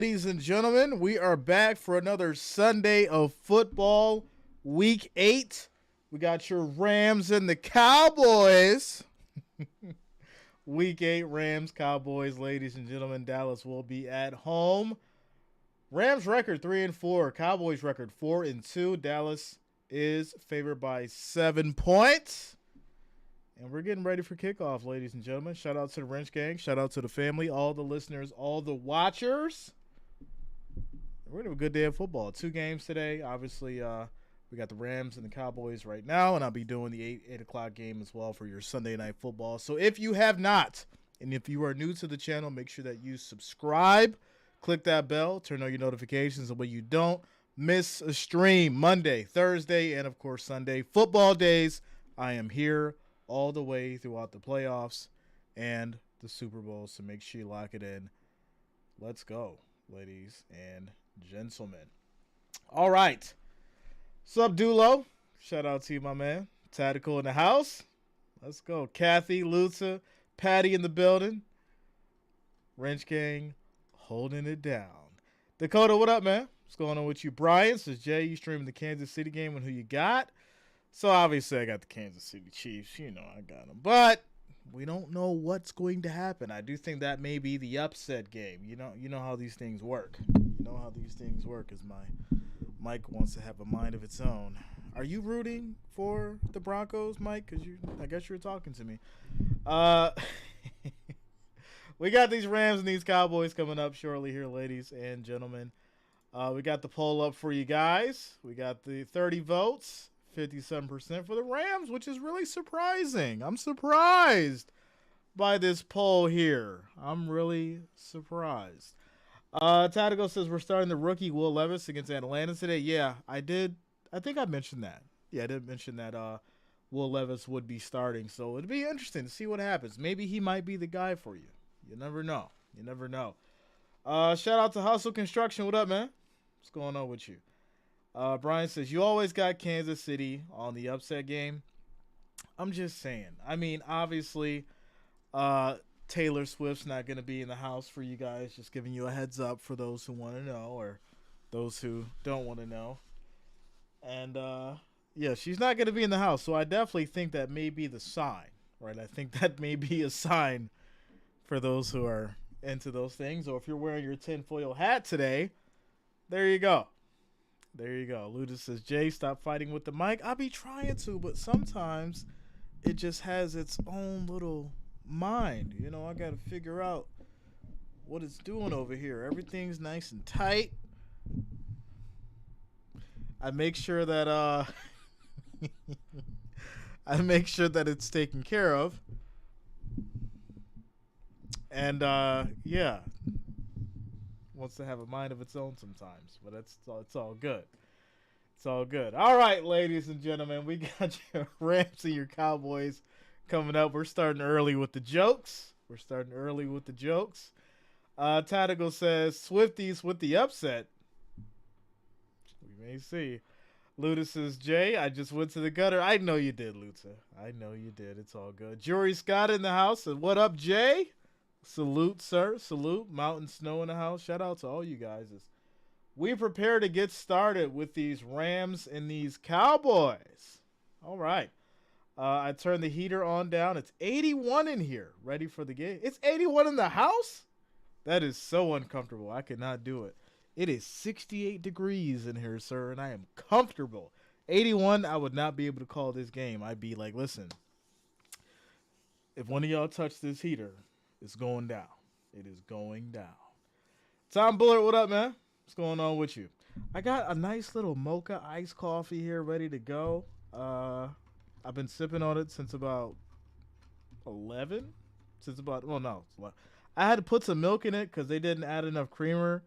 Ladies and gentlemen, we are back for another Sunday of football, week 8. We got your Rams and the Cowboys. Week 8, Rams, Cowboys, ladies and gentlemen. Dallas will be at home. Rams record 3-4, Cowboys record 4-2. Dallas is favored by 7 points. And we're getting ready for kickoff, ladies and gentlemen. Shout out to the Wrench Gang. Shout out to the family, all the listeners, all the watchers. We're going to have a good day of football. 2 games today. Obviously, we got the Rams and the Cowboys right now, and I'll be doing the 8 o'clock game as well for your Sunday night football. So if you have not, and if you are new to the channel, make sure that you subscribe, click that bell, turn on your notifications, and when you don't miss a stream Monday, Thursday, and of course Sunday, football days, I am here all the way throughout the playoffs and the Super Bowl, so make sure you lock it in. Let's go, ladies and gentlemen. All right. Sup, Dulo? Shout out to you, my man. Tactical in the house. Let's go. Kathy, Lutza, Patty in the building. Wrench Gang holding it down. Dakota, what up, man? What's going on with you? Brian says, Jay, you streaming the Kansas City game and who you got? So obviously I got the Kansas City Chiefs. You know I got them. But we don't know what's going to happen. I do think that may be the upset game. You know how these things work. You know how these things work, as my Mike wants to have a mind of its own. Are you rooting for the Broncos, Mike? Because I guess you were talking to me. We got these Rams and these Cowboys coming up shortly here, ladies and gentlemen. We got the poll up for you guys. We got the 30 votes. 57% for the Rams, which is really surprising. I'm surprised by this poll here. I'm really surprised. Tactical says we're starting the rookie Will Levis against Atlanta today. Yeah, I did. I think I mentioned that. Yeah, I did mention that Will Levis would be starting. So it'd be interesting to see what happens. Maybe he might be the guy for you. You never know. You never know. Shout out to Hustle Construction. What up, man? What's going on with you? Brian says, you always got Kansas City on the upset game. I'm just saying. I mean, obviously, Taylor Swift's not going to be in the house for you guys. Just giving you a heads up for those who want to know or those who don't want to know. And, yeah, she's not going to be in the house. So I definitely think that may be the sign, right? I think that may be a sign for those who are into those things. Or if you're wearing your tinfoil hat today, there you go. There you go. Ludus says, Jay, stop fighting with the mic. I'll be trying to, but sometimes it just has its own little mind. You know, I got to figure out what it's doing over here. Everything's nice and tight. I make sure that I make sure that it's taken care of. And yeah. Wants to have a mind of its own sometimes, but it's all good. It's all good. All right, ladies and gentlemen, we got your Rams and your Cowboys coming up. We're starting early with the jokes. Tactical says Swifties with the upset. We may see. Luda says, Jay, I just went to the gutter. I know you did, Luta. I know you did. It's all good. Jory Scott in the house. And what up, Jay? Salute, sir. Salute. Mountain Snow in the house. Shout out to all you guys. As we prepare to get started with these Rams and these Cowboys. All right. I turned the heater on down. It's 81 in here. Ready for the game. It's 81 in the house? That is so uncomfortable. I could not do it. It is 68 degrees in here, sir, and I am comfortable. 81, I would not be able to call this game. I'd be like, listen, if one of y'all touch this heater, it's going down. It is going down. Tom Bullard, what up, man? What's going on with you? I got a nice little mocha iced coffee here ready to go. I've been sipping on it since about 11. I had to put some milk in it because they didn't add enough creamer,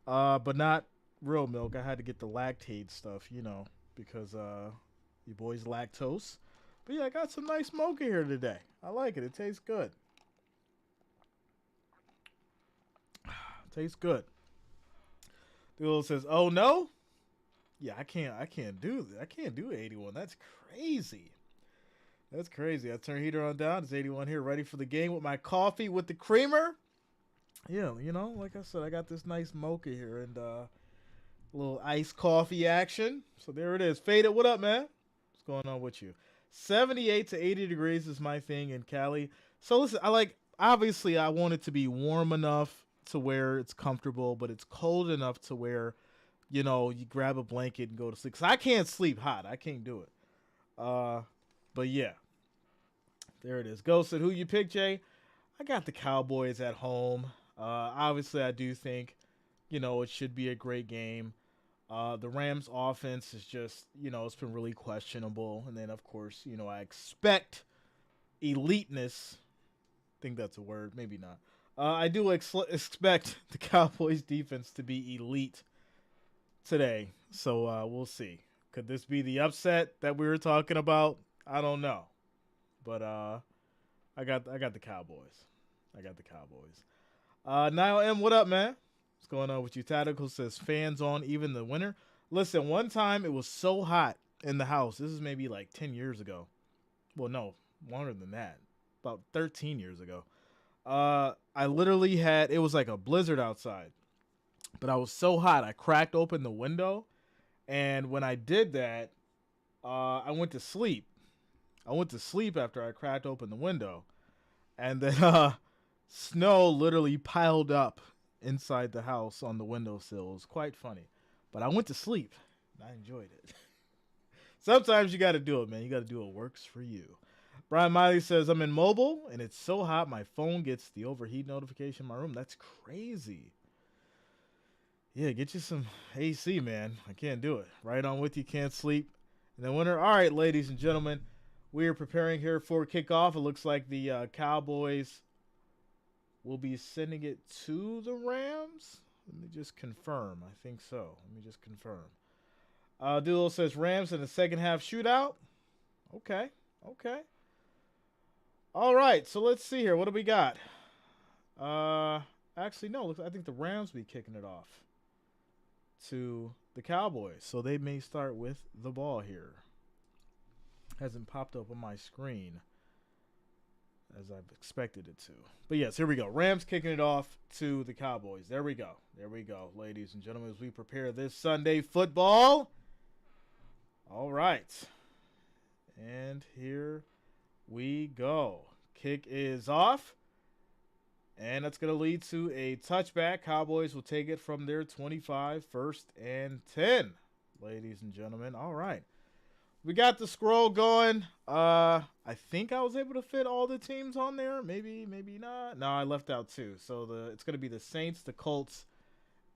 but not real milk. I had to get the lactate stuff, you know, because your boy's lactose. But yeah, I got some nice mocha here today. I like it. It tastes good. Tastes good. Duel says, "Oh no, yeah, I can't do 81. That's crazy. That's crazy. I turn heater on down. It's 81 here, ready for the game with my coffee with the creamer. Yeah, like I said, I got this nice mocha here and a little iced coffee action. So there it is. Faded, what up, man? What's going on with you? 78 to 80 degrees is my thing in Cali. So listen, obviously I want it to be warm enough to where it's comfortable, but it's cold enough to where, you grab a blanket and go to sleep. Cause I can't sleep hot. I can't do it. Uh, but yeah, there it is. Ghosted, who you pick, Jay? I got the Cowboys at home. Obviously, I do think, it should be a great game. The Rams' offense is just, it's been really questionable. And then, of course, I expect eliteness. I think that's a word. Maybe not. I do expect the Cowboys' defense to be elite today. So we'll see. Could this be the upset that we were talking about? I don't know. But I got the Cowboys. I got the Cowboys. Niall M, what up, man? What's going on with you? Tactical says fans on even the winter. Listen, one time it was so hot in the house. This is maybe like 10 years ago. Well, no, longer than that. About 13 years ago. I literally it was like a blizzard outside. But I was so hot, I cracked open the window. And when I did that, I went to sleep. I went to sleep after I cracked open the window. And then snow literally piled up inside the house on the windowsill. It was quite funny. But I went to sleep. And I enjoyed it. Sometimes you got to do it, man. You got to do what works for you. Brian Miley says, I'm in mobile, and it's so hot my phone gets the overheat notification in my room. That's crazy. Yeah, get you some AC, man. I can't do it. Right on with you, can't sleep. In the winter. All right, ladies and gentlemen. We are preparing here for kickoff. It looks like the Cowboys will be sending it to the Rams. Let me just confirm. I think so. Let me just confirm. Doodle says Rams in the second half shootout. Okay. All right. So let's see here. What do we got? Actually, no. I think the Rams will be kicking it off to the Cowboys. So they may start with the ball here. Hasn't popped up on my screen as I've expected it to. But yes, here we go. Rams kicking it off to the Cowboys. There we go, ladies and gentlemen, as we prepare this Sunday football. All right. And here we go. Kick is off. And that's going to lead to a touchback. Cowboys will take it from their 25, 1st and 10, ladies and gentlemen. All right. We got the scroll going. I think I was able to fit all the teams on there. Maybe not. No, I left out 2. So it's going to be the Saints, the Colts,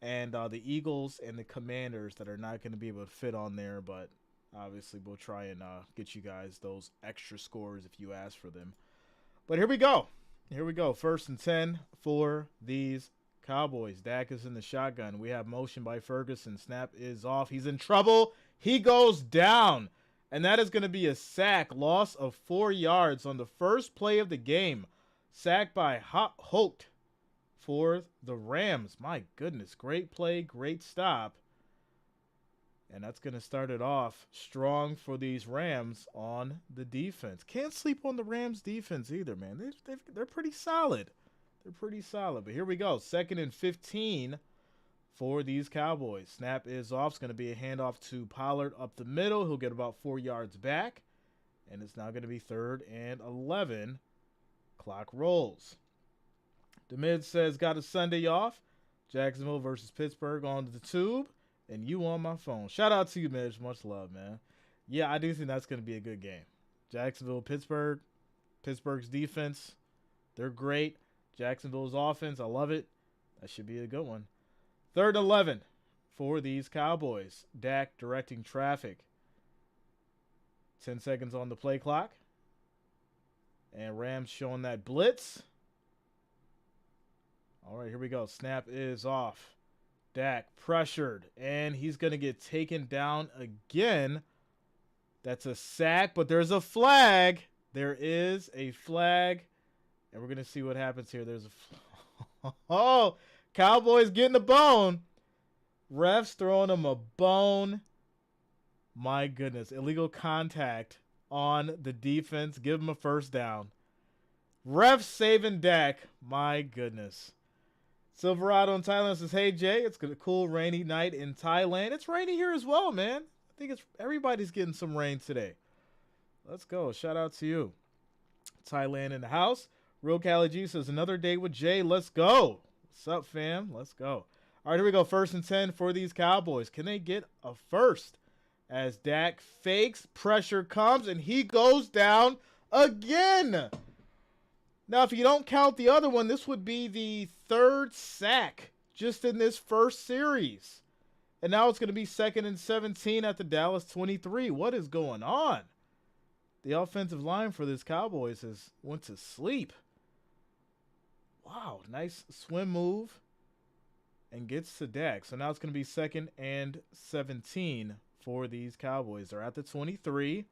and the Eagles and the Commanders that are not going to be able to fit on there. But obviously, we'll try and get you guys those extra scores if you ask for them. But here we go. 1st and 10 for these Cowboys. Dak is in the shotgun. We have motion by Ferguson. Snap is off. He's in trouble. He goes down. And that is going to be a sack, loss of 4 yards on the first play of the game. Sacked by Holt for the Rams. My goodness, great play, great stop. And that's going to start it off strong for these Rams on the defense. Can't sleep on the Rams defense either, man. They're pretty solid. But here we go. 2nd and 15 for these Cowboys. Snap is off. It's going to be a handoff to Pollard up the middle. He'll get about 4 yards back. And it's now going to be 3rd and 11. Clock rolls. DeMid says, got a Sunday off. Jacksonville versus Pittsburgh on the tube. And you on my phone. Shout out to you, Midge. Much love, man. Yeah, I do think that's going to be a good game. Jacksonville, Pittsburgh. Pittsburgh's defense, they're great. Jacksonville's offense, I love it. That should be a good one. 3rd and 11 for these Cowboys. Dak directing traffic. 10 seconds on the play clock. And Rams showing that blitz. All right, here we go. Snap is off. Dak pressured, and he's going to get taken down again. That's a sack, but there's a flag. There is a flag, and we're going to see what happens here. There's a oh, Cowboys getting a bone. Refs throwing them a bone. My goodness, illegal contact on the defense. Give them a first down. Refs saving Dak. My goodness. Silverado in Thailand says, hey, Jay, it's a cool rainy night in Thailand. It's rainy here as well, man. I think everybody's getting some rain today. Let's go. Shout out to you. Thailand in the house. Real Cali G says, another day with Jay. Let's go. What's up, fam? Let's go. All right, here we go. 1st and 10 for these Cowboys. Can they get a first? As Dak fakes, pressure comes, and he goes down again. Now, if you don't count the other one, this would be the 3rd sack just in this first series. And now it's going to be 2nd and 17 at the Dallas 23. What is going on? The offensive line for this Cowboys went to sleep. Wow, nice swim move. And gets to Dak. So now it's going to be 2nd and 17 for these Cowboys. They're at the 23.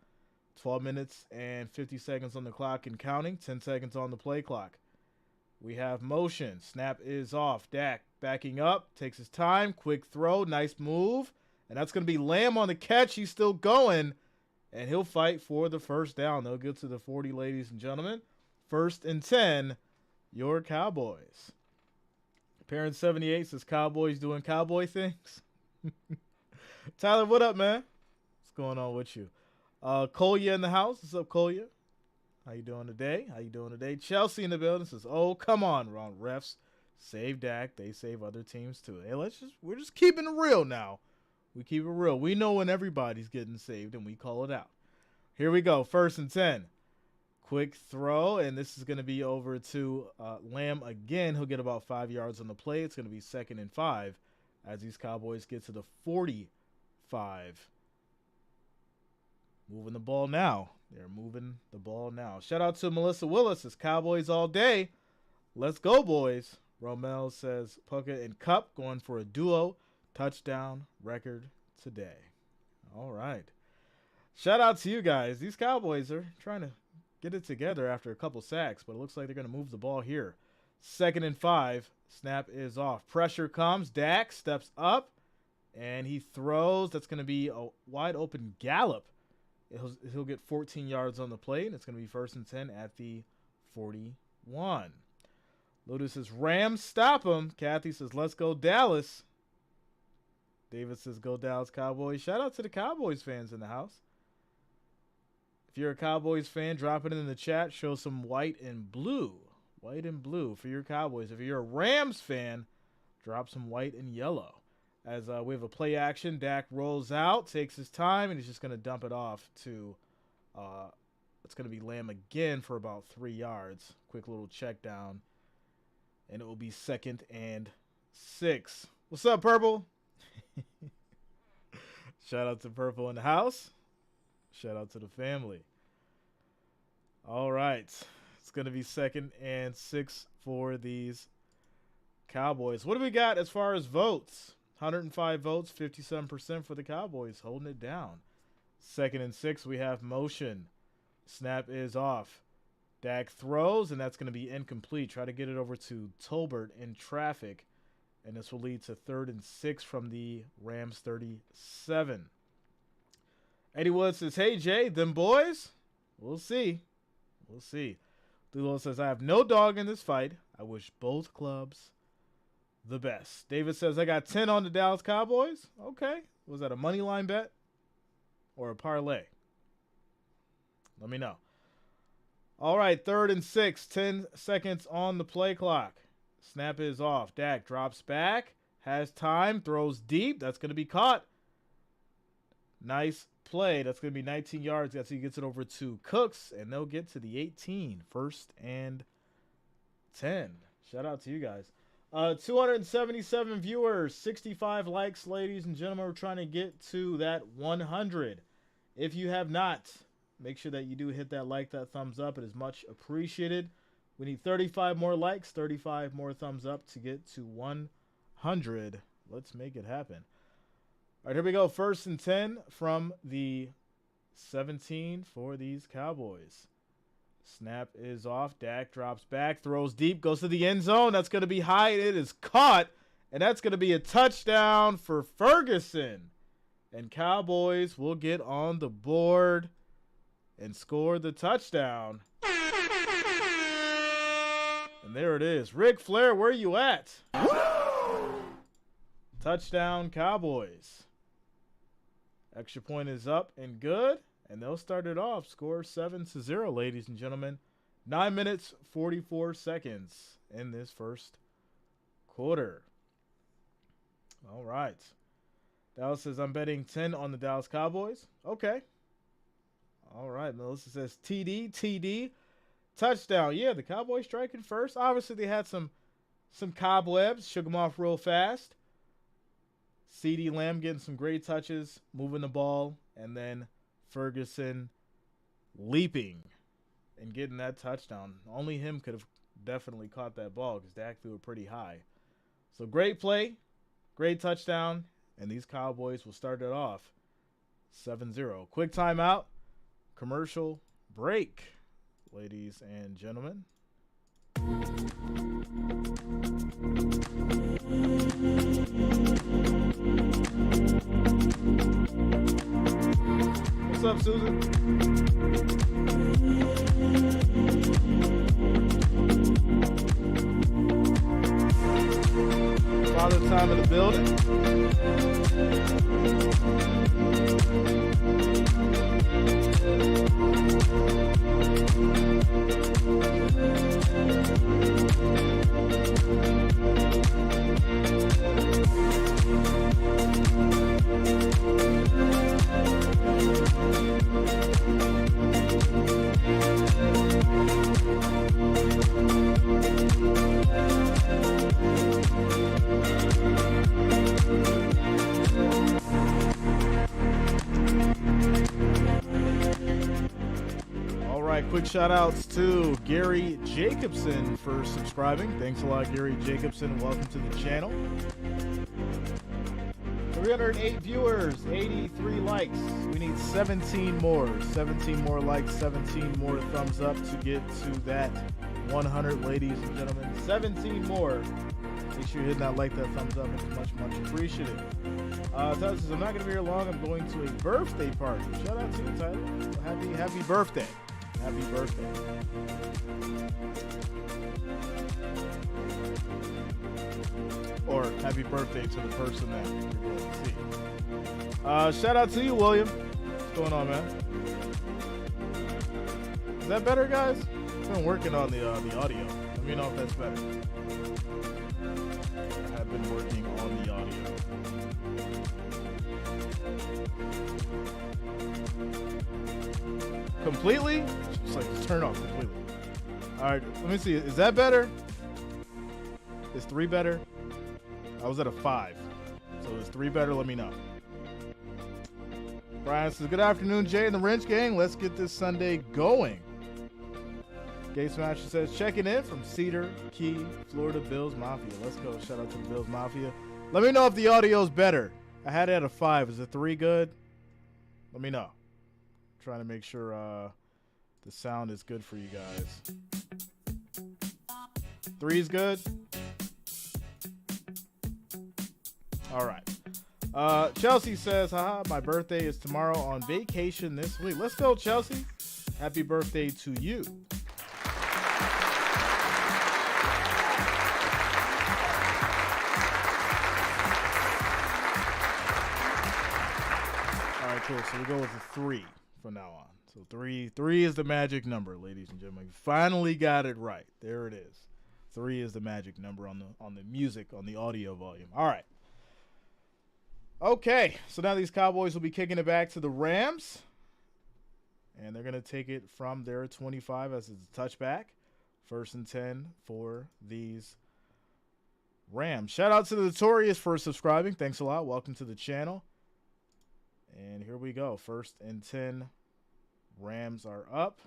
12 minutes and 50 seconds on the clock and counting. 10 seconds on the play clock. We have motion. Snap is off. Dak backing up. Takes his time. Quick throw. Nice move. And that's going to be Lamb on the catch. He's still going. And he'll fight for the first down. They'll get to the 40, ladies and gentlemen. 1st and 10. Your Cowboys. Parent 78 says Cowboys doing cowboy things. Tyler, what up, man? What's going on with you? Kolya in the house. What's up, Kolya? How you doing today? Chelsea in the building says, oh, come on, Ron. Refs save Dak. They save other teams too. Hey, we're just keeping it real now. We keep it real. We know when everybody's getting saved, and we call it out. Here we go. 1st and 10. Quick throw, and this is going to be over to Lamb again. He'll get about 5 yards on the play. It's going to be 2nd and 5 as these Cowboys get to the 45. Moving the ball now. They're moving the ball now. Shout out to Melissa Willis. It's Cowboys all day. Let's go, boys. Romel says Puka and Cup going for a duo touchdown record today. All right. Shout out to you guys. These Cowboys are trying to get it together after a couple sacks, but it looks like they're going to move the ball here. 2nd and 5. Snap is off. Pressure comes. Dak steps up, and he throws. That's going to be a wide open gallop. He'll get 14 yards on the play, and it's going to be 1st and 10 at the 41. Ludus says, Rams, stop him. Kathy says, let's go Dallas. David says, go Dallas Cowboys. Shout out to the Cowboys fans in the house. If you're a Cowboys fan, drop it in the chat. Show some white and blue. White and blue for your Cowboys. If you're a Rams fan, drop some white and yellow. As we have a play action, Dak rolls out, takes his time, and he's just going to dump it off to it's going to be Lamb again for about 3 yards. Quick little check down. And it will be 2nd and 6. What's up, Purple? Shout out to Purple in the house. Shout out to the family. All right. It's going to be 2nd and 6 for these Cowboys. What do we got as far as votes? 105 votes, 57% for the Cowboys, holding it down. 2nd and 6, we have motion. Snap is off. Dak throws, and that's going to be incomplete. Try to get it over to Tolbert in traffic, and this will lead to 3rd and 6 from the Rams 37. Eddie Wood says, hey, Jay, them boys? We'll see. We'll see. Dulo says, I have no dog in this fight. I wish both clubs the best. David says, I got 10 on the Dallas Cowboys. Okay. Was that a money line bet or a parlay? Let me know. All right, 3rd and 6, 10 seconds on the play clock. Snap is off. Dak drops back, has time, throws deep. That's going to be caught. Nice play. That's going to be 19 yards. That's how he gets it over to Cooks, and they'll get to the 18. 1st and 10. Shout out to you guys. 277 viewers, 65 likes, ladies and gentlemen. We're trying to get to that 100. If you have not, make sure that you do hit that like, that thumbs up. It is much appreciated. We need 35 more likes, 35 more thumbs up to get to 100. Let's make it happen. All right, here we go. 1st and 10 from the 17 for these Cowboys. Snap is off. Dak drops back, throws deep, goes to the end zone. That's going to be high. It is caught, and that's going to be a touchdown for Ferguson. And Cowboys will get on the board and score the touchdown. And there it is. Ric Flair, where you at? Touchdown, Cowboys. Extra point is up and good. And they'll start it off. Score 7-0, ladies and gentlemen. 9 minutes, 44 seconds in this first quarter. All right. Dallas says, I'm betting 10 on the Dallas Cowboys. Okay. All right. Melissa says, TD. Touchdown. Yeah, the Cowboys striking first. Obviously, they had some cobwebs. Shook them off real fast. CeeDee Lamb getting some great touches, moving the ball, and then Ferguson leaping and getting that touchdown. Only him could have definitely caught that ball because Dak threw it pretty high. So great play, great touchdown, and these Cowboys will start it off 7-0. Quick timeout, commercial break, ladies and gentlemen. What's up, Susan? Father time in the building. Quick shout outs to Gary Jacobson for subscribing. Thanks a lot, Gary Jacobson. Welcome to the channel. 308 viewers, 83 likes. We need 17 more. 17 more likes, 17 more thumbs up to get to that 100, ladies and gentlemen. 17 more. Make sure you're hitting that like, that thumbs up. It's much, much appreciated. Tyler says, I'm not going to be here long. I'm going to a birthday party. Shout out to you, Tyler. Happy birthday. Happy birthday. Or happy birthday to the person that you're going to see. Shout out to you, William. What's going on, man? Is that better, guys? I've been working on the audio. Let me know if that's better. I have been working on the audio. Completely? Just like turn off completely. All right, let me see. Is that better? Is 3 better? I was at a 5. So is 3 better? Let me know. Brian says, good afternoon, Jay and the Wrench Gang. Let's get this Sunday going. Gay Smasher says, checking in from Cedar Key, Florida, Bills Mafia. Let's go. Shout out to the Bills Mafia. Let me know if the audio is better. I had it at a 5. Is it 3 good? Let me know. Trying to make sure the sound is good for you guys. 3 is good? All right. Chelsea says, haha, my birthday is tomorrow, on vacation this week. Let's go, Chelsea. Happy birthday to you. All right, cool. So we go with a 3 from now on. So 3 is the magic number, ladies and gentlemen. We finally got it right. There it is. 3 is the magic number on the music, on the audio volume. All right. Okay, so now these Cowboys will be kicking it back to the Rams. And they're going to take it from their 25 as it's a touchback. 1st and 10 for these Rams. Shout out to the Notorious for subscribing. Thanks a lot. Welcome to the channel. And here we go. 1st and 10. Rams are up.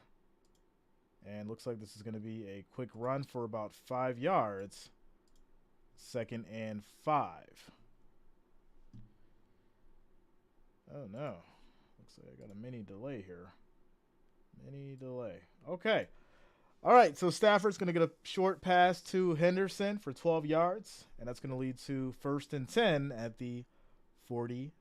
And looks like this is going to be a quick run for about 5 yards. 2nd and 5. Oh, no. Looks like I got a mini delay here. Mini delay. Okay. All right, so Stafford's going to get a short pass to Henderson for 12 yards. And that's going to lead to 1st and 10 at the 42.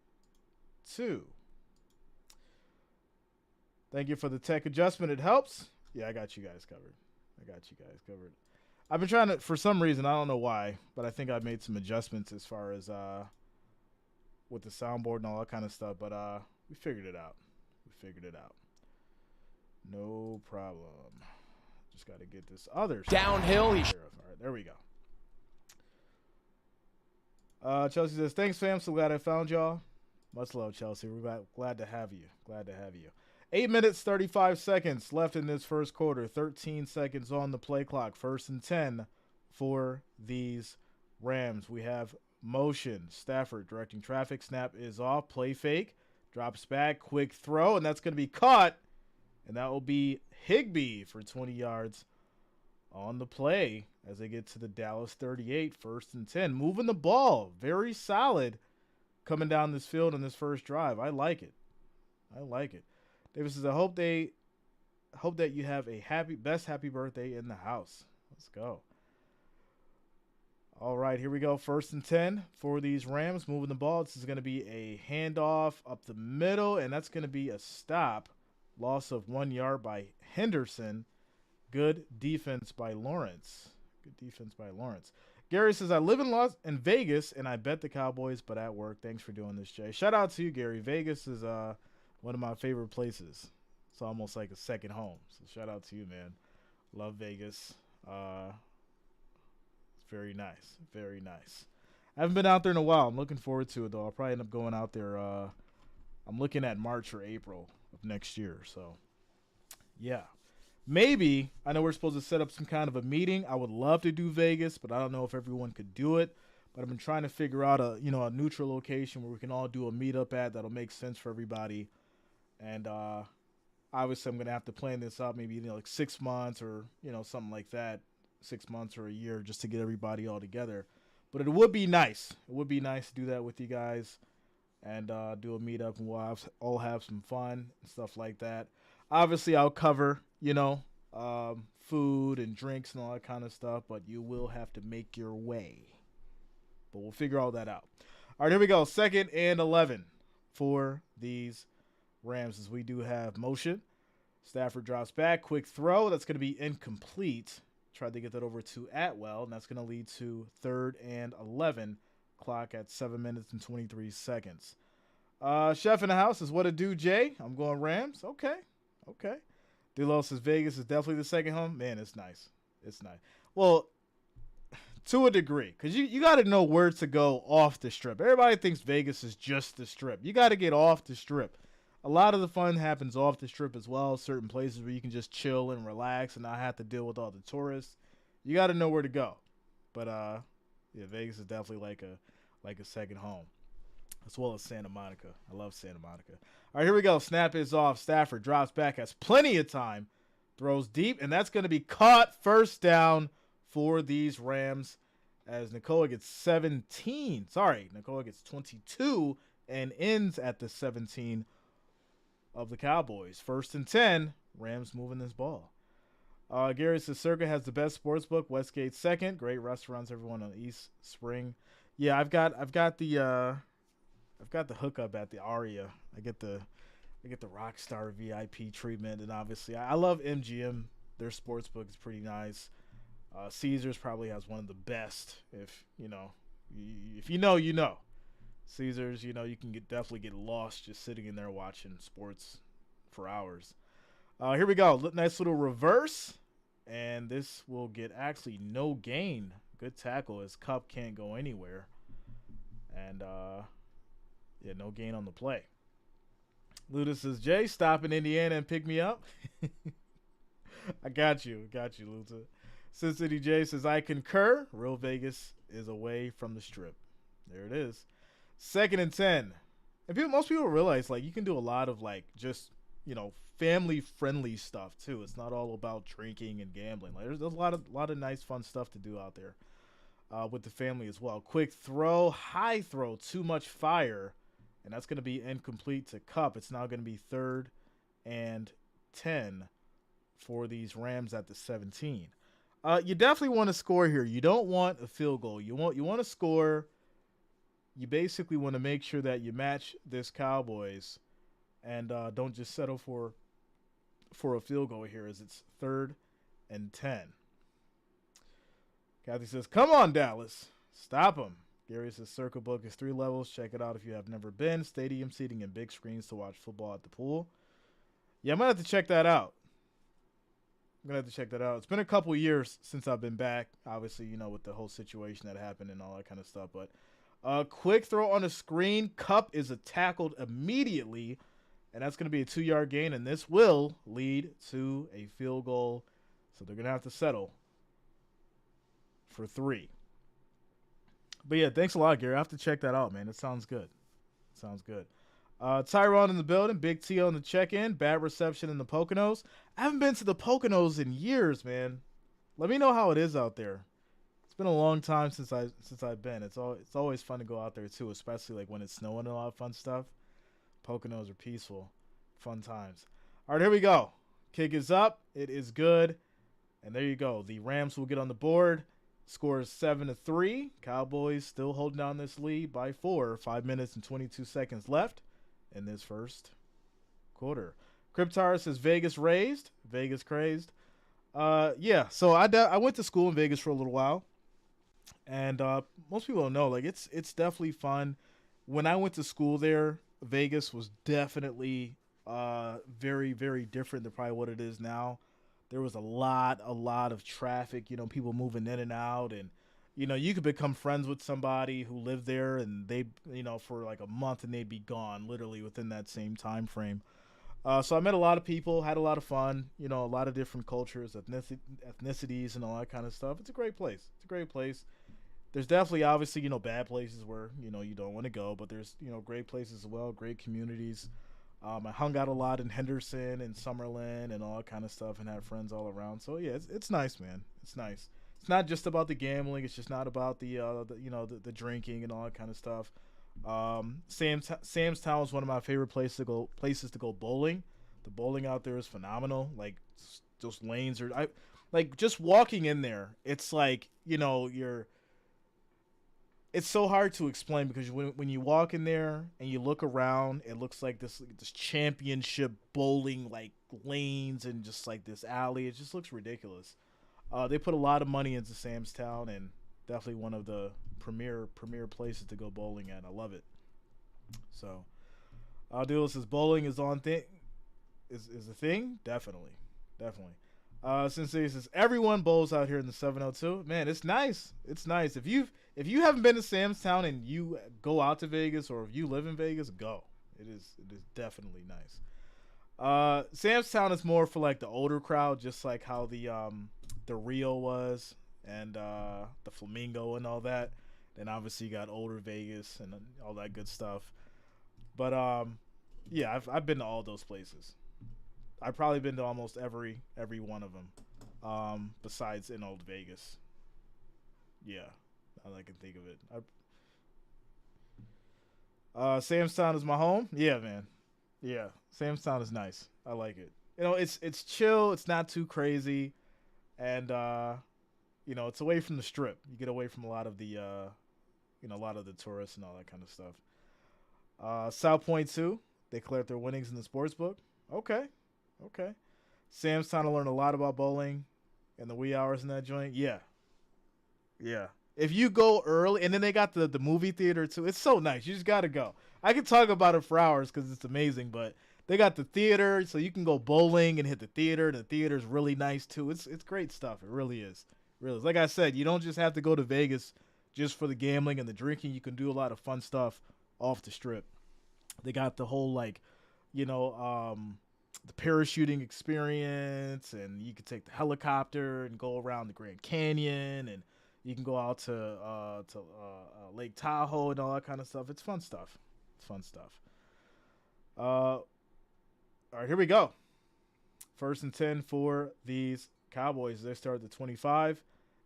Thank you for the tech adjustment. It helps. Yeah, I got you guys covered. I've been trying to, for some reason, I don't know why, but I think I made some adjustments as far as with the soundboard and all that kind of stuff. But we figured it out. We figured it out. No problem. Just got to get this other downhill. All right, there we go. Chelsea says, "Thanks, fam. So glad I found y'all. Much love, Chelsea. We're glad to have you. Glad to have you." 8 minutes, 35 seconds left in this first quarter. 13 seconds on the play clock. 1st and 10 for these Rams. We have motion. Stafford directing traffic. Snap is off. Play fake. Drops back. Quick throw. And that's going to be caught. And that will be Higbee for 20 yards on the play as they get to the Dallas 38. 1st and 10. Moving the ball. Very solid coming down this field on this first drive. I like it. I like it. Davis says, I hope that you have a best happy birthday in the house. Let's go. All right, here we go. 1st and 10 for these Rams. Moving the ball. This is going to be a handoff up the middle, and that's going to be a stop. Loss of 1 yard by Henderson. Good defense by Lawrence. Good defense by Lawrence. Gary says, I live in Vegas, and I bet the Cowboys, but at work. Thanks for doing this, Jay. Shout out to you, Gary. Vegas is one of my favorite places. It's almost like a second home. So shout out to you, man. Love Vegas. It's very nice. Very nice. I haven't been out there in a while. I'm looking forward to it, though. I'll probably end up going out there. I'm looking at March or April of next year. So, yeah. Maybe. I know we're supposed to set up some kind of a meeting. I would love to do Vegas, but I don't know if everyone could do it. But I've been trying to figure out a neutral location where we can all do a meetup at that'll make sense for everybody. And obviously, I'm going to have to plan this out maybe like 6 months or, something like that, 6 months or a year just to get everybody all together. But it would be nice. It would be nice to do that with you guys and do a meetup, and we'll all have some fun and stuff like that. Obviously, I'll cover, food and drinks and all that kind of stuff, but you will have to make your way. But we'll figure all that out. All right, here we go. 2nd and 11 for these Rams, as we do have motion. Stafford drops back. Quick throw. That's going to be incomplete. Tried to get that over to Atwell, and that's going to lead to 3rd and 11. Clock at 7 minutes and 23 seconds. Chef in the house is what it do, Jay. I'm going Rams. Okay. Delos says Vegas is definitely the second home. Man, it's nice. It's nice. Well, to a degree, because you got to know where to go off the strip. Everybody thinks Vegas is just the strip. You got to get off the strip. A lot of the fun happens off the strip as well. Certain places where you can just chill and relax and not have to deal with all the tourists. You got to know where to go. But yeah, Vegas is definitely like a second home, as well as Santa Monica. I love Santa Monica. All right, here we go. Snap is off. Stafford drops back, has plenty of time, throws deep, and that's going to be caught. 1st down for these Rams, as Nicola gets 17. Sorry, Nicola gets 22 and ends at the 17 of the Cowboys. 1st and 10. Rams moving this ball. Gary says Circa has the best sports book. Westgate 2nd. Great restaurants. Everyone on East Spring. Yeah, I've got the hookup at the Aria. I get the Rockstar VIP treatment, and obviously I love MGM. Their sports book is pretty nice. Caesars probably has one of the best. If you know. Caesars, you can definitely get lost just sitting in there watching sports for hours. Here we go. Nice little reverse. And this will get actually no gain. Good tackle as Kupp can't go anywhere. And, yeah, no gain on the play. Luda says, Jay, stop in Indiana and pick me up. I got you, Luda. Sin City J says, I concur. Real Vegas is away from the strip. There it is. 2nd and 10. And most people realize, you can do a lot of, just, family-friendly stuff, too. It's not all about drinking and gambling. There's a lot of nice, fun stuff to do out there with the family as well. Quick throw, high throw, too much fire. And that's going to be incomplete to Kupp. It's now going to be 3rd and 10 for these Rams at the 17. You definitely want to score here. You don't want a field goal. You want to score. You basically want to make sure that you match this Cowboys and don't just settle for a field goal here, as it's 3rd and 10. Kathy says, come on, Dallas. Stop them. Gary says, Circle Book is 3 levels. Check it out if you have never been. Stadium seating and big screens to watch football at the pool. Yeah, I'm going to have to check that out. It's been a couple years since I've been back. Obviously, with the whole situation that happened and all that kind of stuff. But quick throw on the screen. Cup is tackled immediately. And that's going to be a 2-yard gain. And this will lead to a field goal. So they're going to have to settle for 3. But yeah, thanks a lot, Gary. I have to check that out, man. It sounds good. Tyrone in the building. Big T on the check-in. Bad reception in the Poconos. I haven't been to the Poconos in years, man. Let me know how it is out there. It's been a long time since I've been. It's always fun to go out there too, especially like when it's snowing and a lot of fun stuff. Poconos are peaceful. Fun times. All right, here we go. Kick is up. It is good. And there you go. The Rams will get on the board. Score is 7-3. Cowboys still holding down this lead by 4. 5 minutes and 22 seconds left in this first quarter. Cryptar says Vegas raised. Vegas crazed. Yeah, so I went to school in Vegas for a little while. And most people don't know, like it's definitely fun. When I went to school there, Vegas was definitely very, very different than probably what it is now. There was a lot of traffic, people moving in and out, and you could become friends with somebody who lived there, and they, for like a month, and they'd be gone literally within that same time frame. So I met a lot of people, had a lot of fun, a lot of different cultures, ethnicities, and all that kind of stuff. It's a great place. There's definitely, obviously, bad places where, you don't want to go, but there's, great places as well, great communities. I hung out a lot in Henderson and Summerlin and all that kind of stuff and had friends all around. So, yeah, it's nice, man. It's nice. It's not just about the gambling. It's just not about the drinking and all that kind of stuff. Sam's Town is one of my favorite places to go bowling. The bowling out there is phenomenal. Like, those lanes are just walking in there. It's like, it's so hard to explain because when you walk in there and you look around, it looks like this championship bowling like lanes and just like this alley. It just looks ridiculous. They put a lot of money into Sam's Town, and definitely one of the premier places to go bowling at. I love it. So, Doodle says bowling is on thing is a thing. Definitely. Sensei says everyone bowls out here in the 702. Man, it's nice. If you haven't been to Sam's Town and you go out to Vegas, or if you live in Vegas, go. It is definitely nice. Sam's Town is more for like the older crowd, just like how the Rio was and the Flamingo and all that. Then obviously you got older Vegas and all that good stuff. But yeah, I've been to all those places. I've probably been to almost every one of them, besides in old Vegas. Yeah, now that I can think of it. Sam's Town is my home. Yeah, man. Yeah, Sam's Town is nice. I like it. It's chill. It's not too crazy, and it's away from the Strip. You get away from a lot of the tourists and all that kind of stuff. South Point 2, they declared their winnings in the sports book. Okay. Sam's Town to learn a lot about bowling and the wee hours in that joint. Yeah. If you go early, and then they got the movie theater too. It's so nice. You just got to go. I could talk about it for hours because it's amazing, but they got the theater, so you can go bowling and hit the theater. The theater's really nice too. It's great stuff. It really is. Like I said, you don't just have to go to Vegas just for the gambling and the drinking. You can do a lot of fun stuff off the Strip. They got the whole the parachuting experience, and you can take the helicopter and go around the Grand Canyon, and you can go out to Lake Tahoe and all that kind of stuff. It's fun stuff. All right, here we go. 1st and 10 for these Cowboys. They start at the 25.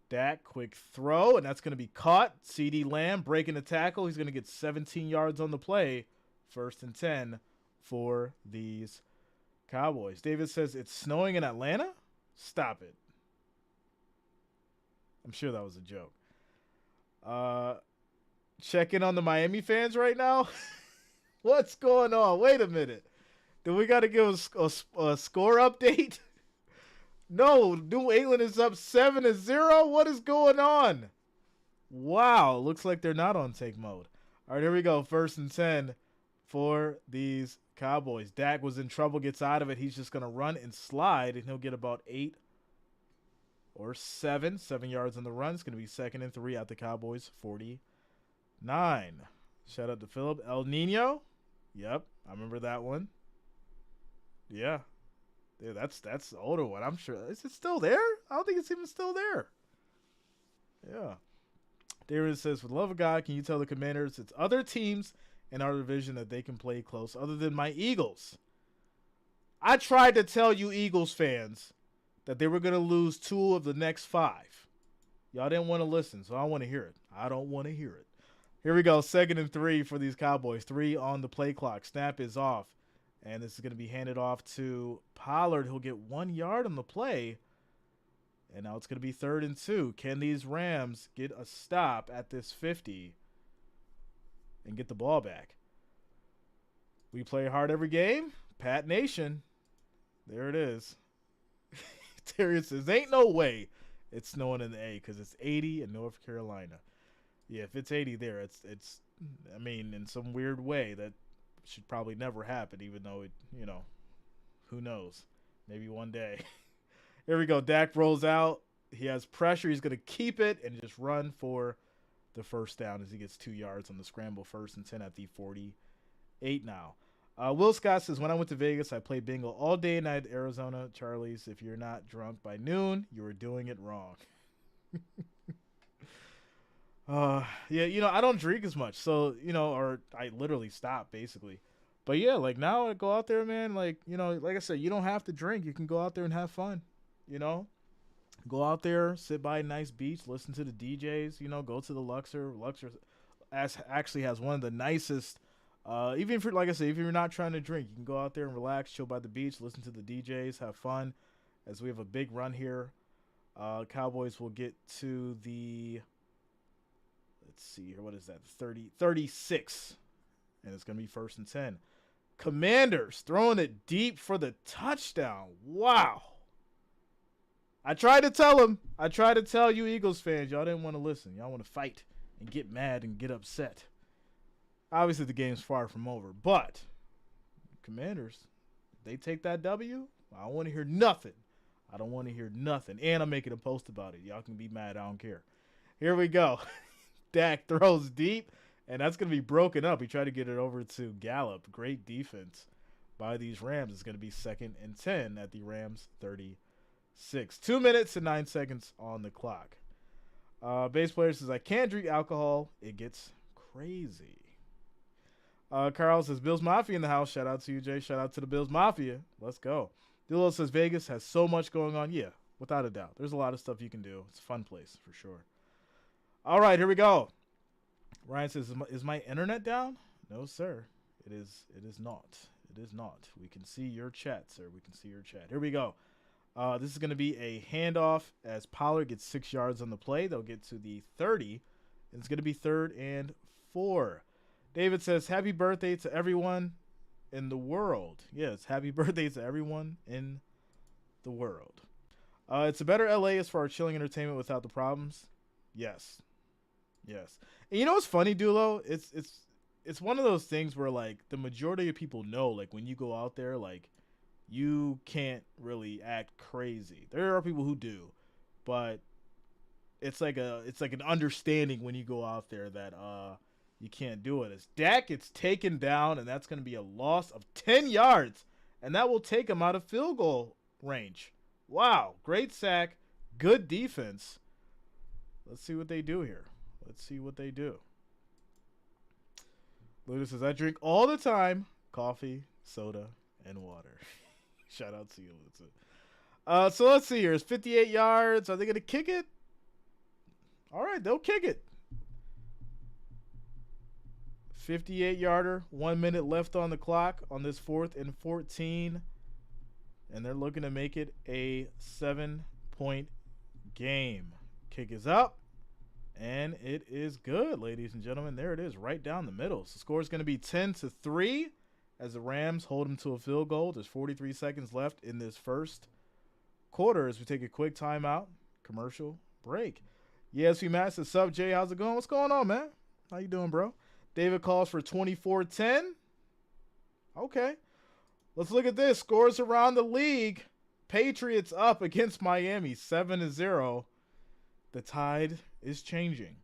Dak, quick throw, and that's going to be caught. CeeDee Lamb breaking the tackle. He's going to get 17 yards on the play. 1st and 10 for these Cowboys. David says it's snowing in Atlanta? Stop it. I'm sure that was a joke. Check in on the Miami fans right now. What's going on? Wait a minute. Do we got to give a score update? No, New England is up 7-0. What is going on? Wow, looks like they're not on take mode. All right, here we go. 1st and 10 for these Cowboys. Dak was in trouble, gets out of it. He's just going to run and slide, and he'll get about 8 or 7. 7 yards on the run. It's going to be 2nd and 3 at the Cowboys 49. Shout out to Philip. El Nino. Yep, I remember that one. Yeah. Yeah, that's the older one. I'm sure. Is it still there? I don't think it's even still there. Yeah. Darren says, for the love of God, can you tell the Commanders it's other teams in our division that they can play close other than my Eagles? I tried to tell you Eagles fans that they were going to lose 2 of the next 5. Y'all didn't want to listen, so I want to hear it. I don't want to hear it. Here we go. 2nd and 3 for these Cowboys. 3 on the play clock. Snap is off. And this is going to be handed off to Pollard. He'll get 1 yard on the play. And now it's going to be 3rd and 2. Can these Rams get a stop at this 50 and get the ball back? We play hard every game. Pat Nation. There it is. Terry says, ain't no way it's snowing in the A because it's 80 in North Carolina. Yeah, if it's 80 there, it's I mean, in some weird way that should probably never happen, even though it, who knows? Maybe one day. Here we go. Dak rolls out. He has pressure. He's going to keep it and just run for the first down as he gets 2 yards on the scramble. 1st and 10 at the 48 now. Will Scott says, when I went to Vegas, I played bingo all day and night at Arizona Charlie's. If you're not drunk by noon, you are doing it wrong. Yeah, I don't drink as much. So, or I literally stop basically. But yeah, like now I go out there, man, like, like I said, you don't have to drink. You can go out there and have fun, Go out there, sit by a nice beach, listen to the DJs, go to the Luxor. Luxor actually has one of the nicest, even if you're, like I said, if you're not trying to drink, you can go out there and relax, chill by the beach, listen to the DJs, have fun as we have a big run here. Cowboys will get to the, let's see here, what is that, 36, and it's going to be 1st and 10. Commanders throwing it deep for the touchdown. Wow. I tried to tell him. I tried to tell you Eagles fans. Y'all didn't want to listen. Y'all want to fight and get mad and get upset. Obviously, the game's far from over. But Commanders, they take that W, I don't want to hear nothing. I don't want to hear nothing. And I'm making a post about it. Y'all can be mad. I don't care. Here we go. Dak throws deep, and that's going to be broken up. He tried to get it over to Gallup. Great defense by these Rams. It's going to be 2nd and 10 at the Rams 36. 2 minutes and 9 seconds on the clock. Base player says, I can't drink alcohol. It gets crazy. Carl says, Bills Mafia in the house. Shout out to you, Jay. Shout out to the Bills Mafia. Let's go. Dilo says, Vegas has so much going on. Yeah, without a doubt. There's a lot of stuff you can do. It's a fun place for sure. All right, here we go. Ryan says, is my internet down? No, sir. It is not. It is not. We can see your chat, sir. We can see your chat. Here we go. This is going to be a handoff as Pollard gets 6 yards on the play. They'll get to the 30, and it's going to be 3rd and 4. David says, happy birthday to everyone in the world. Yes, happy birthday to everyone in the world. It's a better LA as far as chilling entertainment without the problems. Yes. Yes. And you know what's funny, Dulo? It's one of those things where, like, the majority of people know, like, when you go out there, like, you can't really act crazy. There are people who do, but it's like an understanding when you go out there that you can't do it. As Dak gets taken down, and that's going to be a loss of 10 yards, and that will take him out of field goal range. Wow, great sack, good defense. Let's see what they do here. Let's see what they do. Lucas says, I drink all the time coffee, soda, and water. Shout out to you, Lucas. So let's see here. It's 58 yards. Are they going to kick it? All right, they'll kick it. 58-yarder, 1 minute left on the clock on this 4th and 14. And they're looking to make it a 7-point game. Kick is up. And it is good, ladies and gentlemen. There it is, right down the middle. So the score is going to be 10-3 as the Rams hold them to a field goal. There's 43 seconds left in this first quarter as we take a quick timeout, commercial break. Yes, we Matt says, "Sup, Jay? How's it going? What's going on, man? How you doing, bro?" David calls for 24-10. Okay. Let's look at this. Scores around the league. Patriots up against Miami, 7-0. The tide is changing.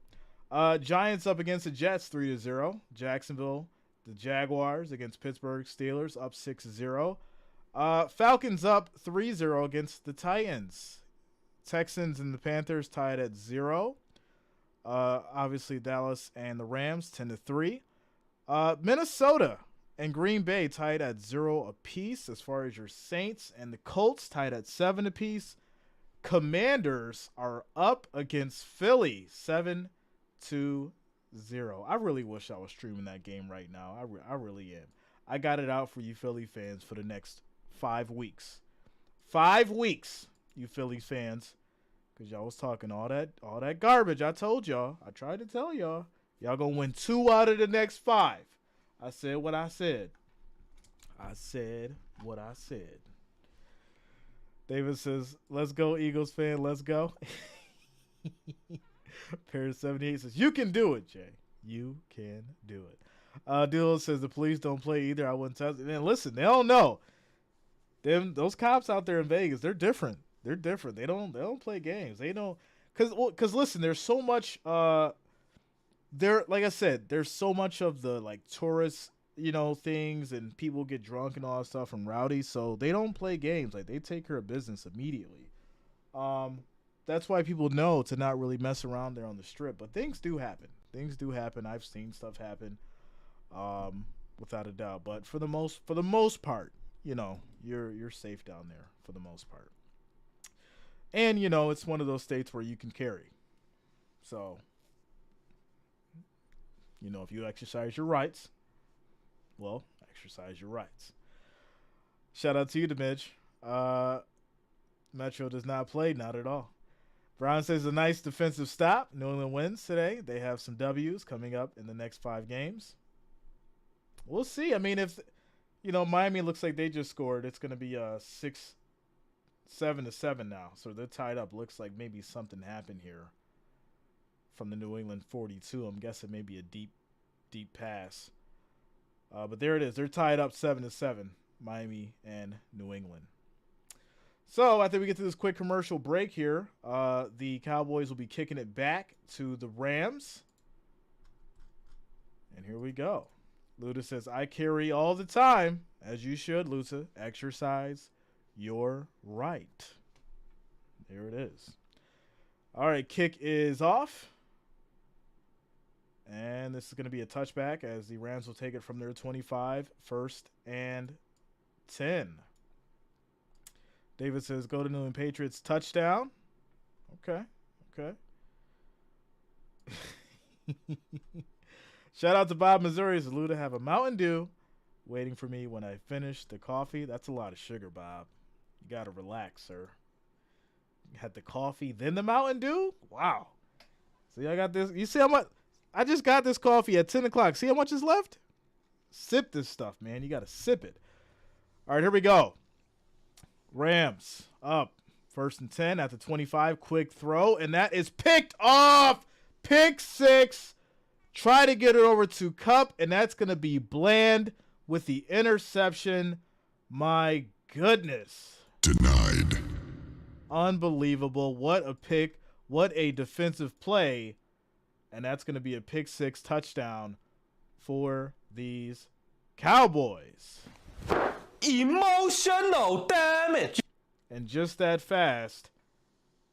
Giants up against the Jets, 3-0. Jacksonville, the Jaguars against Pittsburgh Steelers, up 6-0. Falcons up 3-0 against the Titans. Texans and the Panthers tied at 0. Obviously, Dallas and the Rams 10-3. Minnesota and Green Bay tied at 0 apiece. As far as your Saints and the Colts tied at 7 apiece. Commanders are up against Philly 7-0. I really wish I was streaming that game right now. I really am. I got it out for you Philly fans for the next 5 weeks. 5 weeks, you Phillies fans. Because y'all was talking all that garbage. I told y'all. I tried to tell y'all. Y'all going to win 2 out of the next 5. I said what I said. I said what I said. David says, "Let's go, Eagles fan. Let's go." Paris 78 says, "You can do it, Jay. You can do it." Dilo says, "The police don't play either. I wouldn't tell you." Man, listen, they don't know. Those cops out there in Vegas, they're different. They're different. They don't play games. They don't, cause listen, there's so much. Like I said, there's so much of the like tourist, things, and people get drunk and all that stuff and rowdy. So they don't play games. Like they take care of business immediately. That's why people know to not really mess around there on the strip. But things do happen. I've seen stuff happen, without a doubt. But for the most part, you're safe down there for the most part. And it's one of those states where you can carry. So, if you exercise your rights, well, exercise your rights. Shout out to you, Dimidge. Metro does not play, not at all. Brown says a nice defensive stop. New England wins today. They have some W's coming up in the next 5 games. We'll see. I mean, if Miami looks like they just scored, it's going to be 7-7 now. So they're tied up. Looks like maybe something happened here from the New England 42. I'm guessing maybe a deep pass. But there it is. They're tied up 7-7, Miami and New England. So after we get to this quick commercial break here, the Cowboys will be kicking it back to the Rams. And here we go. Luda says, "I carry all the time, as you should, Luta. Exercise your right." There it is. All right, kick is off. And this is going to be a touchback as the Rams will take it from their 25, 1st and 10. David says, "Go to New England Patriots touchdown." Okay. Shout out to Bob Missouri. Says, "Luda, have a Mountain Dew waiting for me when I finish the coffee." That's a lot of sugar, Bob. You got to relax, sir. You had the coffee, then the Mountain Dew? Wow. See, I got this. You see how much? I just got this coffee at 10 o'clock. See how much is left? Sip this stuff, man. You got to sip it. All right, here we go. Rams up 1st and 10 at the 25. Quick throw, and that is picked off. Pick 6. Try to get it over to Cup, and that's going to be Bland with the interception. My goodness. Denied. Unbelievable. What a pick. What a defensive play. And that's going to be a pick 6 touchdown for these Cowboys. Emotional damage. And just that fast,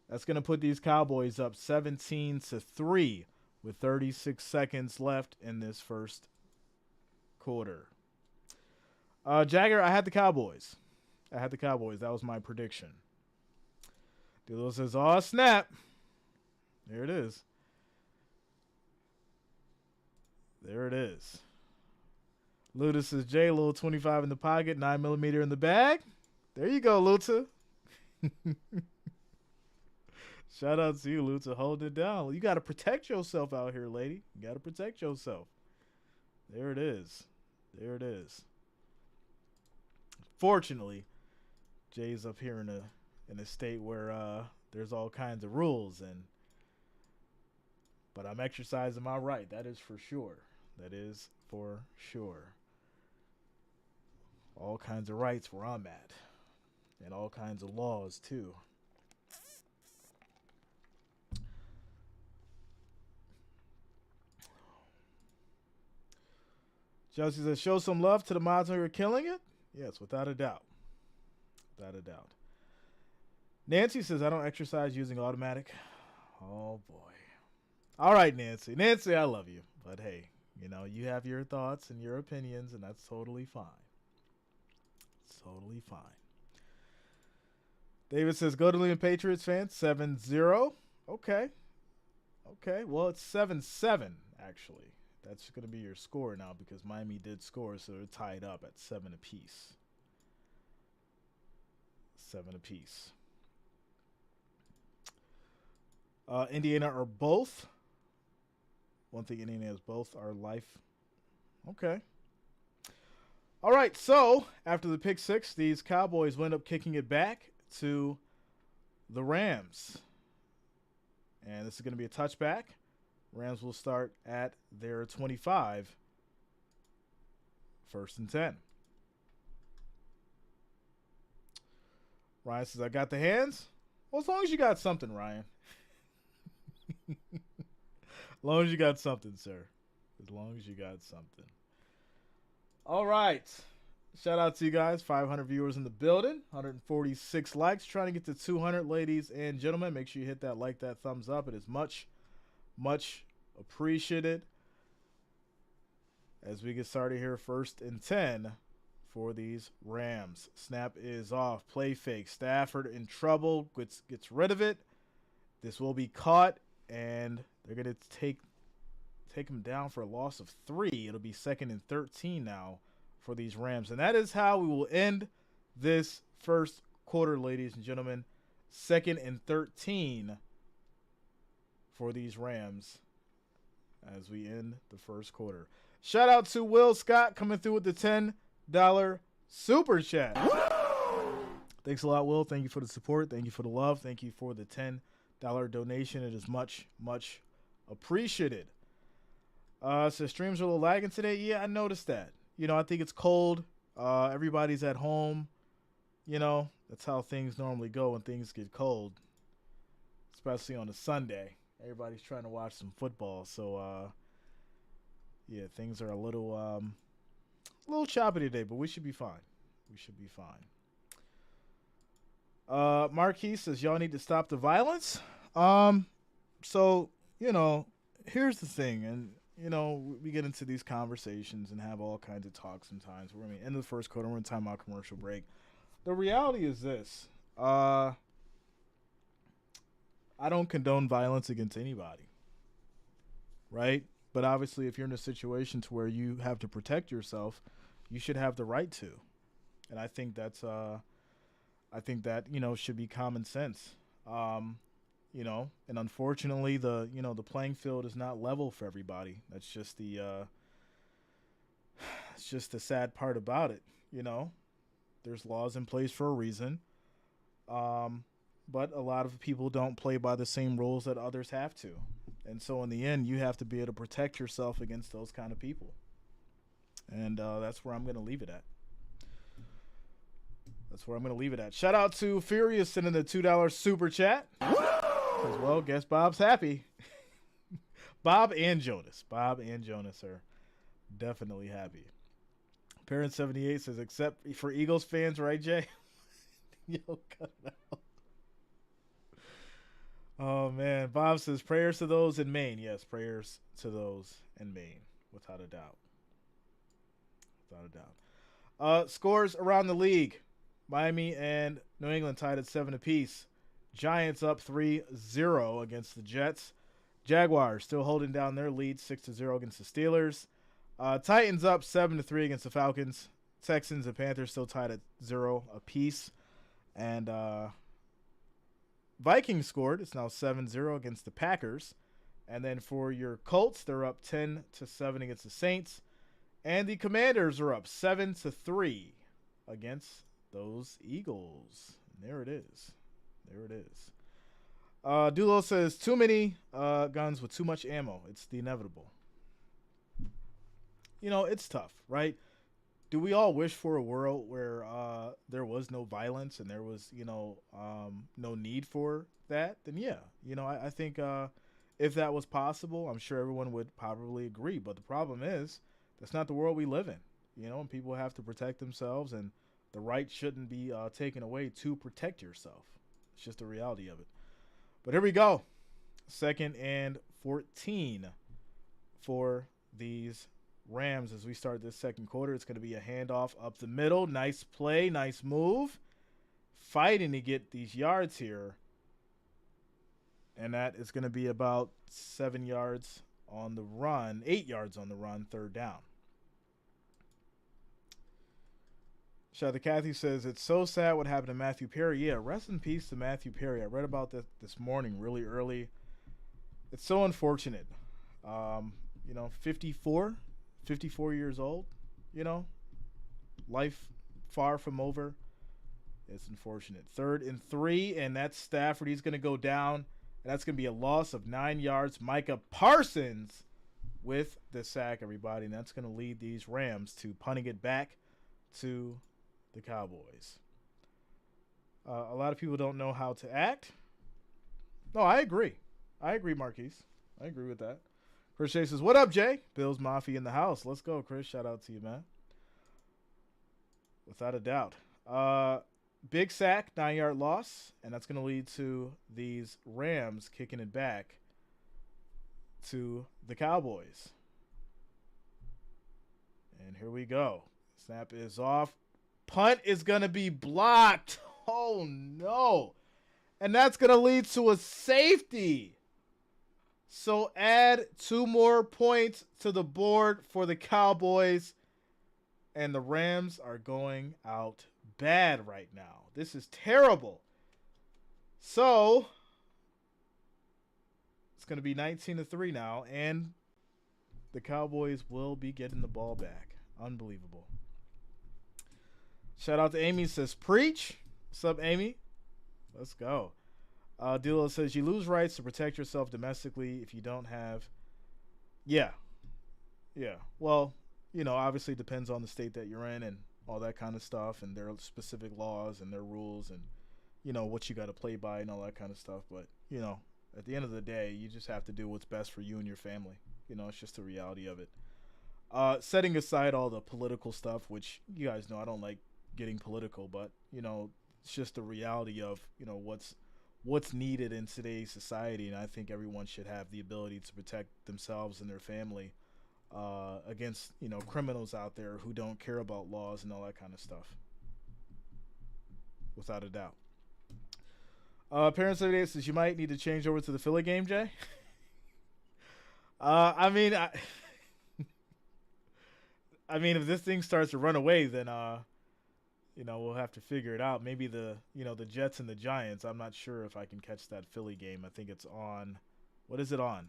that's going to put these Cowboys up 17-3 with 36 seconds left in this first quarter. Jagger, I had the Cowboys. That was my prediction. Dilo says, "Oh, snap." There it is. Luda says, "J, little 25 in the pocket, 9mm in the bag." There you go, Luta. Shout out to you, Luta. Hold it down. You got to protect yourself out here, lady. You got to protect yourself. There it is. Fortunately, Jay's up here in in a state where there's all kinds of rules, but I'm exercising my right. That is for sure. That is for sure. All kinds of rights where I'm at, and all kinds of laws too. Chelsea says, show some love to the mods who are killing it. Yes, without a doubt. Without a doubt. Nancy says, I don't exercise using automatic. Oh, boy. All right, Nancy. Nancy, I love you. But, hey, you know, you have your thoughts and your opinions, and that's totally fine. It's totally fine. David says, go to Leon Patriots fans, 7-0. Okay. Okay, well, it's 7-7, actually. That's going to be your score now because Miami did score, so they're tied up at 7 apiece. 7 apiece. Indiana are both. One thing Indiana has both are life. Okay. All right, so after the pick six, these Cowboys wind up kicking it back to the Rams. And this is going to be a touchback. Rams will start at their 25. 1st and 10. Ryan says, I got the hands. Well, as long as you got something, Ryan. As long as you got something, sir. As long as you got something. All right. Shout out to you guys. 500 viewers in the building. 146 likes. Trying to get to 200, ladies and gentlemen. Make sure you hit that like, that thumbs up. It is much appreciated. As we get started here, 1st and 10 for these Rams. Snap is off. Play fake. Stafford in trouble. Gets rid of it. This will be caught, and they're going to take him down for a loss of 3. It'll be 2nd and 13 now for these Rams. And that is how we will end this first quarter, ladies and gentlemen. 2nd and 13 for these Rams as we end the first quarter. Shout out to Will Scott coming through with the $10 super chat. Thanks a lot, Will. Thank you for the support. Thank you for the love. Thank you for the $10 donation. It is much appreciated. So streams are a little lagging today. Yeah, I noticed that. You know, I think it's cold. Everybody's at home. You know, that's how things normally go when things get cold, especially on a Sunday. Everybody's trying to watch some football. So, yeah, things are a little choppy today, but we should be fine. We should be fine. Marquis says, y'all need to stop the violence. So, you know, here's the thing. And, you know, we get into these conversations and have all kinds of talks sometimes. We're in the first quarter. We're in timeout commercial break. The reality is this. I don't condone violence against anybody. Right? But obviously, if you're in a situation to where you have to protect yourself, you should have the right to. And I think that's you know, should be common sense. You know, and unfortunately the playing field is not level for everybody. That's just it's just the sad part about it, you know. There's laws in place for a reason. But a lot of people don't play by the same rules that others have to. And so in the end, you have to be able to protect yourself against those kind of people. And that's where I'm going to leave it at. Shout out to Furious sending the $2 super chat. As well, guess Bob's happy. Bob and Jonas are definitely happy. Parent 78 says, except for Eagles fans, right, Jay? Yo, cut it out. Oh, man. Bob says, prayers to those in Maine. Yes, prayers to those in Maine, without a doubt. Scores around the league. Miami and New England tied at 7 apiece. Giants up 3-0 against the Jets. Jaguars still holding down their lead 6-0 against the Steelers. Titans up 7-3 against the Falcons. Texans and Panthers still tied at 0 apiece. And Vikings scored. It's now 7-0 against the Packers. And then for your Colts, they're up 10-7 against the Saints. And the Commanders are up 7-3 against those Eagles. And there it is. There it is. Dulo says, too many guns with too much ammo. It's the inevitable. It's tough, right? Do we all wish for a world where there was no violence and there was, no need for that? Then yeah, I think if that was possible, I'm sure everyone would probably agree. But the problem is that's not the world we live in, and people have to protect themselves, and the right shouldn't be taken away to protect yourself. It's just the reality of it. But here we go. 2nd and 14 for these Rams as we start this second quarter. It's going to be a handoff up the middle. Nice play, nice move. Fighting to get these yards here. And that is going to be about 7 yards on the run, 8 yards on the run, 3rd down. Shout out to Kathy says, it's so sad what happened to Matthew Perry. Yeah, rest in peace to Matthew Perry. I read about this morning really early. It's so unfortunate. 54 years old, life far from over. It's unfortunate. 3rd and 3, and that's Stafford. He's going to go down, and that's going to be a loss of 9 yards. Micah Parsons with the sack, everybody, and that's going to lead these Rams to punting it back to the Cowboys. A lot of people don't know how to act. No, I agree. Marquise. I agree with that. Chris Shea says, what up, Jay? Bills Mafia in the house. Let's go, Chris. Shout out to you, man. Without a doubt. Big sack, 9-yard loss, and that's going to lead to these Rams kicking it back to the Cowboys. And here we go. Snap is off. Punt is going to be blocked. Oh, no. And that's going to lead to a safety. So add 2 more points to the board for the Cowboys. And the Rams are going out bad right now. This is terrible. So it's going to be 19-3 now. And the Cowboys will be getting the ball back. Unbelievable. Shout out to Amy, says, preach. What's up, Amy? Let's go. Dilo says, you lose rights to protect yourself domestically if you don't have. Yeah. Well, obviously it depends on the state that you're in and all that kind of stuff, and their specific laws and their rules and, what you got to play by and all that kind of stuff. But, at the end of the day, you just have to do what's best for you and your family. It's just the reality of it. Setting aside all the political stuff, which you guys know I don't like getting political, but, it's just the reality of, what's needed in today's society, and I think everyone should have the ability to protect themselves and their family against criminals out there who don't care about laws and all that kind of stuff. Without a doubt. Parents of the day says you might need to change over to the Philly game, Jay. I mean, if this thing starts to run away, then we'll have to figure it out. Maybe the Jets and the Giants. I'm not sure if I can catch that Philly game. I think it's on. What is it on?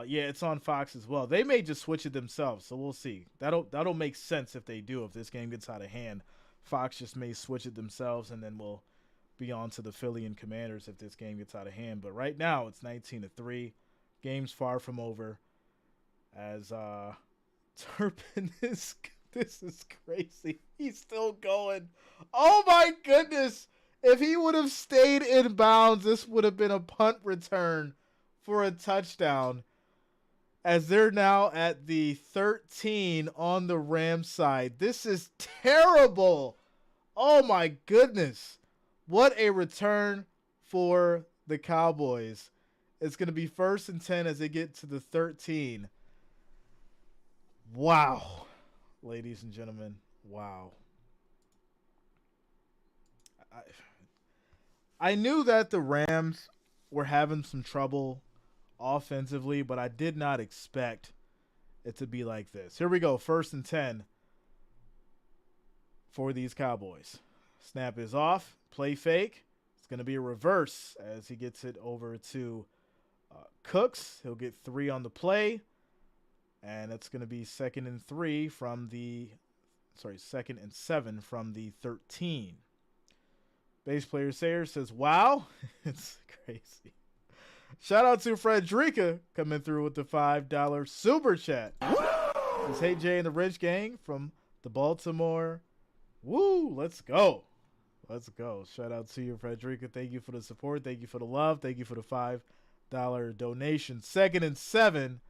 Yeah, it's on Fox as well. They may just switch it themselves, so we'll see. That'll make sense if they do. If this game gets out of hand, Fox just may switch it themselves, and then we'll be on to the Philly and Commanders if this game gets out of hand. But right now, it's 19-3. Game's far from over. As Turpin is. This is crazy. He's still going. Oh, my goodness. If he would have stayed in bounds, this would have been a punt return for a touchdown. As they're now at the 13 on the Rams side. This is terrible. Oh, my goodness. What a return for the Cowboys. It's going to be 1st and 10 as they get to the 13. Wow. Ladies and gentlemen, wow. I knew that the Rams were having some trouble offensively, but I did not expect it to be like this. Here we go, 1st and 10 for these Cowboys. Snap is off, play fake. It's going to be a reverse as he gets it over to Cooks. He'll get 3 on the play. And it's going to be 2nd and 7 from the 13. Bass player Sayer says, wow. It's crazy. Shout out to Frederica coming through with the $5 super chat. Says, hey, Jay and the Rich Gang from the Baltimore. Woo, let's go. Let's go. Shout out to you, Frederica. Thank you for the support. Thank you for the love. Thank you for the $5 donation. 2nd and 7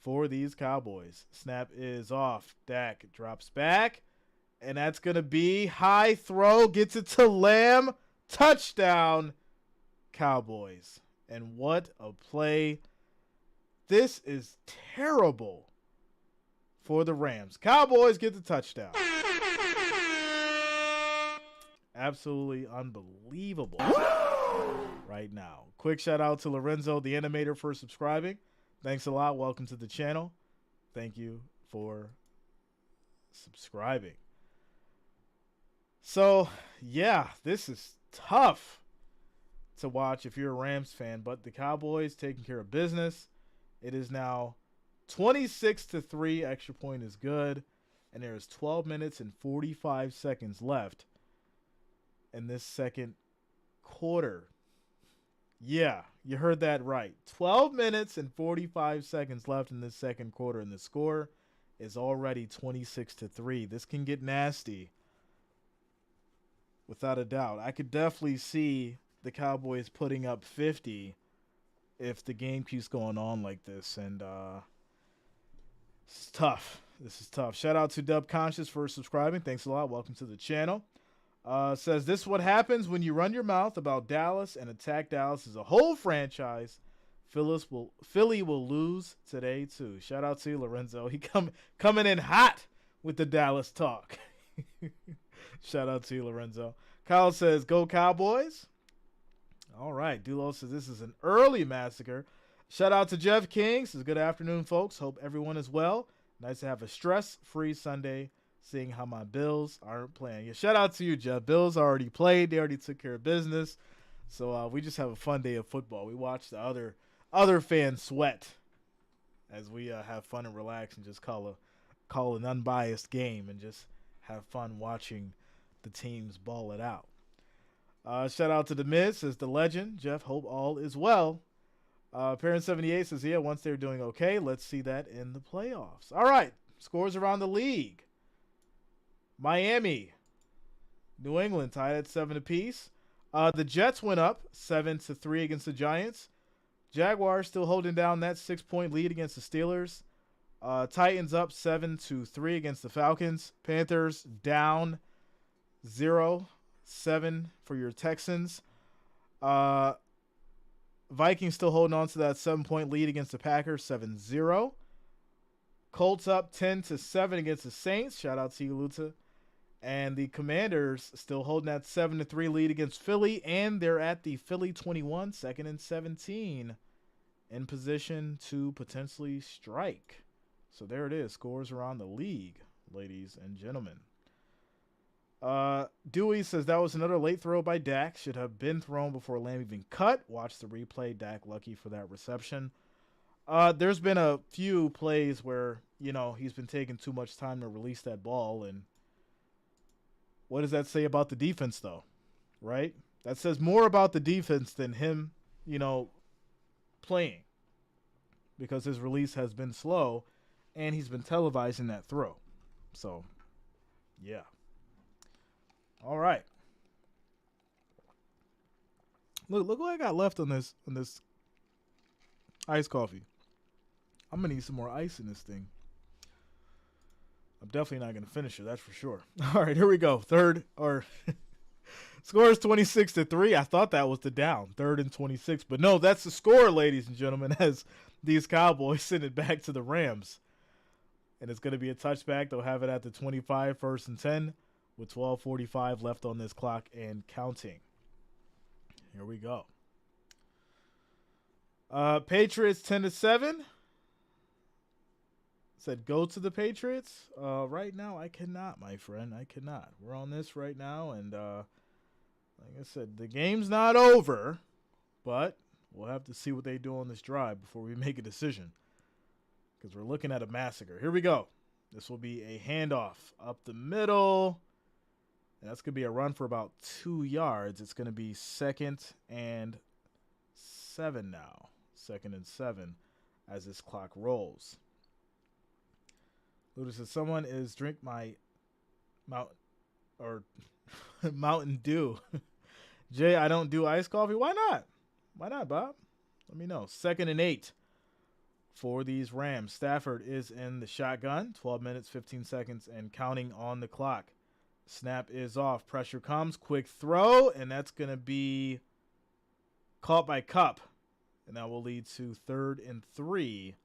for these Cowboys. Snap is off. Dak drops back. And that's going to be high throw. Gets it to Lamb. Touchdown, Cowboys. And what a play. This is terrible for the Rams. Cowboys get the touchdown. Absolutely unbelievable right now. Quick shout out to Lorenzo, the animator, for subscribing. Thanks a lot. Welcome to the channel. Thank you for subscribing. So, yeah, this is tough to watch if you're a Rams fan, but the Cowboys taking care of business. It is now 26-3. Extra point is good. And there is 12 minutes and 45 seconds left in this second quarter. Yeah, you heard that right. 12 minutes and 45 seconds left in this second quarter, and the score is already 26-3. This can get nasty, without a doubt. I could definitely see the Cowboys putting up 50 if the game keeps going on like this, and it's tough. This is tough. Shout out to Dub Conscious for subscribing. Thanks a lot. Welcome to the channel. Says, this is what happens when you run your mouth about Dallas and attack Dallas as a whole franchise. Philly will lose today, too. Shout out to you, Lorenzo. He coming in hot with the Dallas talk. Shout out to you, Lorenzo. Kyle says, go Cowboys. All right. Dulo says, this is an early massacre. Shout out to Jeff King. Says, good afternoon, folks. Hope everyone is well. Nice to have a stress-free Sunday, seeing how my Bills aren't playing. Yeah, shout out to you, Jeff. Bills already played. They already took care of business. So we just have a fun day of football. We watch the other fans sweat as we have fun and relax and just call an unbiased game and just have fun watching the teams ball it out. Shout out to The Miz, says the legend. Jeff, hope all is well. Parent 78 says, yeah, once they're doing okay, let's see that in the playoffs. All right, scores around the league. Miami, New England tied at 7 apiece. The Jets went up 7-3 against the Giants. Jaguars still holding down that 6-point lead against the Steelers. Titans up 7-3 against the Falcons. Panthers down 0-7 for your Texans. Vikings still holding on to that 7-point lead against the Packers, 7-0. Colts up 10-7 against the Saints. Shout out to you, Luta. And the Commanders still holding that 7-3 lead against Philly, and they're at the Philly 21, 2nd and 17, in position to potentially strike. So there it is, scores around the league, ladies and gentlemen. Dewey says that was another late throw by Dak. Should have been thrown before Lamb even cut. Watch the replay. Dak lucky for that reception. There's been a few plays where, he's been taking too much time to release that ball. And what does that say about the defense, though? Right? That says more about the defense than him, playing. Because his release has been slow, and he's been televising that throw. So, yeah. All right. Look what I got left on this iced coffee. I'm gonna need some more ice in this thing. I'm definitely not gonna finish it, that's for sure. All right, here we go. Score is 26-3. I thought that was the down, 3rd and 26, but no, that's the score, ladies and gentlemen, as these Cowboys send it back to the Rams. And it's gonna be a touchback. They'll have it at the 25, 1st and 10. With 12:45 left on this clock and counting. Here we go. Patriots 10-7. Said go to the Patriots. Right now I cannot, my friend. I cannot. We're on this right now, and like I said, the game's not over, but we'll have to see what they do on this drive before we make a decision, because we're looking at a massacre. Here we go. This will be a handoff up the middle. And that's going to be a run for about 2 yards. It's going to be 2nd and 7 now. 2nd and 7 as this clock rolls. Luda says, someone is drink my Mountain Dew. Jay, I don't do iced coffee. Why not? Why not, Bob? Let me know. 2nd and 8 for these Rams. Stafford is in the shotgun. 12 minutes, 15 seconds, and counting on the clock. Snap is off. Pressure comes. Quick throw, and that's going to be caught by Kupp. And that will lead to 3rd and 3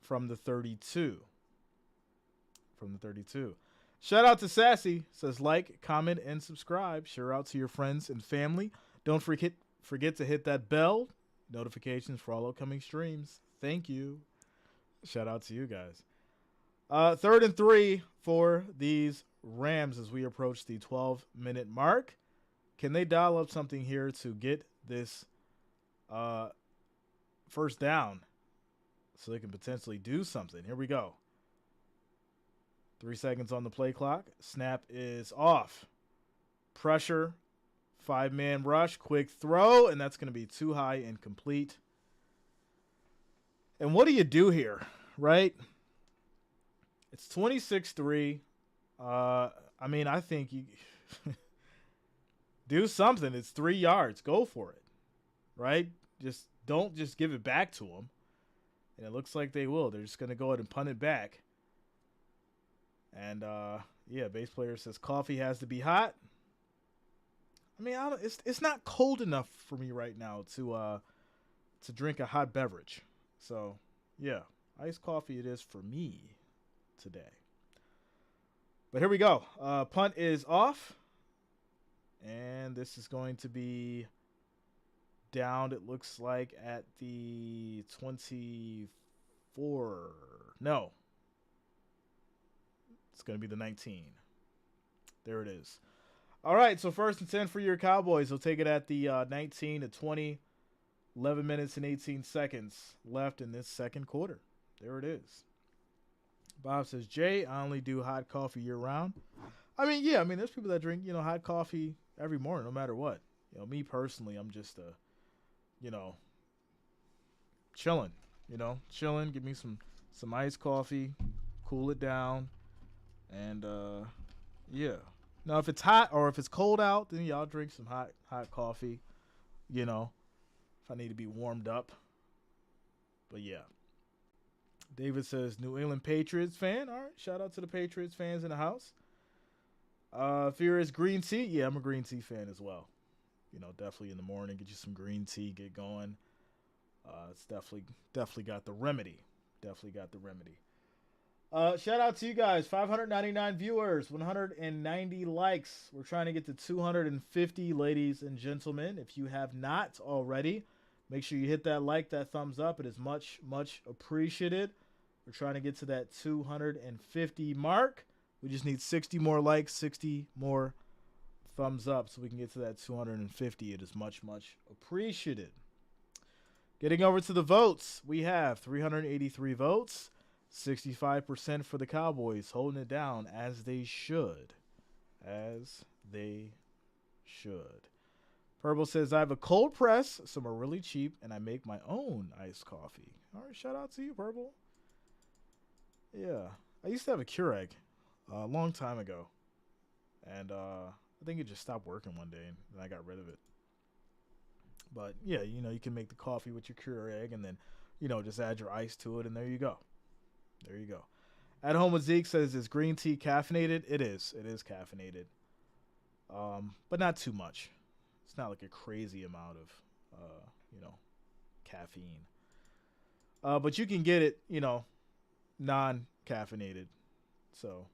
from the 32. Shout out to Sassy. Says like, comment, and subscribe. Share out to your friends and family. Don't forget to hit that bell. Notifications for all upcoming streams. Thank you. Shout out to you guys. 3rd and 3 for these Rams as we approach the 12-minute mark. Can they dial up something here to get this first down so they can potentially do something? Here we go. 3 seconds on the play clock. Snap is off. Pressure. 5-man rush. Quick throw. And that's going to be too high and complete. And what do you do here, right? It's 26-3. I mean, I think you do something. It's 3 yards. Go for it, right? Don't just give it back to them. And it looks like they will. They're just going to go ahead and punt it back. And, yeah, base player says coffee has to be hot. I mean, it's not cold enough for me right now to drink a hot beverage. So, yeah, iced coffee it is for me today. But here we go. Punt is off. And this is going to be down, it looks like, at the 24. No. It's going to be the 19. There it is. All right, so 1st and 10 for your Cowboys. They'll take it at the 19 to 20. 11 minutes and 18 seconds left in this second quarter. There it is. Bob says, Jay, I only do hot coffee year-round. I mean, yeah, there's people that drink, hot coffee every morning, no matter what. Me personally, I'm just, chilling, chilling. Give me some iced coffee, cool it down. And, yeah. Now, if it's hot or if it's cold out, then y'all drink some hot coffee, if I need to be warmed up. But, yeah. David says, New England Patriots fan. All right, shout out to the Patriots fans in the house. Furious green tea. Yeah, I'm a green tea fan as well. Definitely in the morning, get you some green tea, get going. It's definitely got the remedy. Shout out to you guys. 599 viewers, 190 likes. We're trying to get to 250, ladies and gentlemen. If you have not already, make sure you hit that like, that thumbs up. It is much, much appreciated. We're trying to get to that 250 mark. We just need 60 more likes, 60 more thumbs up so we can get to that 250. It is much, much appreciated. Getting over to the votes, we have 383 votes. 65% for the Cowboys, holding it down as they should. Purple says, I have a cold press. Some are really cheap, and I make my own iced coffee. All right, shout out to you, Purple. Yeah, I used to have a Keurig a long time ago. And I think it just stopped working one day, and I got rid of it. But, yeah, you can make the coffee with your Keurig and then, just add your ice to it, and there you go. At Home with Zeke says, is green tea caffeinated? It is. It is caffeinated. But not too much. It's not like a crazy amount of, caffeine. But you can get it, non-caffeinated. So,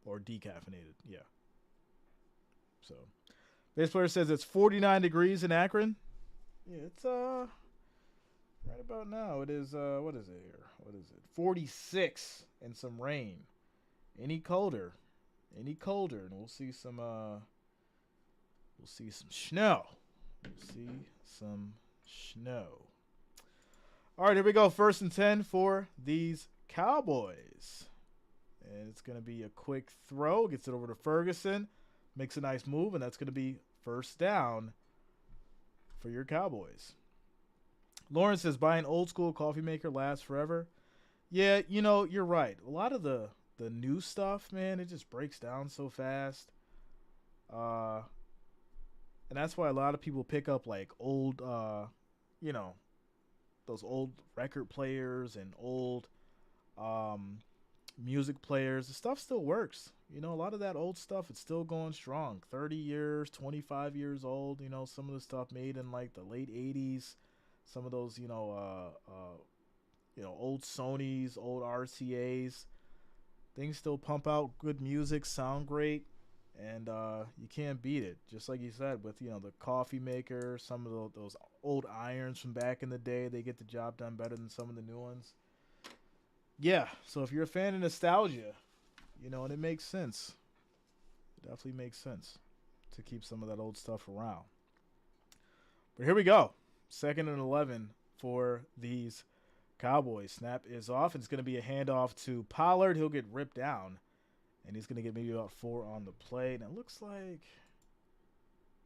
or decaffeinated. Yeah. So, base player says it's 49 degrees in Akron. Yeah, it's, right about now, it is, what is it here? 46 and some rain. Any colder, and we'll see some snow. All right, here we go. 1st and 10 for these Cowboys. And it's going to be a quick throw. Gets it over to Ferguson. makes a nice move, and that's going to be first down for your Cowboys. Lawrence says, buy an old school coffee maker, lasts forever. Yeah, you're right. A lot of the new stuff, man, it just breaks down so fast. And that's why a lot of people pick up like old, those old record players and old music players. The stuff still works. A lot of that old stuff, it's still going strong. 30 years, 25 years old. Some of the stuff made in like the late 80s. Some of those, old Sonys, old RCAs. Things still pump out good music, sound great, and you can't beat it. Just like you said, with the coffee maker, some of those old irons from back in the day, they get the job done better than some of the new ones. Yeah, so if you're a fan of nostalgia, and it makes sense. It definitely makes sense to keep some of that old stuff around. But here we go. 2nd and 11 for these Cowboys. Snap is off. It's going to be a handoff to Pollard. He'll get ripped down, and he's going to get maybe about 4 on the play. And it looks like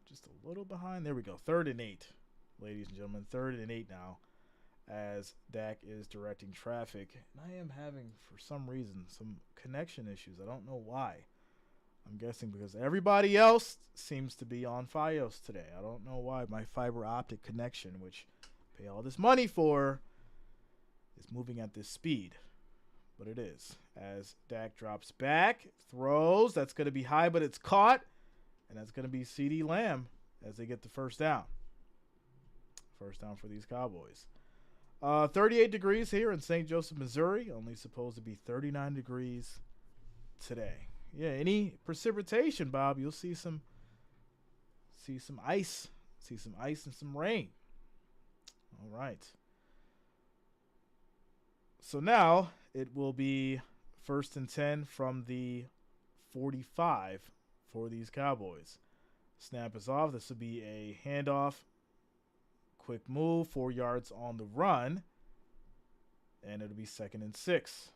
just a little behind. There we go. 3rd and 8, ladies and gentlemen. 3rd and 8 now as Dak is directing traffic. And I am having, for some reason, some connection issues. I don't know why. I'm guessing because everybody else seems to be on Fios today. I don't know why my fiber optic connection, which I pay all this money for, is moving at this speed. But it is. As Dak drops back, throws. That's going to be high, but it's caught. And that's going to be CeeDee Lamb as they get the first down. First down for these Cowboys. 38 degrees here in St. Joseph, Missouri. Only supposed to be 39 degrees today. Yeah, any precipitation, Bob, you'll see some ice. See some ice and some rain. All right. So now it will be 1st and 10 from the 45 for these Cowboys. Snap is off. This will be a handoff. Quick move, 4 yards on the run. And it'll be 2nd and 6.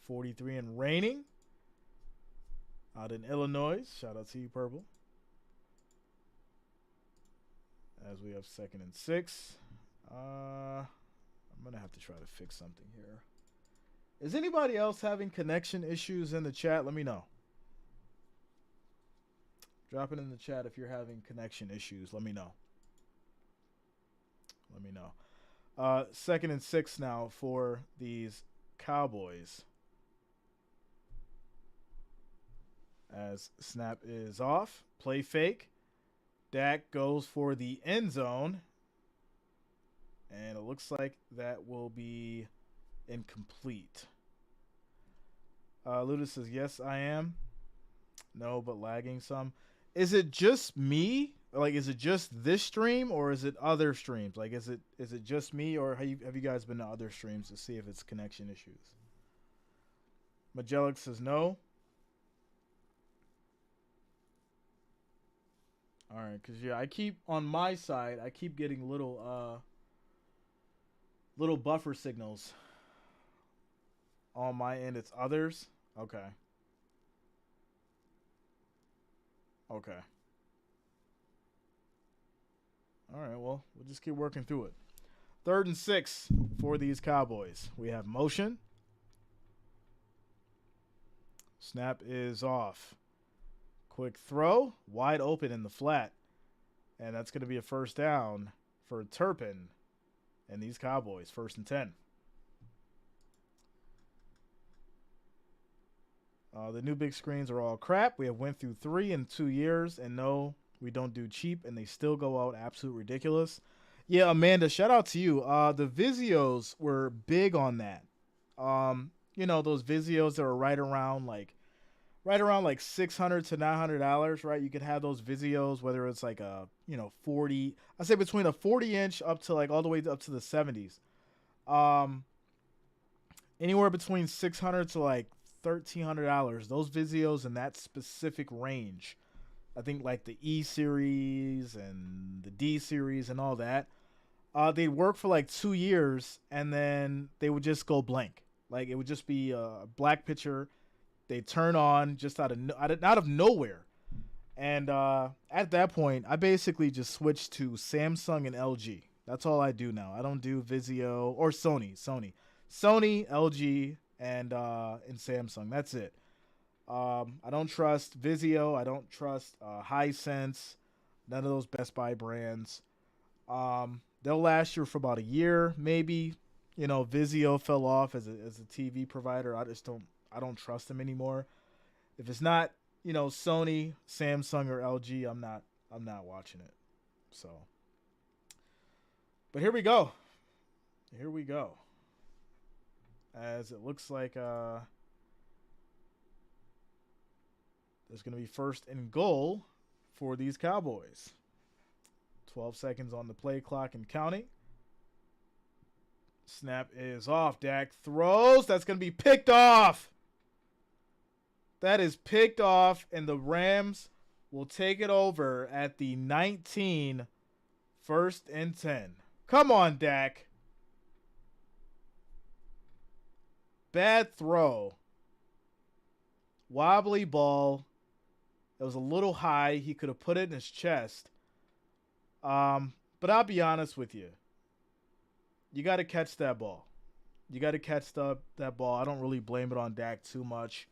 43 and raining out in Illinois. Shout out to you, Purple. As we have 2nd and 6. I'm going to have to try to fix something here. Is anybody else having connection issues in the chat? Let me know. Drop it in the chat if you're having connection issues. Let me know. Let me know. 2nd and 6 now for these Cowboys. As snap is off. Play fake. Dak goes for the end zone. And it looks like that will be incomplete. Ludus says, yes, I am. No, but lagging some. Is it just me? Like, is it just this stream or is it other streams? Like, is it just me or have you guys been to other streams to see if it's connection issues? Magellic says no. All right, because, yeah, I keep, on my side, I keep getting little buffer signals. On my end, it's others. Okay. Okay. All right, well, we'll just keep working through it. 3rd and 6 for these Cowboys. We have motion. Snap is off. Quick throw. Wide open in the flat. And that's going to be a first down for Turpin and these Cowboys. 1st and 10. The new big screens are all crap. We have went through 3 in 2 years, and no, we don't do cheap, and they still go out absolute ridiculous. Yeah, Amanda, shout out to you. The Vizios were big on that. Those Vizios that are right around like $600 to $900, right? You could have those Vizios, whether it's like a 40, I say between a 40-inch up to like all the way up to the 70s. Anywhere between $600 to like $1,300. Those Vizios in that specific range. I think like the E series and the D series and all that. They'd work for like 2 years and then they would just go blank. Like it would just be a black picture. they turn on just out of nowhere. And at that point, I basically just switched to Samsung and LG. That's all I do now. I don't do Vizio or Sony, LG, and Samsung. That's it. I don't trust Vizio. I don't trust Hisense. None of those Best Buy brands. They'll last you for about a year, maybe. You know, Vizio fell off as a TV provider. I don't trust them anymore. If it's not, you know, Sony, Samsung, or LG, I'm not watching it. So, but here we go. As it looks like there's going to be first and goal for these Cowboys. 12 seconds on the play clock and counting. Snap is off. Dak throws. That's going to be picked off. That is picked off, and the Rams will take it over at the 19, 1st and 10. Come on, Dak. Bad throw. Wobbly ball. It was a little high. He could have put it in his chest. But I'll be honest with you. You got to catch that ball. That ball. I don't really blame it on Dak too much.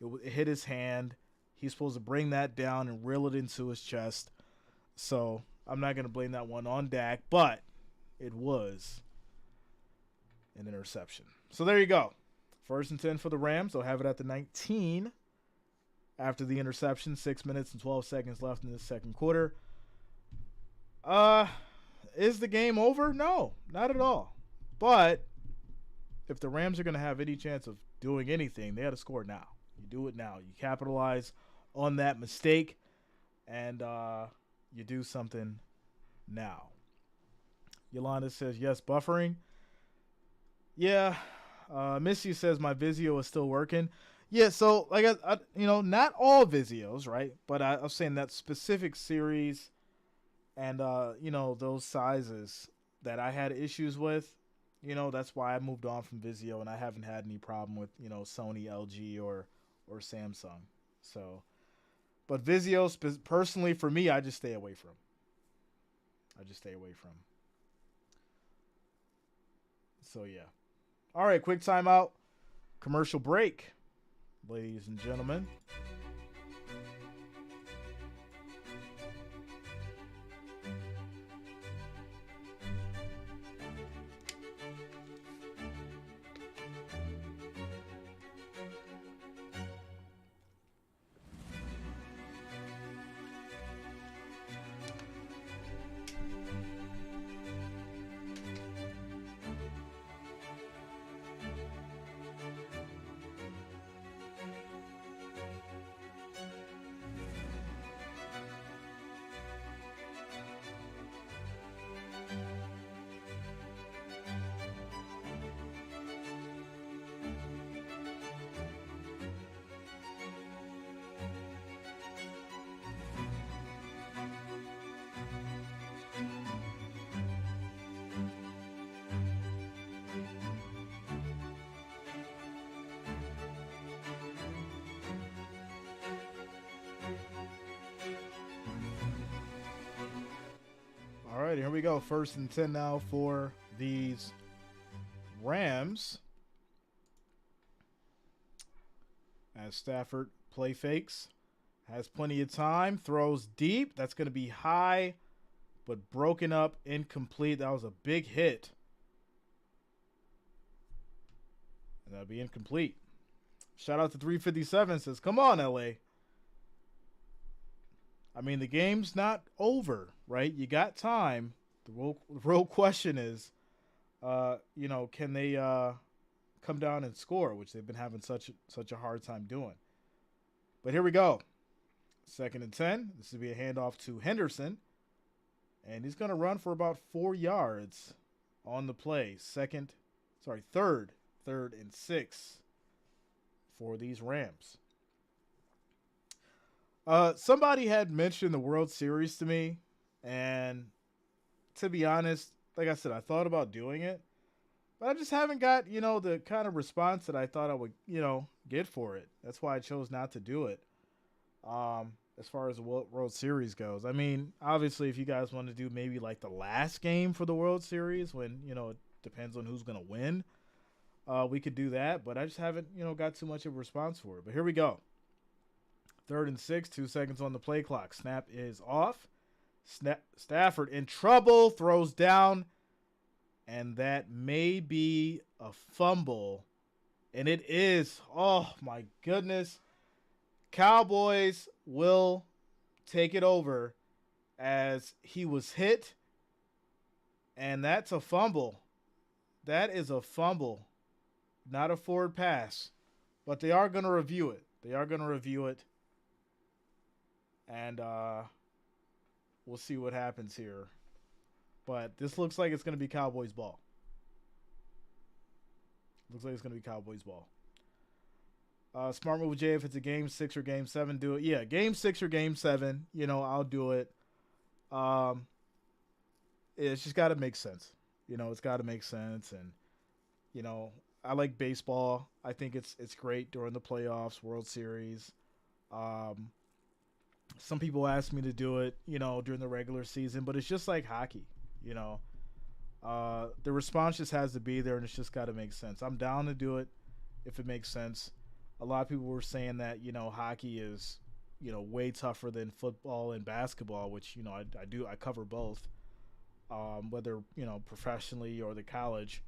It hit his hand. He's supposed to bring that down and reel it into his chest. So I'm not going to blame that one on Dak, but it was an interception. So there you go. 1st and 10 for the Rams. They'll have it at the 19 after the interception. 6 minutes and 12 seconds left in the second quarter. Is the game over? No, not at all. But if the Rams are going to have any chance of doing anything, they got to score now. You do it now. You capitalize on that mistake, and you do something now. Yolanda says, yes, buffering. Yeah. Missy says, my Vizio is still working. Yeah, so, like, I not all Vizios, right? But I was saying that specific series and, those sizes that I had issues with, that's why I moved on from Vizio, and I haven't had any problem with, Sony, LG, or Samsung. So, but Vizio, personally, for me, I just stay away from. So, yeah. All right, quick timeout. Commercial break, ladies and gentlemen. All right, here we go. 1st and 10 now for these Rams. As Stafford play fakes. Has plenty of time. Throws deep. That's going to be high, but broken up, incomplete. That was a big hit. And that'll be incomplete. Shout out to 357. Says, come on, LA. I mean, the game's not over, right? You got time. The real question is, can they come down and score, which they've been having such a hard time doing. But here we go. 2nd and 10. This will be a handoff to Henderson. And he's going to run for about 4 yards on the play. 3rd and 6 for these Rams. Somebody had mentioned the World Series to me, and to be honest, like I said, I thought about doing it, but But I just haven't got, the kind of response that I thought I would, get for it. That's why I chose not to do it. As far as the World Series goes. I mean, obviously, if you guys want to do maybe like the last game for the World Series when, it depends on who's going to win, we could do that. But I just haven't, got too much of a response for it. But here we go. 3rd and 6, 2 seconds on the play clock. Snap is off. Stafford in trouble, throws down, and that may be a fumble. And it is. Oh, my goodness. Cowboys will take it over as he was hit, and that's a fumble. That is a fumble, not a forward pass. But they are going to review it. And we'll see what happens here. But this looks like it's going to be Cowboys ball. Smart move, Jay. If it's a game 6 or game 7, do it. Yeah, game 6 or game 7, I'll do it. It's just got to make sense. It's got to make sense. And, I like baseball. I think it's great during the playoffs, World Series. Some people ask me to do it, during the regular season, but it's just like hockey, The response just has to be there, and it's just got to make sense. I'm down to do it if it makes sense. A lot of people were saying that, hockey is, way tougher than football and basketball, which, I cover both, whether, professionally or the college.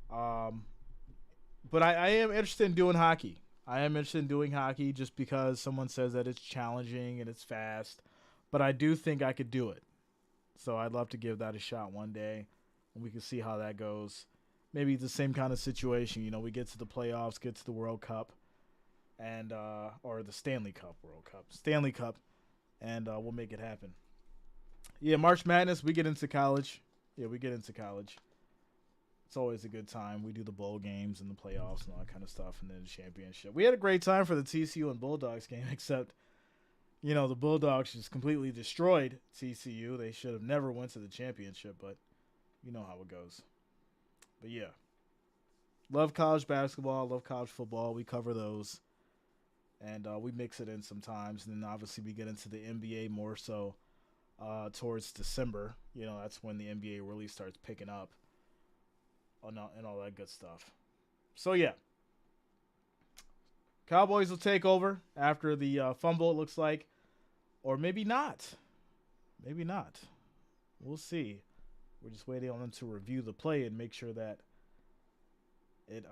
But I am interested in doing hockey. Just because someone says that it's challenging and it's fast, but I do think I could do it. So I'd love to give that a shot one day, and we can see how that goes. Maybe the same kind of situation, we get to the playoffs, get to the World Cup, and or the Stanley Cup, and we'll make it happen. Yeah, March Madness, we get into college. It's always a good time. We do the bowl games and the playoffs and all that kind of stuff, and then the championship. We had a great time for the TCU and Bulldogs game, except, the Bulldogs just completely destroyed TCU. They should have never went to the championship, but you know how it goes. But yeah, love college basketball, love college football. We cover those, and we mix it in sometimes. And then obviously we get into the NBA more so towards December. That's when the NBA really starts picking up and all that good stuff. So yeah, Cowboys will take over after the fumble, it looks like, or maybe not. We'll see. We're just waiting on them to review the play and make sure that it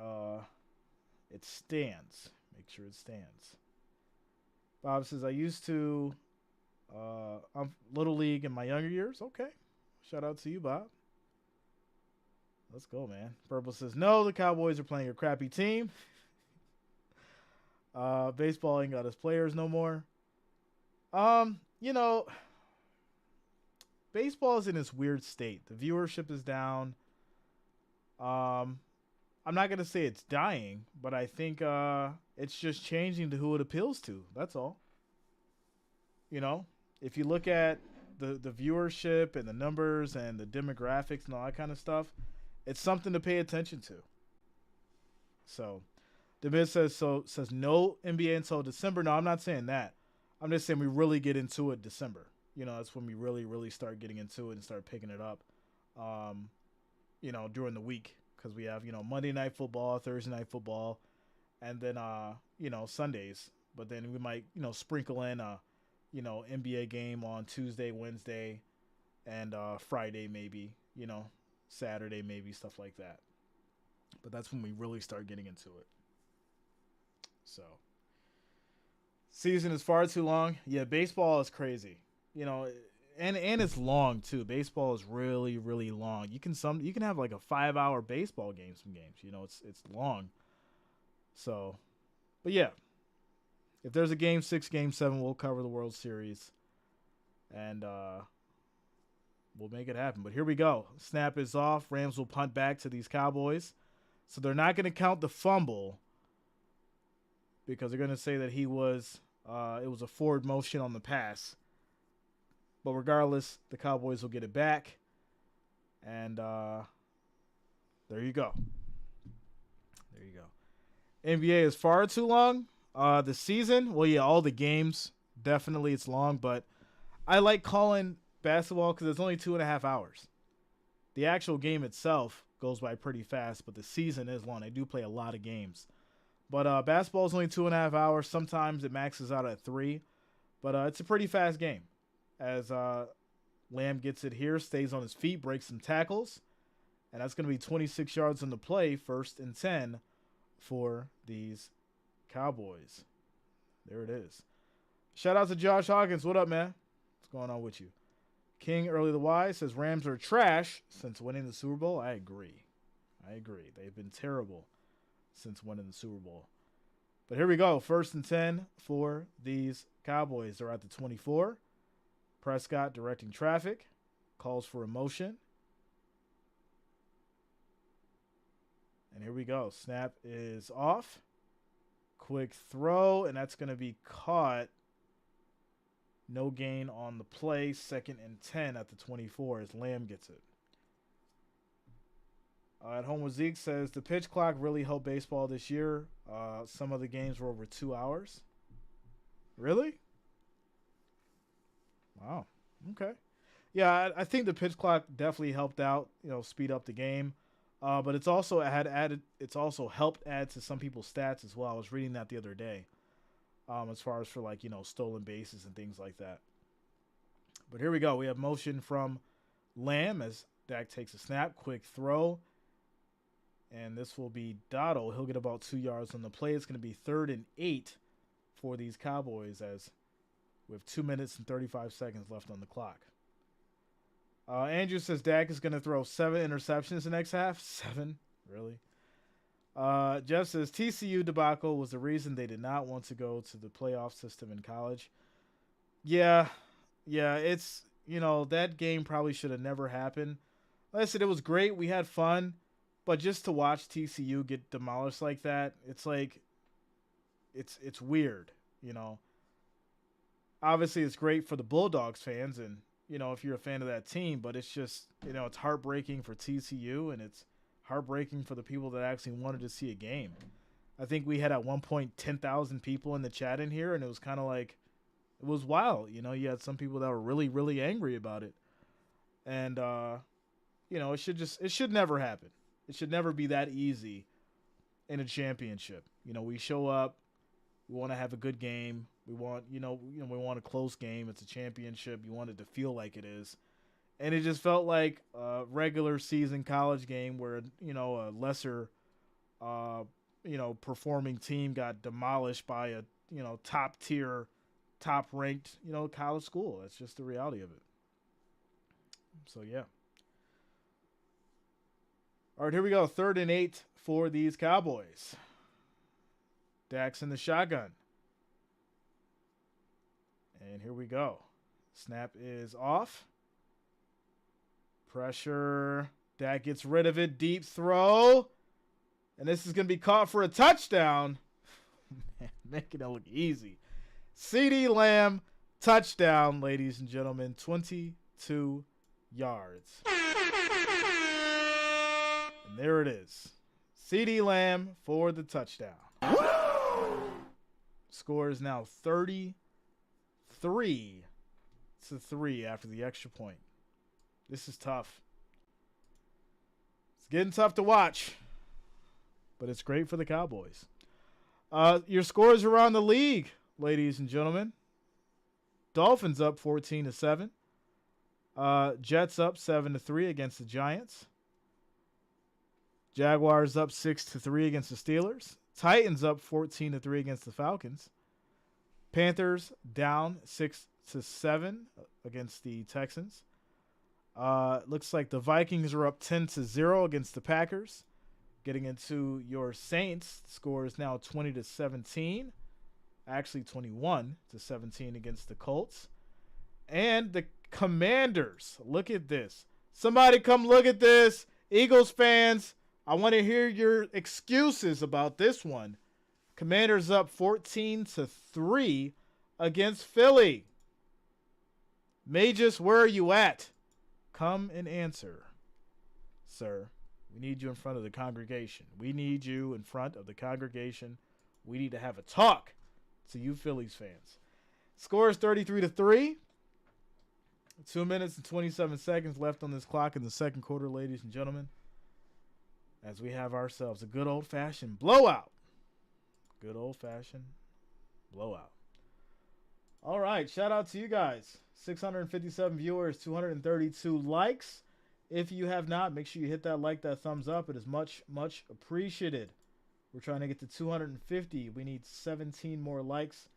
stands. Make sure it stands. Bob says, I used to Little League in my younger years. Okay. Shout out to you, Bob. Let's go, man. Purple says, no, the Cowboys are playing a crappy team. Baseball ain't got his players no more. Baseball is in this weird state. The viewership is down. I'm not going to say it's dying, but I think it's just changing to who it appeals to. That's all. If you look at the viewership and the numbers and the demographics and all that kind of stuff, it's something to pay attention to. So, the Miz says no NBA until December. No, I'm not saying that. I'm just saying we really get into it December. That's when we really, really start getting into it and start picking it up, during the week. Because we have, Monday Night Football, Thursday Night Football, and then, Sundays. But then we might, sprinkle in a, NBA game on Tuesday, Wednesday, and Friday maybe, Saturday maybe, stuff like that. But that's when we really start getting into it. So, season is far too long. Yeah, baseball is crazy. And it's long too. Baseball is really, really long. You can have like a 5-hour baseball game. Some games, it's long. So, but yeah, if there's a game 6, game 7, we'll cover the World Series, and we'll make it happen. But here we go. Snap is off. Rams will punt back to these Cowboys, so they're not going to count the fumble because they're going to say that it was a forward motion on the pass. But regardless, the Cowboys will get it back. And There you go. There you go. NBA is far too long. The season, well, yeah, all the games, definitely it's long, but I like calling basketball because it's only 2.5 hours. The actual game itself goes by pretty fast, but the season is long. I do play a lot of games. But basketball is only 2.5 hours. Sometimes it maxes out at 3. But it's a pretty fast game. As Lamb gets it here, stays on his feet, breaks some tackles. And that's going to be 26 yards on the play, 1st and 10 for these Cowboys. There it is. Shout out to Josh Hawkins. What up, man? What's going on with you? King Early the Wise says Rams are trash since winning the Super Bowl. I agree. They've been terrible since winning the Super Bowl. But here we go. 1st and 10 for these Cowboys. They're at the 24. Prescott directing traffic. Calls for a motion. And here we go. Snap is off. Quick throw, and that's going to be caught. No gain on the play. 2nd and 10 at the 24 as Lamb gets it. At home with Zeke says the pitch clock really helped baseball this year. Some of the games were over 2 hours. Really? Wow. Okay. Yeah, I think the pitch clock definitely helped out. Speed up the game. But it's also helped add to some people's stats as well. I was reading that the other day. As far as for stolen bases and things like that. But here we go. We have motion from Lamb as Dak takes a snap, quick throw. And this will be Dottle. He'll get about 2 yards on the play. It's going to be 3rd and 8 for these Cowboys as with 2 minutes and 35 seconds left on the clock. Andrew says Dak is going to throw 7 interceptions the next half. 7? Really? Jeff says TCU debacle was the reason they did not want to go to the playoff system in college. Yeah, it's, that game probably should have never happened. Like I said, it was great. We had fun. But just to watch TCU get demolished like that, it's like, it's weird, Obviously, it's great for the Bulldogs fans and, if you're a fan of that team. But it's just, it's heartbreaking for TCU and it's heartbreaking for the people that actually wanted to see a game. I think we had at one point 10,000 people in the chat in here, and it was kind of like, it was wild. You had some people that were really, really angry about it. And, it should never happen. It should never be that easy in a championship. We show up, we want to have a good game. We want, we want a close game. It's a championship. You want it to feel like it is. And it just felt like a regular season college game where, a lesser, performing team got demolished by a, top tier, top ranked, college school. That's just the reality of it. So, yeah. All right, here we go. 3rd and 8 for these Cowboys. Dak's in the shotgun. And here we go. Snap is off. Pressure. Dak gets rid of it. Deep throw. And this is going to be caught for a touchdown. Man, making it look easy. CeeDee Lamb, touchdown, ladies and gentlemen. 22 yards. And there it is. CeeDee Lamb for the touchdown. Score is now 33-3 after the extra point. This is tough. It's getting tough to watch, but it's great for the Cowboys. Your scores around the league, ladies and gentlemen. Dolphins up 14-7. Jets up 7-3 against the Giants. Jaguars up 6-3 against the Steelers. Titans up 14-3 against the Falcons. Panthers down 6-7 against the Texans. Looks like the Vikings are up 10-0 against the Packers. Getting into your Saints, the score is now 20-17. Actually 21-17 against the Colts. And the Commanders, look at this. Somebody come look at this. Eagles fans, I want to hear your excuses about this one. Commanders up 14-3 against Philly. Magus, where are you at? Come and answer, sir. We need you in front of the congregation. We need you in front of the congregation. We need to have a talk to you Phillies fans. Score is 33-3. 2 minutes and 27 seconds left on this clock in the second quarter, ladies and gentlemen, as we have ourselves a good old-fashioned blowout. Good old-fashioned blowout. All right, shout out to you guys. 657 viewers, 232 likes. If you have not, make sure you hit that like, that thumbs up. It is much, much appreciated. We're trying to get to 250. We need 17 more likes,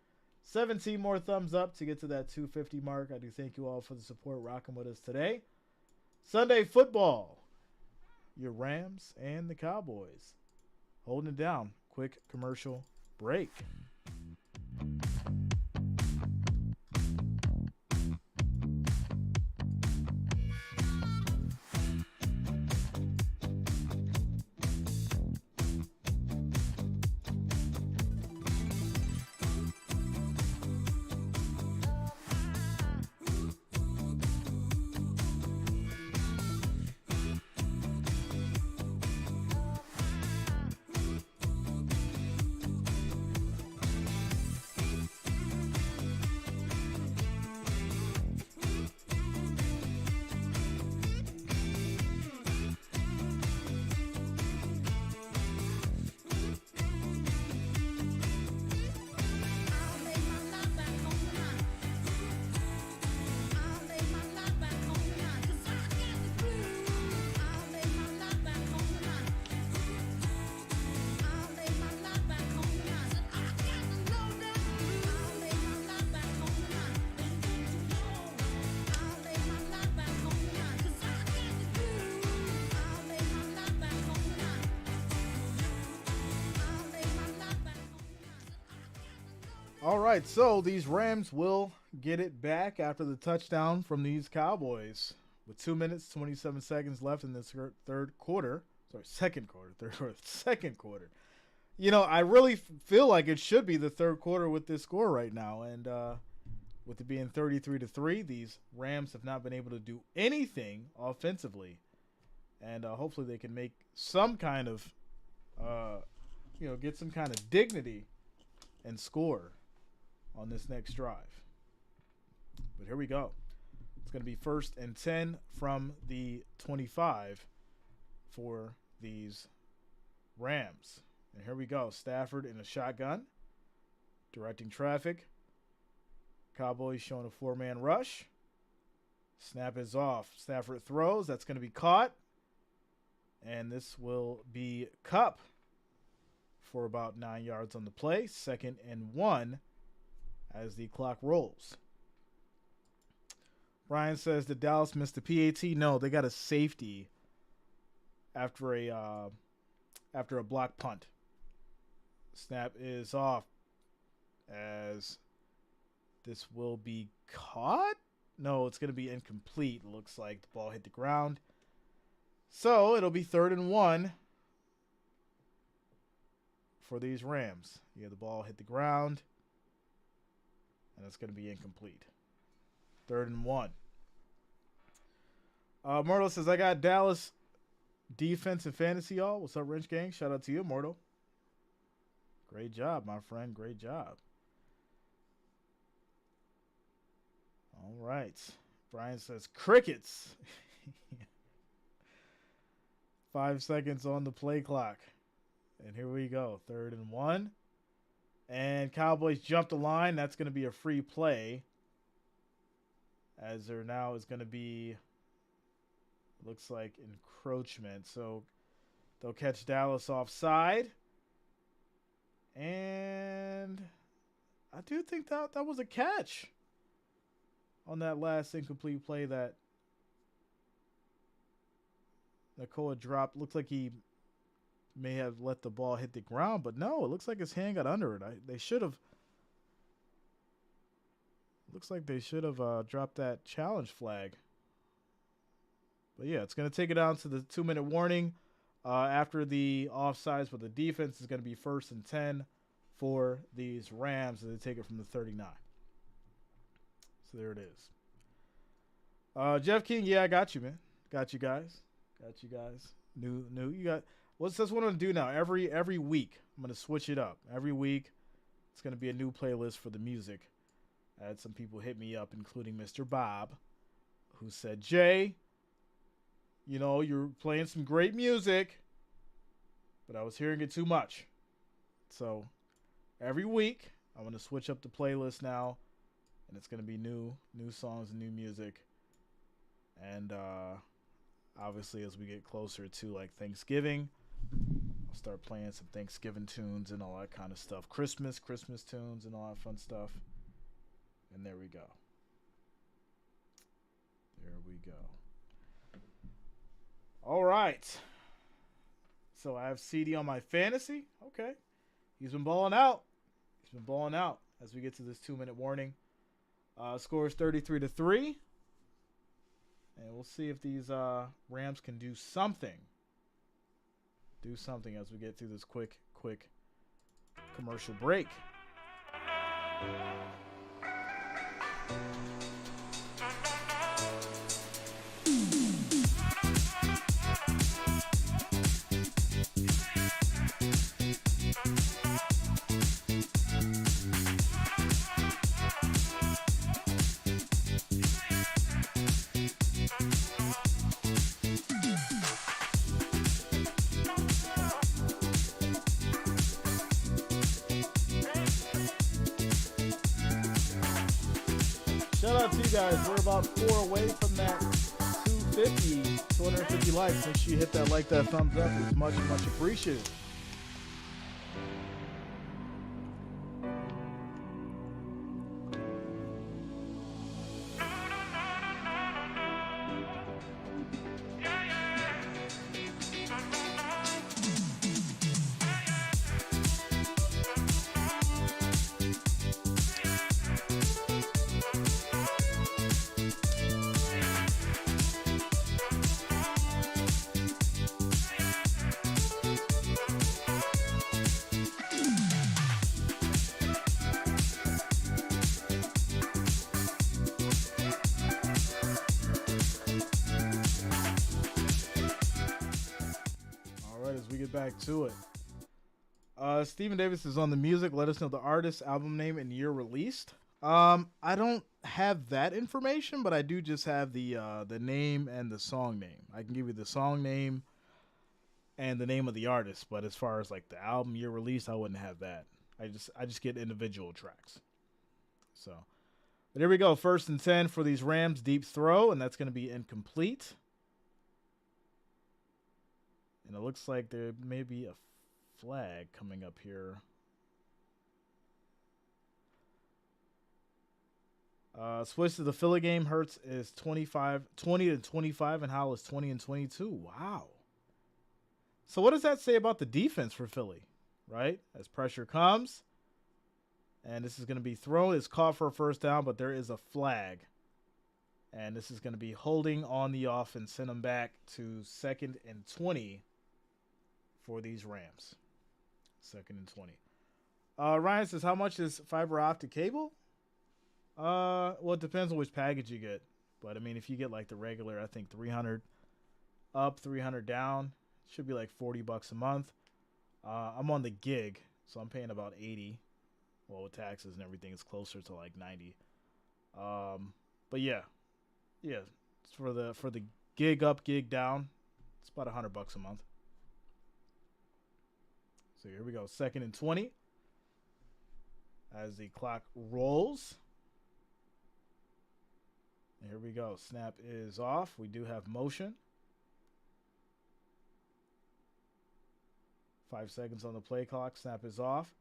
17 more thumbs up to get to that 250 mark. I do thank you all for the support rocking with us today. Sunday football. Your Rams and the Cowboys holding it down. Quick commercial break. All right, so these Rams will get it back after the touchdown from these Cowboys with 2 minutes, 27 seconds left in this second quarter. You know, I really feel like it should be the third quarter with this score right now. And with it being 33-3, these Rams have not been able to do anything offensively. And hopefully they can make some kind of, get some kind of dignity and score on this next drive. But here we go. It's going to be 1st and 10 from the 25 for these Rams. And here we go. Stafford in a shotgun, directing traffic. Cowboys showing a 4-man rush. Snap is off. Stafford throws. That's going to be caught. And this will be Kupp for about 9 yards on the play. 2nd and 1 as the clock rolls. Brian says, did Dallas miss the PAT? No, they got a safety after a block punt. Snap is off as this will be caught. No, it's going to be incomplete. Looks like the ball hit the ground. So it'll be 3rd and 1 for these Rams. Yeah, the ball hit the ground. And it's going to be incomplete. 3rd and 1. Mortal says, I got Dallas defense and fantasy, y'all. What's up, Wrench Gang? Shout out to you, Mortal. Great job, my friend. Great job. All right. Brian says, crickets. 5 seconds on the play clock. And here we go. 3rd and 1. And Cowboys jump the line. That's going to be a free play. As there now is going to be, looks like, encroachment. So they'll catch Dallas offside. And I do think that was a catch on that last incomplete play that Nakoa dropped. Looks like he may have let the ball hit the ground, but no, it looks like his hand got under it. They should have. Looks like they should have dropped that challenge flag. But yeah, it's going to take it down to the 2-minute warning after the offsides, but the defense is going to be 1st and 10 for these Rams as they take it from the 39. So there it is. Jeff King, yeah, I got you, man. Got you guys. New. You got. What's this one I'm gonna do now? Every week, I'm gonna switch it up. Every week, it's gonna be a new playlist for the music. I had some people hit me up, including Mr. Bob, who said, "Jay, you know you're playing some great music, but I was hearing it too much." So every week, I'm gonna switch up the playlist now, and it's gonna be new songs and new music. And obviously, as we get closer to like Thanksgiving, I'll start playing some Thanksgiving tunes and all that kind of stuff. Christmas tunes and all that fun stuff. And there we go. There we go. All right. So I have CD on my fantasy. Okay. He's been balling out. As we get to this 2-minute warning. Score is 33-3. And we'll see if these Rams can do something. As we get through this quick commercial break. Shout out to you guys. We're about 4 away from that 250 likes. Make sure you hit that like, that thumbs up. It's much appreciated. Back to it. Stephen Davis is on the music. Let us know the artist, album name, and year released. I don't have that information, but I do just have the name and the song name. I can give you the song name and the name of the artist, but as far as like the album year released, I wouldn't have that. I just get individual tracks. So, but here we go. 1st and 10 for these Rams. Deep throw, and that's going to be incomplete. And it looks like there may be a flag coming up here. Switch to the Philly game. Hurts is 20-25, and Howell is 20-22. Wow. So what does that say about the defense for Philly? Right? As pressure comes, and this is going to be thrown. It's caught for a first down, but there is a flag. And this is going to be holding on the offense, send them back to 2nd and 20. For these Rams. 2nd and 20. Ryan says, how much is fiber optic cable? Well, it depends on which package you get. But, I mean, if you get, like, the regular, I think 300 up, 300 down, it should be, like, $40 a month. I'm on the gig, so I'm paying about 80. Well, with taxes and everything, it's closer to, like, 90. But, yeah. Yeah, for the gig up, gig down, it's about $100 a month. So here we go. 2nd and 20. As the clock rolls. And here we go. Snap is off. We do have motion. 5 seconds on the play clock. Snap is off.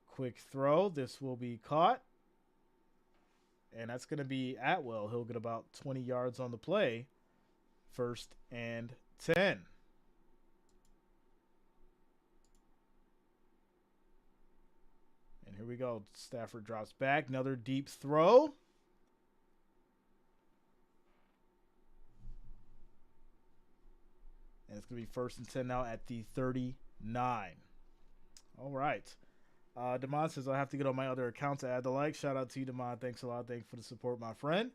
Quick throw. This will be caught. And that's going to be Atwell. He'll get about 20 yards on the play. 1st and 10. And here we go. Stafford drops back. Another deep throw. And it's going to be 1st and 10 now at the 39. All right. Demond says, I have to get on my other account to add the like. Shout out to you, Demond. Thanks a lot. Thanks for the support, my friend.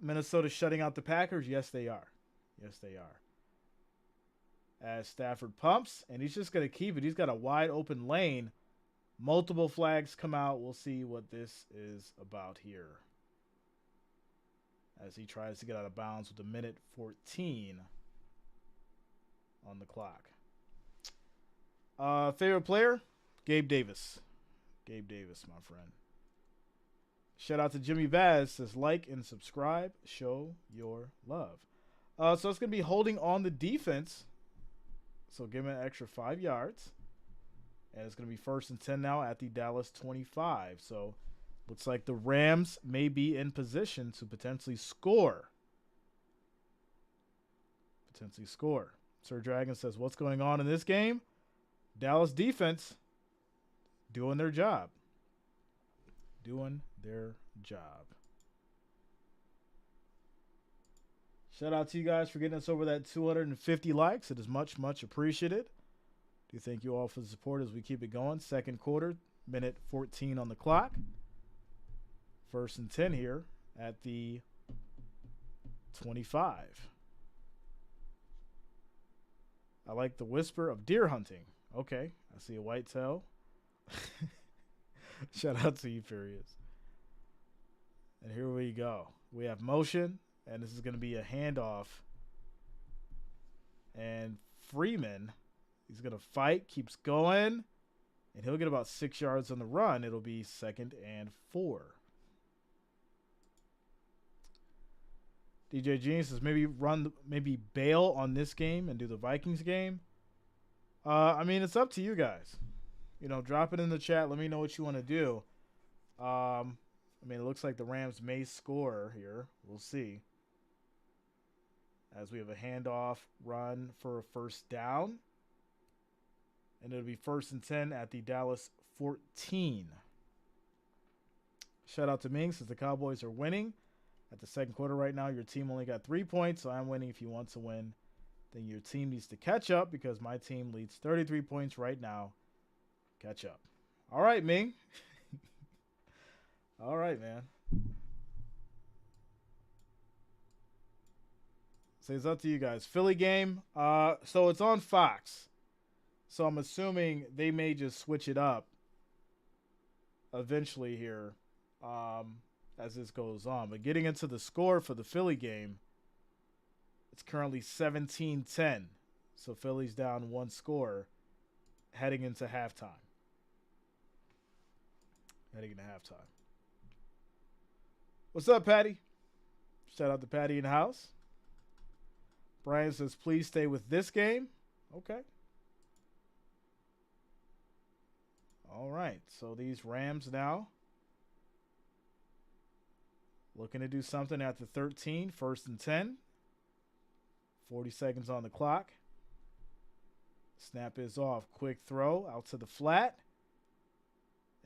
Minnesota shutting out the Packers. Yes, they are. Yes, they are. As Stafford pumps, and he's just going to keep it. He's got a wide open lane. Multiple flags come out. We'll see what this is about here. As he tries to get out of bounds with a minute 14 on the clock. Favorite player? Gabe Davis. Gabe Davis, my friend. Shout out to Jimmy Vaz. Says like and subscribe. Show your love. So it's going to be holding on the defense. So give him an extra 5 yards. And it's going to be 1st and 10 now at the Dallas 25. So looks like the Rams may be in position to potentially score. Sir Dragon says, what's going on in this game? Dallas defense doing their job. Shout out to you guys for getting us over that 250 likes. It is much, much appreciated. Do thank you all for the support as we keep it going. Second quarter, minute 14 on the clock. 1st and 10 here at the 25. I like the whisper of deer hunting. Okay, I see a whitetail. Shout out to you, Furious. And here we go. We have motion, and this is going to be a handoff. And Freeman, he's going to fight, keeps going, and he'll get about 6 yards on the run. It'll be 2nd and 4. DJ Genius says maybe bail on this game and do the Vikings game. I mean, it's up to you guys. You know, drop it in the chat. Let me know what you want to do. I mean, it looks like the Rams may score here. We'll see. As we have a handoff run for a 1st down. And it'll be 1st and 10 at the Dallas 14. Shout out to Ming, since the Cowboys are winning at the second quarter right now. Your team only got 3 points, so I'm winning. If you want to win, then your team needs to catch up, because my team leads 33 points right now. Catch up. All right, Ming. All right, man. So it's up to you guys. Philly game. So it's on Fox. So I'm assuming they may just switch it up eventually here as this goes on. But getting into the score for the Philly game, it's currently 17-10. So Philly's down 1 score heading into halftime. What's up, Patty? Shout out to Patty in the house. Brian says, please stay with this game. Okay. All right. So these Rams now looking to do something at the 13, 1st and 10. 40 seconds on the clock. Snap is off. Quick throw out to the flat.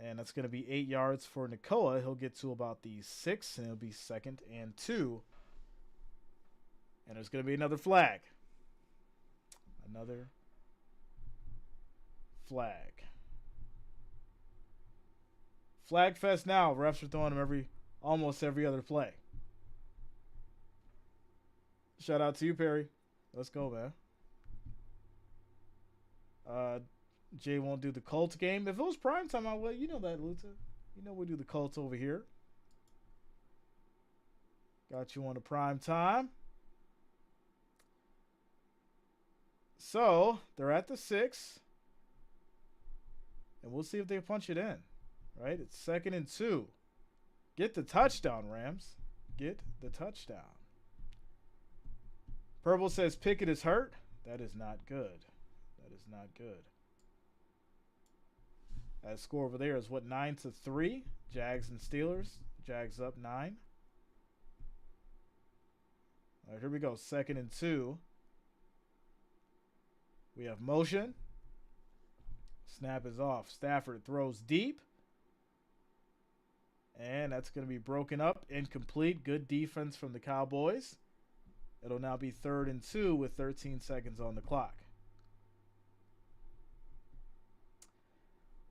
And that's going to be 8 yards for Nakoa. He'll get to about the 6, and it'll be 2nd and 2. And there's going to be another flag. Another flag. Flag fest now. Refs are throwing them almost every other play. Shout out to you, Perry. Let's go, man. Jay won't do the Colts game. If it was primetime, I would. You know that, Luta. You know we'll do the Colts over here. Got you on the prime time. So, they're at the 6. And we'll see if they punch it in. Right? It's 2nd and 2. Get the touchdown, Rams. Get the touchdown. Purple says Pickett is hurt. That is not good. That is not good. That score over there is 9-3. Jags and Steelers. Jags up 9. All right, here we go. 2nd and 2. We have motion. Snap is off. Stafford throws deep. And that's going to be broken up. Incomplete. Good defense from the Cowboys. It'll now be 3rd and 2 with 13 seconds on the clock.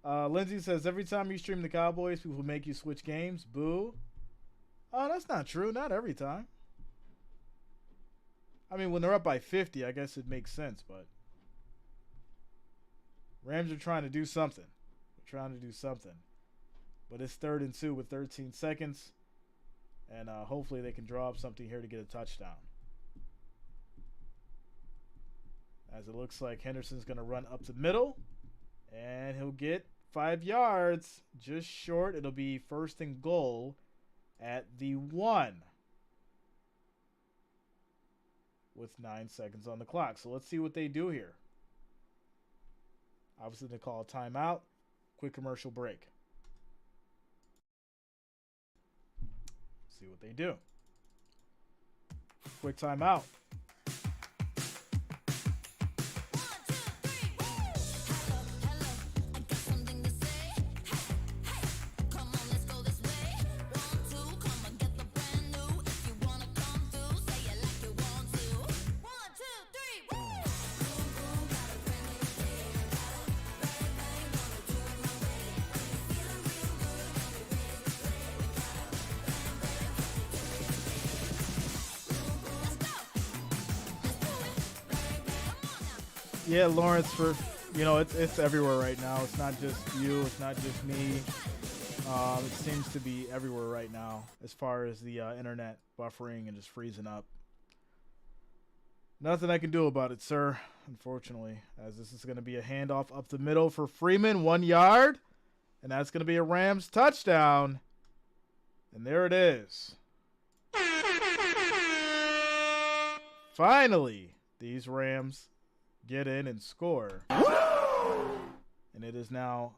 Lindsay says, every time you stream the Cowboys, people make you switch games. Boo. Oh, that's not true. Not every time. I mean, when they're up by 50, I guess it makes sense, but Rams are trying to do something. They're trying to do something. But it's 3rd and 2 with 13 seconds. And hopefully they can draw up something here to get a touchdown. As it looks like Henderson's going to run up the middle. And he'll get 5 yards. Just short. It'll be 1st and goal at the 1. With 9 seconds on the clock. So let's see what they do here. Obviously they call a timeout. Quick commercial break. See what they do. Quick timeout. Yeah, Lawrence, it's everywhere right now. It's not just you. It's not just me. It seems to be everywhere right now as far as the internet buffering and just freezing up. Nothing I can do about it, sir, unfortunately, as this is going to be a handoff up the middle for Freeman, 1 yard, and that's going to be a Rams touchdown. And there it is. Finally, these Rams get in and score. And it is now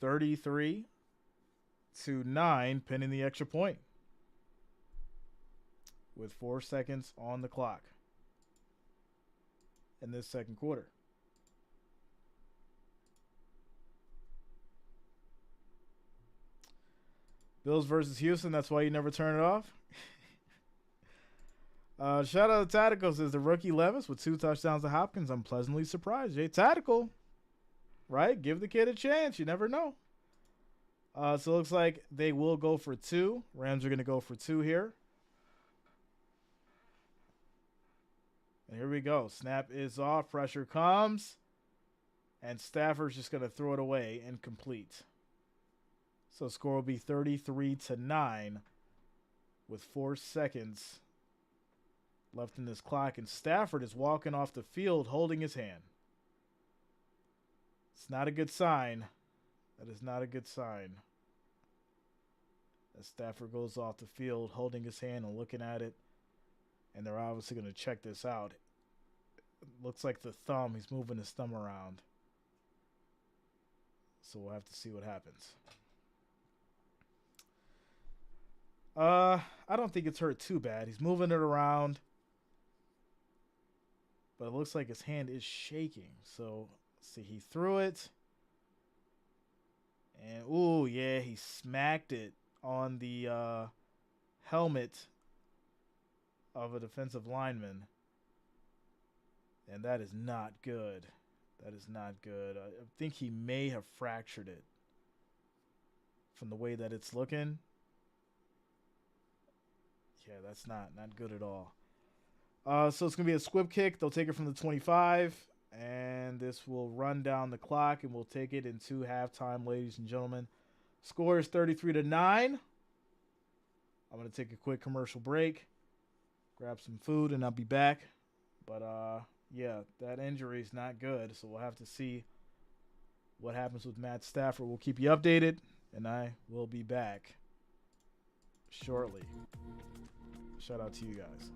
33-9, pinning the extra point with 4 seconds on the clock in this second quarter. Bills versus Houston. That's why you never turn it off. Shout out to Tactical, says the rookie Levis with 2 touchdowns to Hopkins. I'm pleasantly surprised. Jay Tactical, right? Give the kid a chance. You never know. So it looks like they will go for 2. Rams are going to go for 2 here. And here we go. Snap is off. Pressure comes. And Stafford's just going to throw it away and complete. So score will be 33-9 with 4 seconds left in this clock, and Stafford is walking off the field holding his hand. It's not a good sign. That is not a good sign. As Stafford goes off the field holding his hand and looking at it, and they're obviously going to check this out. It looks like the thumb, he's moving his thumb around. So we'll have to see what happens. I don't think it's hurt too bad. He's moving it around. But it looks like his hand is shaking. So, see, he threw it. And, ooh, yeah, he smacked it on the helmet of a defensive lineman. And that is not good. That is not good. I think he may have fractured it from the way that it's looking. Yeah, that's not good at all. So it's going to be a squib kick. They'll take it from the 25, and this will run down the clock, and we'll take it into halftime, ladies and gentlemen. Score is 33-9. I'm going to take a quick commercial break, grab some food, and I'll be back. But, yeah, that injury is not good, so we'll have to see what happens with Matt Stafford. We'll keep you updated, and I will be back shortly. Shout out to you guys.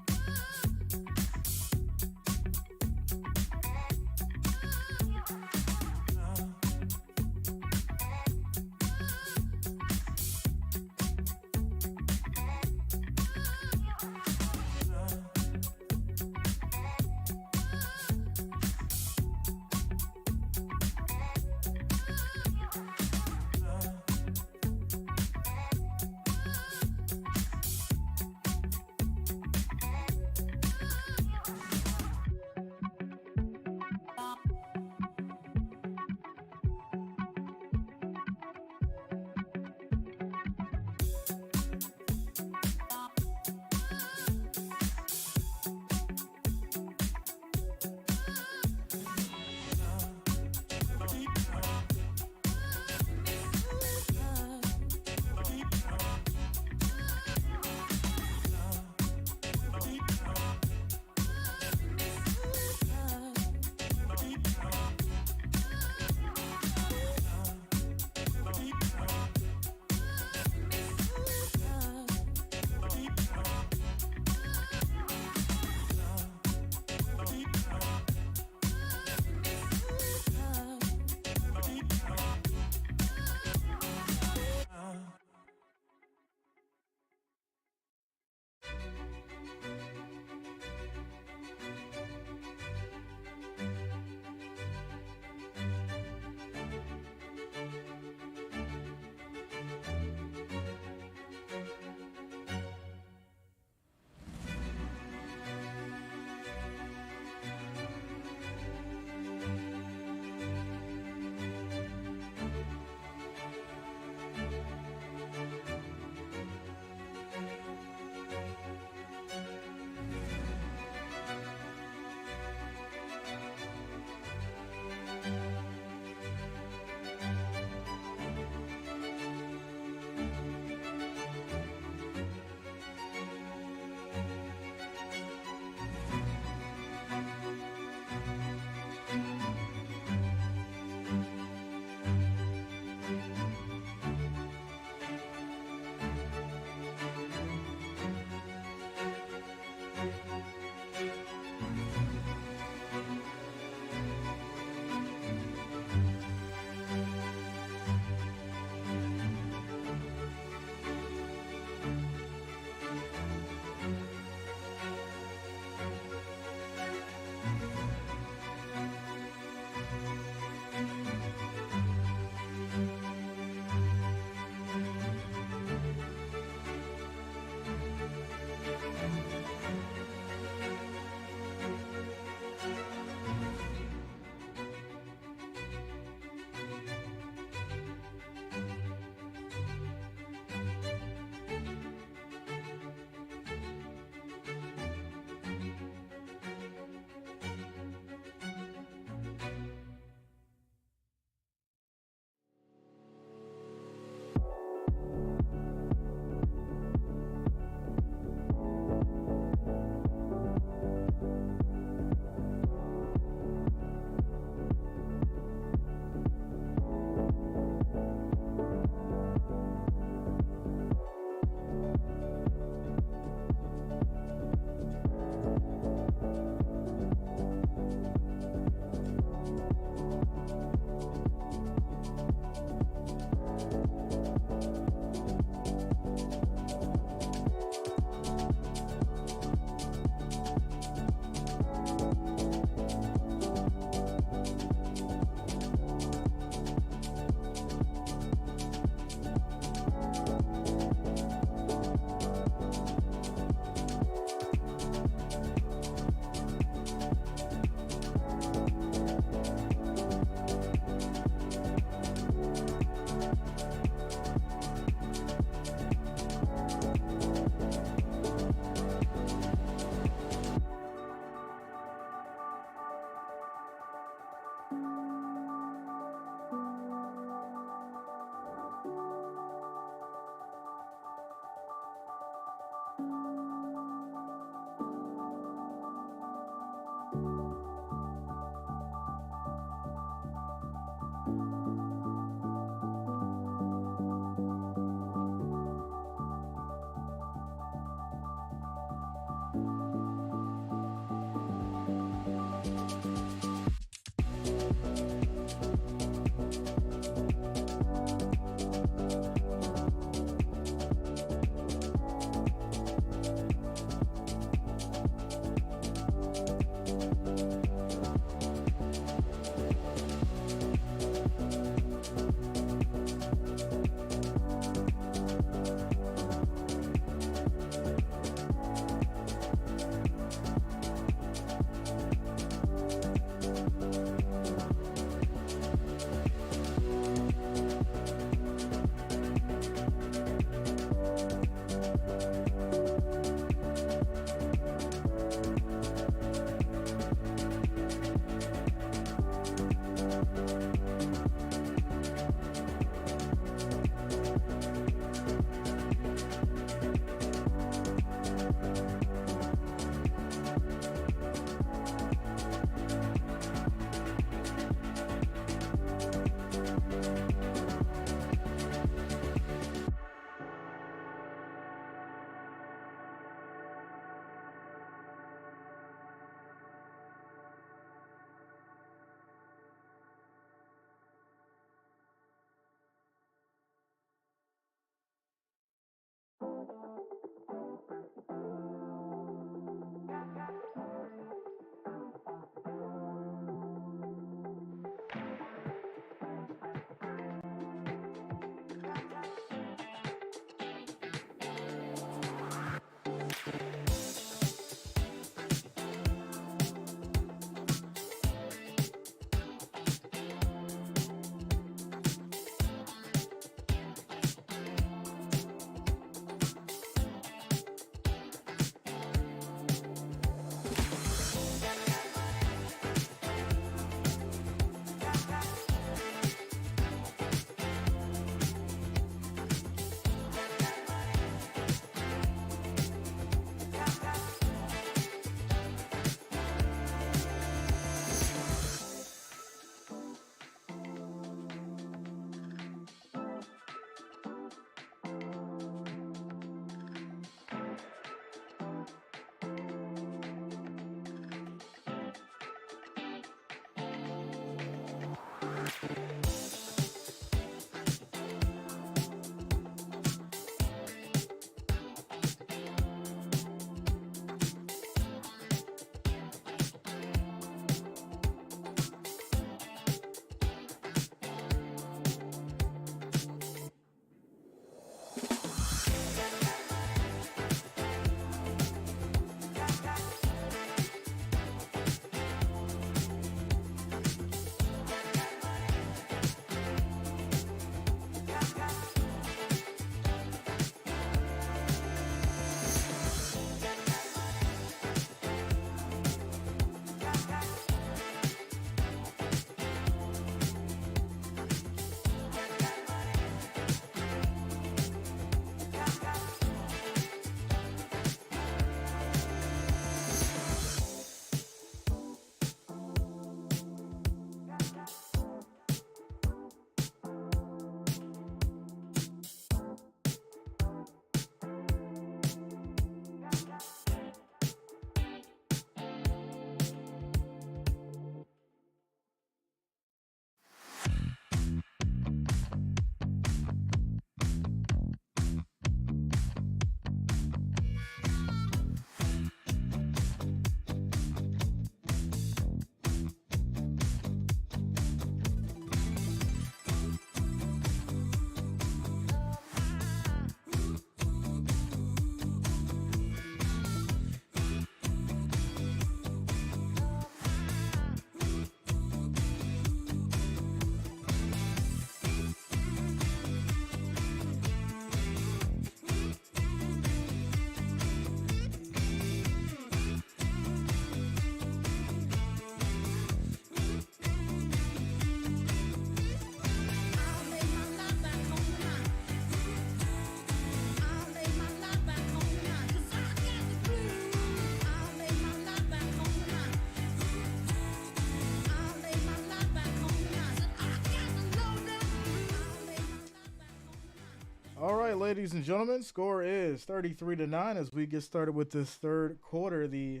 All right, ladies and gentlemen, score is 33-9 as we get started with this third quarter. The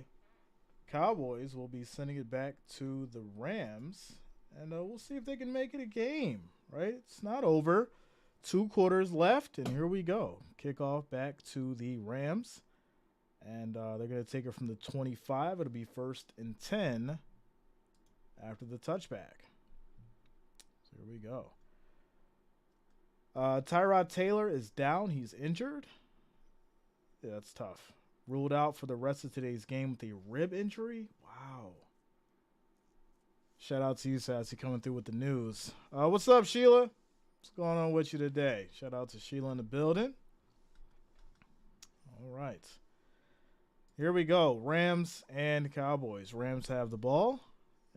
Cowboys will be sending it back to the Rams, and we'll see if they can make it a game, right? It's not over. 2 quarters left, and here we go. Kickoff back to the Rams, and they're going to take it from the 25. It'll be 1st and 10 after the touchback. So here we go. Tyrod Taylor is down. He's injured. Yeah, that's tough. Ruled out for the rest of today's game with a rib injury. Wow. Shout out to you, Sassy, coming through with the news. What's up, Sheila? What's going on with you today? Shout out to Sheila in the building. All right. Here we go. Rams and Cowboys. Rams have the ball.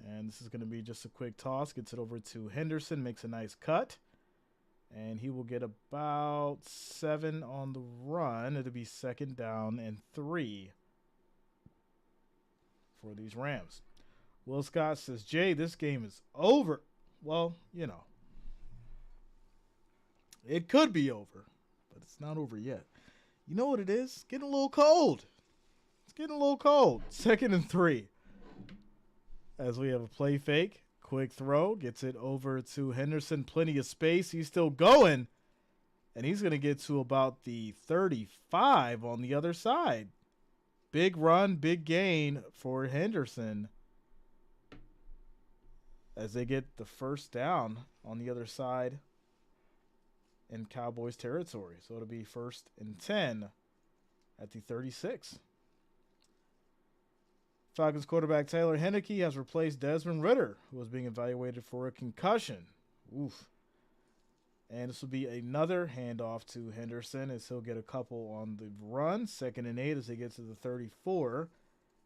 And this is going to be just a quick toss. Gets it over to Henderson. Makes a nice cut. And he will get about 7 on the run. It'll be 2nd down and 3 for these Rams. Will Scott says, Jay, this game is over. Well, you know, it could be over, but it's not over yet. You know what it is? It's getting a little cold. It's getting a little cold. 2nd and 3. As we have a play fake. Quick throw, gets it over to Henderson. Plenty of space. He's still going. And he's going to get to about the 35 on the other side. Big run, big gain for Henderson. As they get the 1st down on the other side in Cowboys territory. So it'll be 1st and 10 at the 36. Falcons quarterback Taylor Heineke has replaced Desmond Ridder, who was being evaluated for a concussion. Oof. And this will be another handoff to Henderson as he'll get a couple on the run. 2nd and 8 as they get to the 34.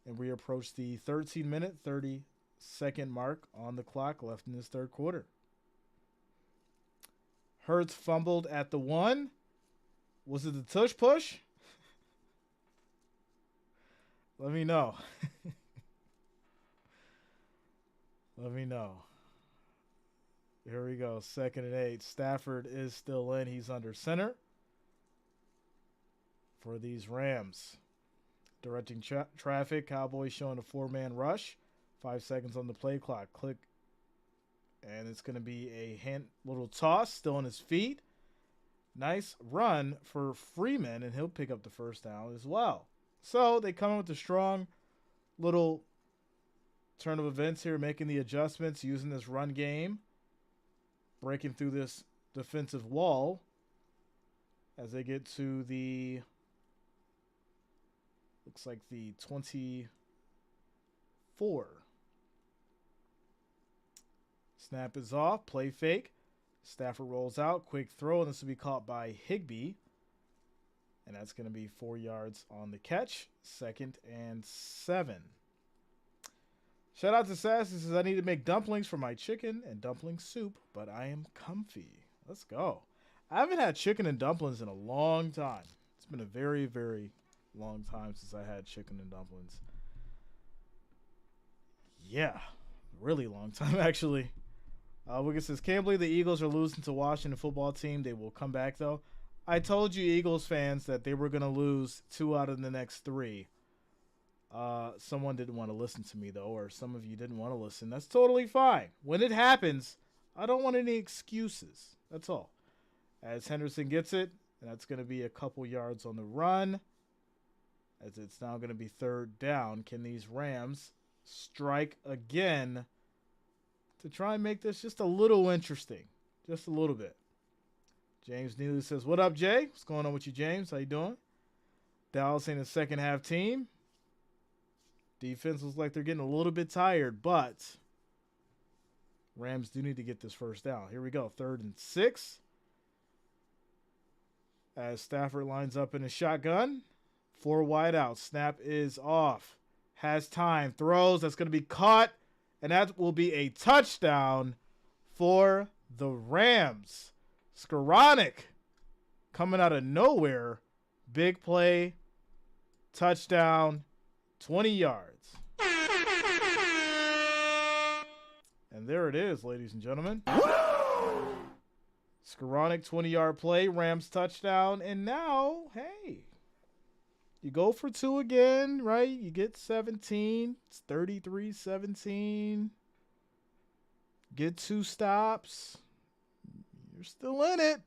And we approach the 13-minute, 30-second mark on the clock left in this third quarter. Hurts fumbled at the 1. Was it the tush push? Let me know. Let me know. Here we go. 2nd and 8. Stafford is still in. He's under center for these Rams. Directing traffic. Cowboys showing a 4-man rush. 5 seconds on the play clock. Click And it's going to be a little toss, still on his feet. Nice run for Freeman, and he'll pick up the first down as well. So they come in with a strong little turn of events here, making the adjustments, using this run game, breaking through this defensive wall as they get to the, looks like the 24. Snap is off, play fake. Stafford rolls out, quick throw, and this will be caught by Higbee. And that's going to be 4 yards on the catch. 2nd and 7. Shout out to Sassy, says, I need to make dumplings for my chicken and dumpling soup, but I am comfy. Let's go. I haven't had chicken and dumplings in a long time. It's been a very, very long time since I had chicken and dumplings. Yeah, really long time, actually. Wiggins says, can't believe the Eagles are losing to Washington football team. They will come back, though. I told you, Eagles fans, that they were going to lose 2 out of the next 3. Someone didn't want to listen to me, though, or some of you didn't want to listen. That's totally fine. When it happens, I don't want any excuses. That's all. As Henderson gets it, and that's going to be a couple yards on the run, as it's now going to be 3rd down. Can these Rams strike again to try and make this just a little interesting? Just a little bit. James Neely says, what up, Jay? What's going on with you, James? How you doing? Dallas ain't a second half team. Defense looks like they're getting a little bit tired, but Rams do need to get this first down. Here we go. 3rd and 6. As Stafford lines up in a shotgun. 4 wide out. Snap is off. Has time. Throws. That's going to be caught. And that will be a touchdown for the Rams. Skowronek coming out of nowhere. Big play. Touchdown. 20 yards. And there it is, ladies and gentlemen. Skowronek, 20-yard play. Rams touchdown. And now, hey, you go for 2 again, right? You get 17. It's 33-17. Get 2 stops. You're still in it.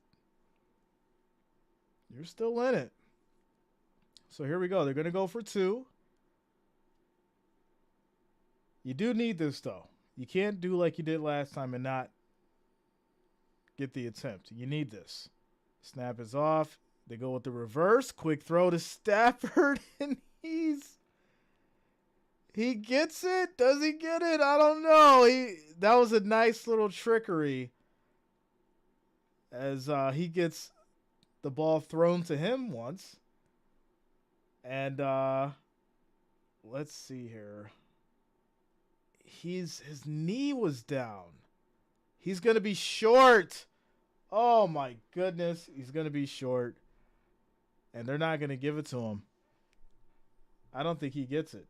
You're still in it. So here we go. They're going to go for 2. You do need this, though. You can't do like you did last time and not get the attempt. You need this. Snap is off. They go with the reverse. Quick throw to Stafford, and he gets it. Does he get it? I don't know. That was a nice little trickery as he gets the ball thrown to him once. And let's see here. His knee was down. He's going to be short. Oh, my goodness. He's going to be short. And they're not going to give it to him. I don't think he gets it.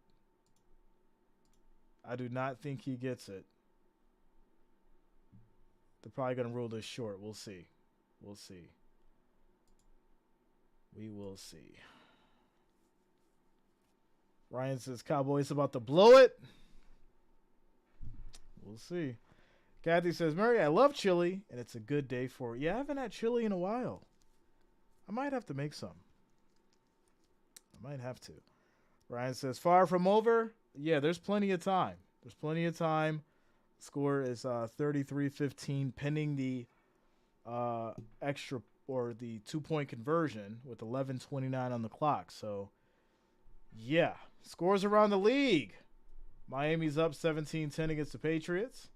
I do not think he gets it. They're probably going to rule this short. We'll see. We'll see. We will see. Ryan says Cowboys about to blow it. We'll see. Kathy says, Mary, I love chili, and it's a good day for it. Yeah, I haven't had chili in a while. I might have to make some. I might have to. Ryan says, far from over. Yeah, there's plenty of time. There's plenty of time. Score is 33-15, pending the extra or the 2-point conversion with 11:29 on the clock. So, yeah, scores around the league. Miami's up 17-10 against the Patriots.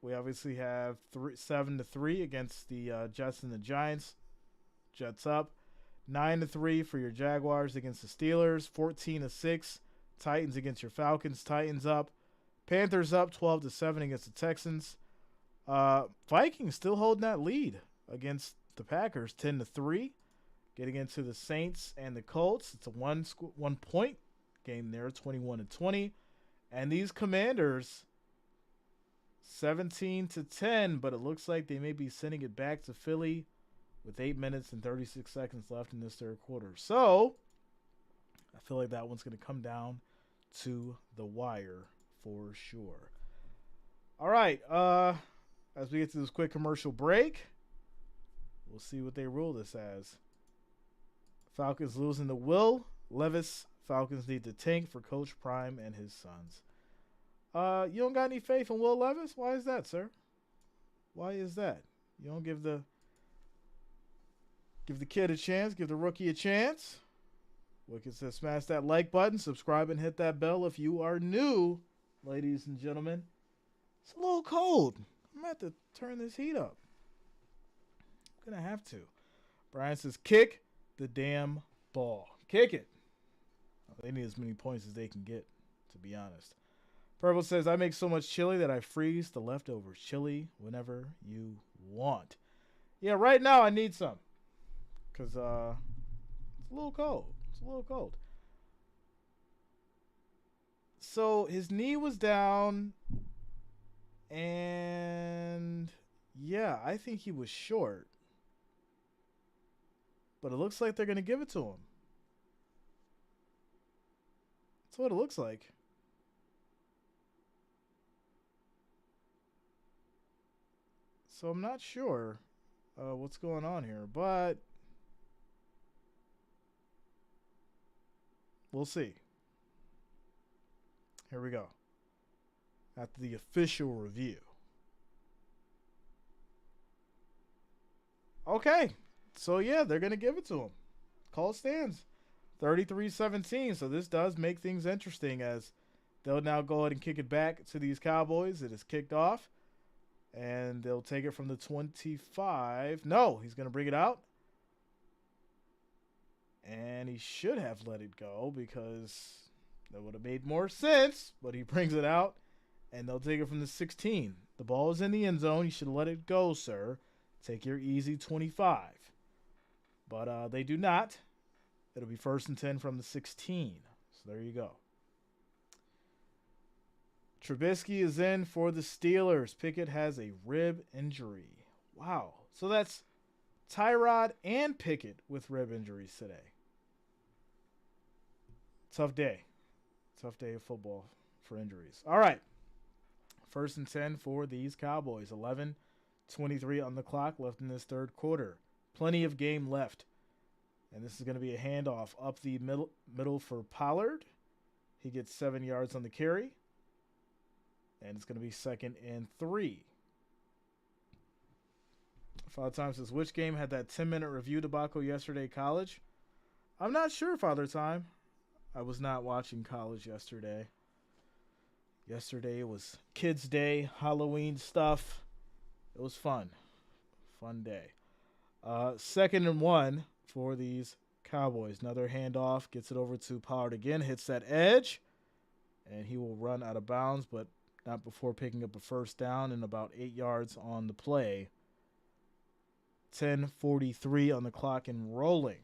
We obviously have 7-3 against the Jets and the Giants. Jets up. 9-3 for your Jaguars against the Steelers. 14-6 Titans against your Falcons. Titans up. Panthers up 12-7 against the Texans. Vikings still holding that lead against the Packers, 10-3. Getting into the Saints and the Colts. It's a 1-point game there, 21-20. And these Commanders, 17-10, but it looks like they may be sending it back to Philly with 8 minutes and 36 seconds left in this third quarter. So I feel like that one's going to come down to the wire for sure. All right. As we get to this quick commercial break, we'll see what they rule this as. Falcons losing to Will Levis. Falcons need to tank for Coach Prime and his sons. You don't got any faith in Will Levis? Why is that, sir? Why is that? You don't give the kid a chance, give the rookie a chance. Wicked says smash that like button, subscribe, and hit that bell if you are new, ladies and gentlemen. It's a little cold. I'm going to have to turn this heat up. I'm going to have to. Brian says kick the damn ball. Kick it. They need as many points as they can get, to be honest. Purple says, I make so much chili that I freeze the leftovers. Chili whenever you want. Yeah, right now I need some. Because it's a little cold. It's a little cold. So his knee was down. And yeah, I think he was short. But it looks like they're going to give it to him. That's what it looks like. So I'm not sure what's going on here, but we'll see. Here we go. After the official review. Okay. So, yeah, they're going to give it to him. Call stands. 33-17. So this does make things interesting as they'll now go ahead and kick it back to these Cowboys. It is kicked off. And they'll take it from the 25. No, he's going to bring it out. And he should have let it go because that would have made more sense. But he brings it out. And they'll take it from the 16. The ball is in the end zone. You should let it go, sir. Take your easy 25. But they do not. It'll be 1st and 10 from the 16. So there you go. Trubisky is in for the Steelers. Pickett has a rib injury. Wow. So that's Tyrod and Pickett with rib injuries today. Tough day. Tough day of football for injuries. All right. 1st and 10 for these Cowboys. 11:23 on the clock left in this third quarter. Plenty of game left. And this is going to be a handoff up the middle for Pollard. He gets 7 yards on the carry. And it's going to be 2nd and 3. Father Time says, which game had that 10-minute review debacle yesterday, college? I'm not sure, Father Time. I was not watching college yesterday. Yesterday was Kids Day, Halloween stuff. It was fun. Fun day. 2nd and 1 for these Cowboys. Another handoff. Gets it over to Pollard again. Hits that edge. And he will run out of bounds, but not before picking up a first down and about 8 yards on the play. 10:43 on the clock and rolling.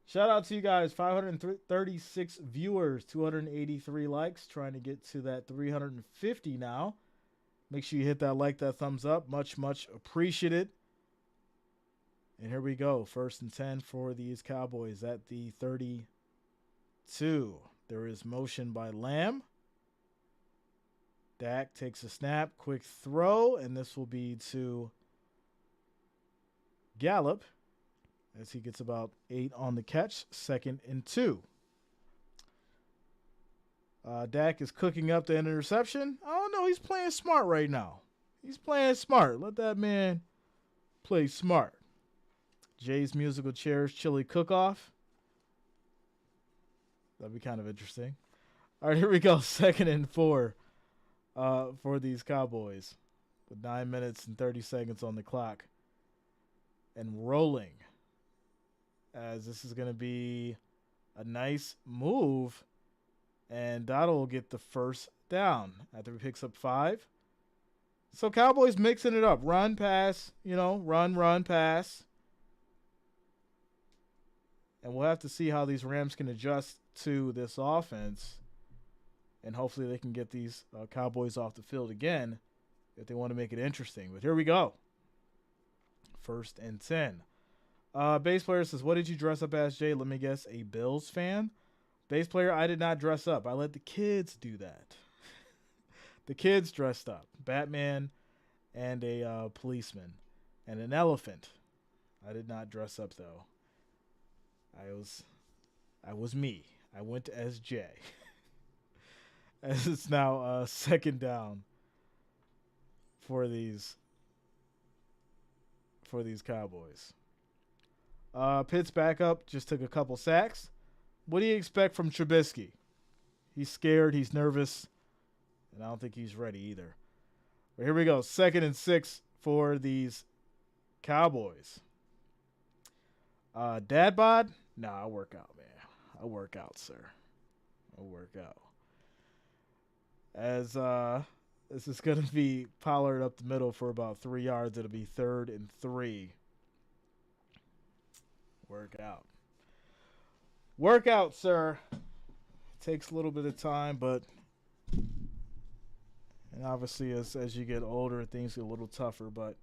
Shout out to you guys. 536 viewers, 283 likes. Trying to get to that 350 now. Make sure you hit that like, that thumbs up. Much, much appreciated. And here we go. 1st and 10 for these Cowboys at the 32. There is motion by Lamb. Dak takes a snap, quick throw, and this will be to Gallup as he gets about 8 on the catch. 2nd and 2. Dak is cooking up the interception. Oh, no, he's playing smart right now. He's playing smart. Let that man play smart. Jay's musical chairs chili cook-off. That'd be kind of interesting. All right, here we go. 2nd and 4 for these Cowboys with 9 minutes and 30 seconds on the clock. And rolling as this is going to be a nice move. And Dottle will get the first down after he picks up 5. So Cowboys mixing it up. Run, pass, run, pass. And we'll have to see how these Rams can adjust to this offense. And hopefully they can get these Cowboys off the field again if they want to make it interesting. But here we go. 1st and 10. Base player says, what did you dress up as, Jay? Let me guess, a Bills fan? Bass player, I did not dress up. I let the kids do that. The kids dressed up. Batman and a policeman and an elephant. I did not dress up though. I was me. I went as Jay. As it's now second down for these Cowboys. Pitt's backup just took a couple sacks. What do you expect from Trubisky? He's scared. He's nervous. And I don't think he's ready either. But here we go. 2nd and 6 for these Cowboys. Dad bod? Nah, I'll work out, man. I'll work out, sir. I'll work out. As this is going to be Pollard up the middle for about 3 yards. It'll be 3rd and 3. Work out. Work out, sir. It takes a little bit of time, but and obviously as you get older, things get a little tougher, but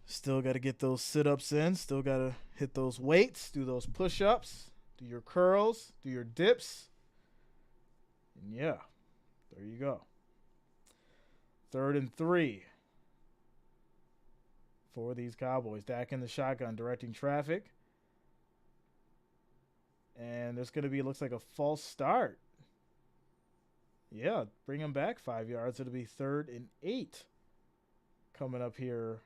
still got to get those sit-ups in. Still got to hit those weights, do those push-ups, do your curls, do your dips. And yeah, there you go. 3rd and 3 for these Cowboys. Dak in the shotgun, directing traffic. And there's going to be, looks like a false start. Yeah, bring him back 5 yards. It'll be 3rd and 8 coming up here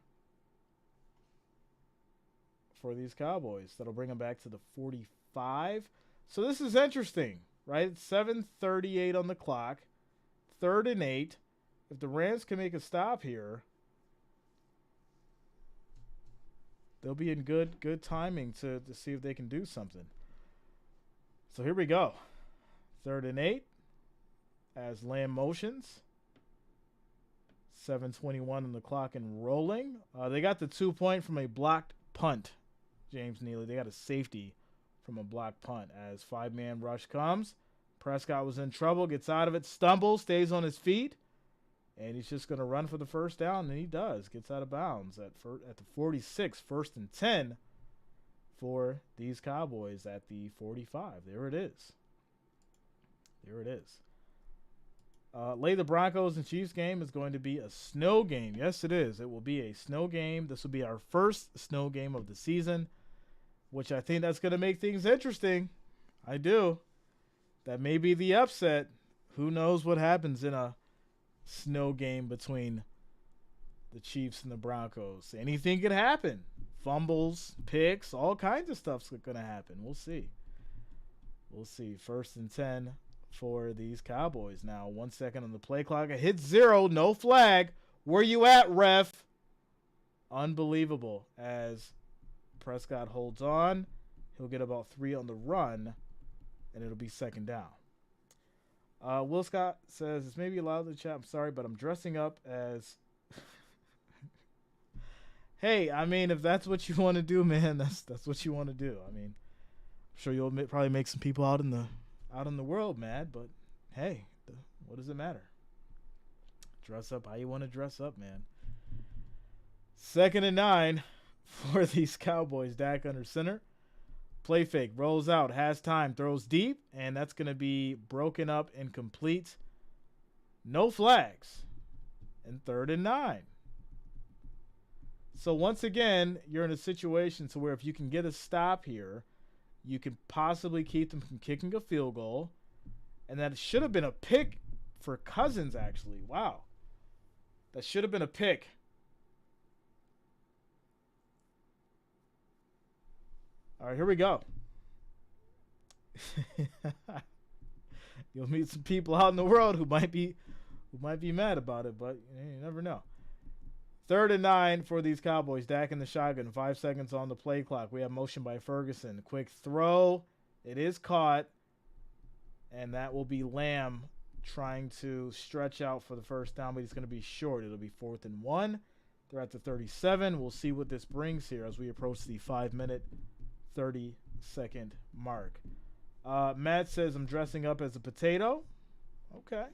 for these Cowboys. That'll bring them back to the 45. So this is interesting, right? It's 7:38 on the clock. 3rd and 8. If the Rams can make a stop here, they'll be in good timing to see if they can do something. So here we go. 3rd and 8 as Lamb motions. 7:21 on the clock and rolling. They got the 2-point from a blocked punt, James Neely. They got a safety from a blocked punt as 5-man rush comes. Prescott was in trouble, gets out of it, stumbles, stays on his feet, and he's just going to run for the first down, and he does. Gets out of bounds at the 46, 1st and 10 for these Cowboys at the 45. There it is. There it is. Late the Broncos and Chiefs game is going to be a snow game. Yes, it is. It will be a snow game. This will be our first snow game of the season, which I think that's going to make things interesting. I do. That may be the upset. Who knows what happens in a snow game between the Chiefs and the Broncos. Anything could happen. Fumbles, picks, all kinds of stuff's going to happen. We'll see. We'll see. 1st and 10 for these Cowboys. Now, 1 second on the play clock. It hits 0. No flag. Where you at, ref? Unbelievable. As Prescott holds on. He'll get about 3 on the run, and it'll be 2nd down. Will Scott says, it's maybe allowed in the chat. I'm sorry, but I'm dressing up as... Hey, I mean, if that's what you want to do, man, that's what you want to do. I mean, I'm sure you'll probably make some people out in the world mad, but hey, what does it matter? Dress up how you want to dress up, man. 2nd and 9 for these Cowboys. Dak under center. Play fake, rolls out, has time, throws deep, and that's going to be broken up and complete. No flags. And 3rd and 9. So once again, you're in a situation to where if you can get a stop here, you can possibly keep them from kicking a field goal. And that should have been a pick for Cousins, actually. Wow. That should have been a pick. All right, here we go. You'll meet some people out in the world who might be mad about it, but you never know. 3rd and 9 for these Cowboys. Dak in the shotgun. 5 seconds on the play clock. We have motion by Ferguson. Quick throw. It is caught. And that will be Lamb trying to stretch out for the first down, but he's going to be short. It'll be 4th and 1. They're at the 37. We'll see what this brings here as we approach the 5-minute, 30-second mark. Matt says, I'm dressing up as a potato. Okay.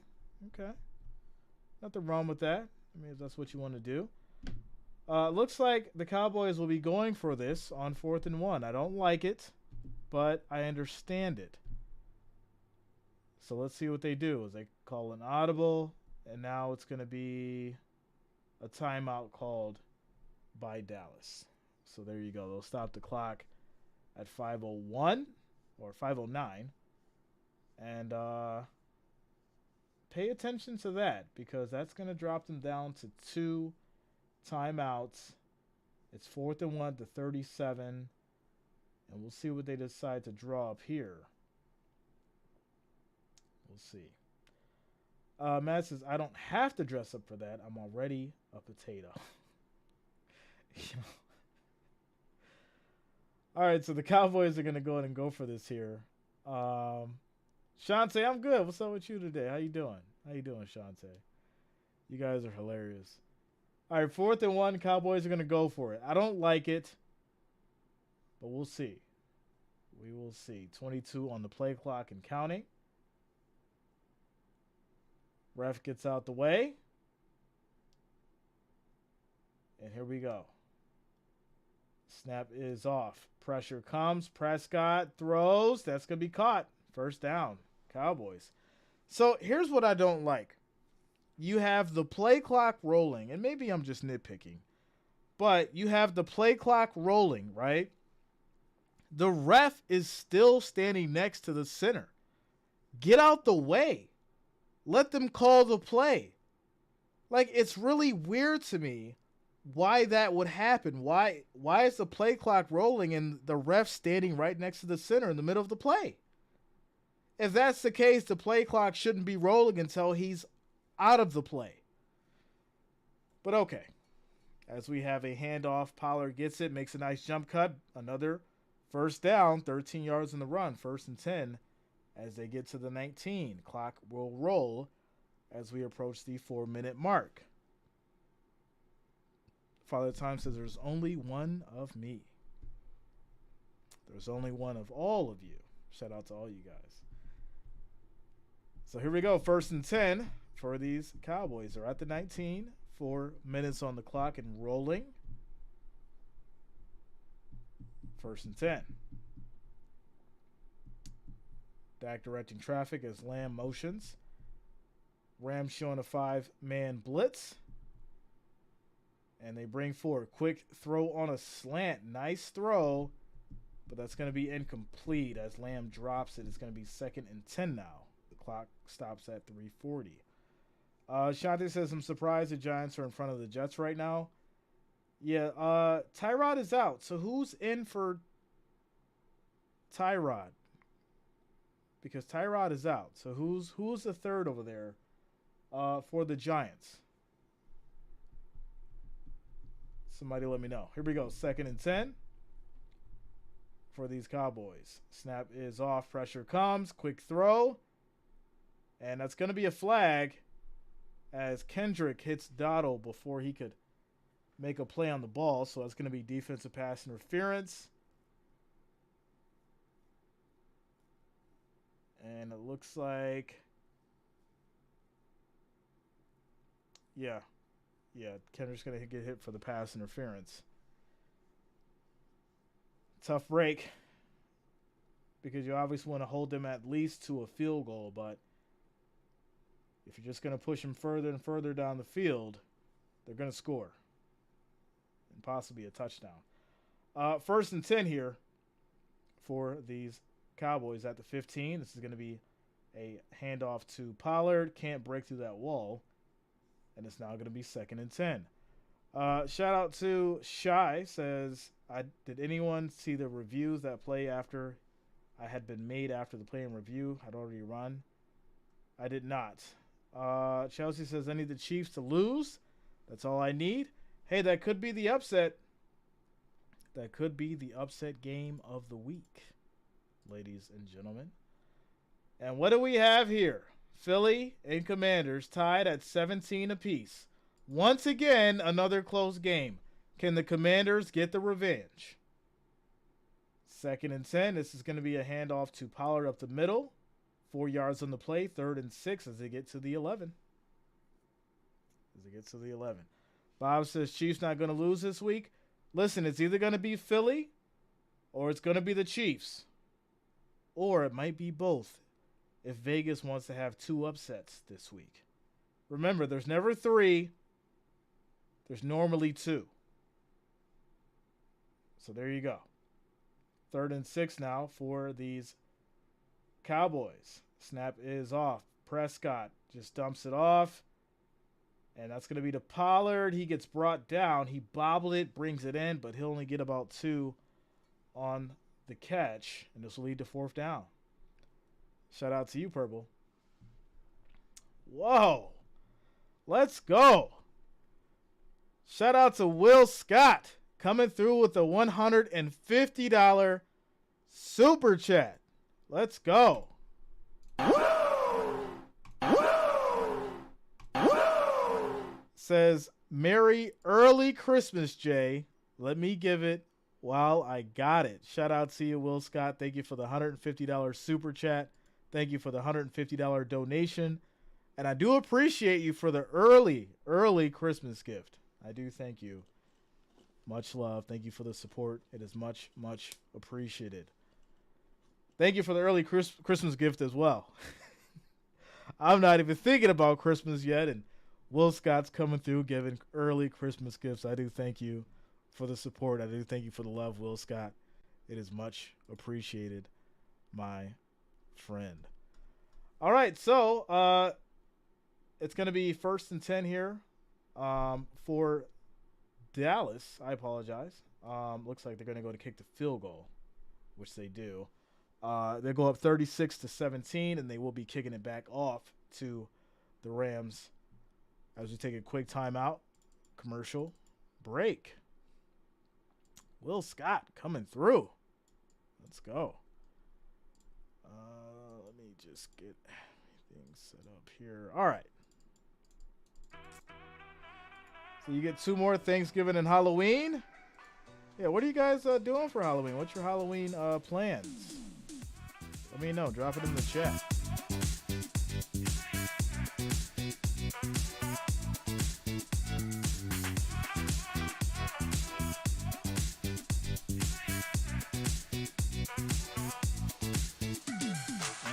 Nothing wrong with that. I mean, if that's what you want to do. Looks like the Cowboys will be going for this on 4th and 1. I don't like it, but I understand it. So let's see what they do. Is they call an audible, and now it's going to be a timeout called by Dallas. So there you go. They'll stop the clock at 5:01 or 5:09, and pay attention to that because that's going to drop them down to 2 timeouts. It's 4th and 1 to 37, and we'll see what they decide to draw up here. We'll see. Matt says, I don't have to dress up for that. I'm already a potato. All right, so the Cowboys are going to go ahead and go for this here. Shante, I'm good. What's up with you today? How you doing? How you doing, Shante? You guys are hilarious. All right, 4th and 1. Cowboys are going to go for it. I don't like it, but we'll see. We will see. 22 on the play clock and counting. Ref gets out the way. And here we go. Snap is off. Pressure comes. Prescott throws. That's going to be caught. First down. Cowboys. So here's what I don't like. You have the play clock rolling, and maybe I'm just nitpicking, but you have the play clock rolling, right? The ref is still standing next to the center. Get out the way. Let them call the play. Like, it's really weird to me why that would happen. Why is the play clock rolling and the ref standing right next to the center in the middle of the play? If that's the case, the play clock shouldn't be rolling until he's out of the play. But okay. As we have a handoff, Pollard gets it, makes a nice jump cut. Another first down, 13 yards in the run, 1st and 10 as they get to the 19. Clock will roll as we approach the 4-minute mark. Father Time says there's only one of me. There's only one of all of you. Shout out to all you guys. So here we go. 1st and 10 for these Cowboys. They're at the 19. 4 minutes on the clock and rolling. 1st and 10. Dak directing traffic as Lamb motions. Rams showing a 5-man blitz. And they bring forward. Quick throw on a slant. Nice throw. But that's going to be incomplete as Lamb drops it. It's going to be 2nd and 10 now. The clock stops at 3:40. Shante says, I'm surprised the Giants are in front of the Jets right now. Yeah, Tyrod is out. So who's in for Tyrod? Because Tyrod is out. So who's the third over there for the Giants? Somebody let me know. Here we go. 2nd and 10 for these Cowboys. Snap is off. Pressure comes. Quick throw. And that's going to be a flag as Kendrick hits Dottle before he could make a play on the ball. So it's going to be defensive pass interference. And it looks like, yeah, Kendrick's going to get hit for the pass interference. Tough break because you obviously want to hold them at least to a field goal, but if you're just going to push them further and further down the field, they're going to score and possibly a touchdown. 1st and 10 here for these Cowboys at the 15. This is going to be a handoff to Pollard. Can't break through that wall. And it's now going to be 2nd and 10. Shout out to Shy. Says, did anyone see the reviews that play after I had been made after the play and review had already run? I did not. Chelsea says, I need the Chiefs to lose. That's all I need. Hey, that could be the upset. That could be the upset game of the week, ladies and gentlemen. And what do we have here? Philly and Commanders tied at 17 apiece. Once again, another close game. Can the Commanders get the revenge? 2nd and 10. This is going to be a handoff to Pollard up the middle. 4 yards on the play. 3rd and 6 as they get to the 11. Bob says Chiefs not going to lose this week. Listen, it's either going to be Philly or it's going to be the Chiefs. Or it might be both. if Vegas wants to have 2 upsets this week. Remember, there's never 3. There's normally 2. So there you go. 3rd and 6 now for these Cowboys. Snap is off. Prescott just dumps it off. And that's going to be to Pollard. He gets brought down. He bobbled it, brings it in, but he'll only get about 2 on the catch. And this will lead to 4th down. Shout out to you, Purple. Whoa. Let's go. Shout out to Will Scott coming through with a $150 super chat. Let's go. Says, Merry early Christmas, Jay. Let me give it while I got it. Shout out to you, Will Scott. Thank you for the $150 super chat. Thank you for the $150 donation. And I do appreciate you for the early Christmas gift. I do thank you. Much love. Thank you for the support. It is much, much appreciated. Thank you for the early Christmas gift as well. I'm not even thinking about Christmas yet, and Will Scott's coming through giving early Christmas gifts. I do thank you for the support. I do thank you for the love, Will Scott. It is much appreciated, my friend. All right, so it's going to be 1st and 10 here for Dallas. I apologize. Looks like they're going to go to kick the field goal, which they do. They go up 36-17, and they will be kicking it back off to the Rams as we take a quick timeout. Commercial break. Will Scott coming through. Let's go. Let me just get everything set up here. All right. So you get 2 more Thanksgiving and Halloween. Yeah, what are you guys doing for Halloween? What's your Halloween plans? Let me know. Drop it in the chat.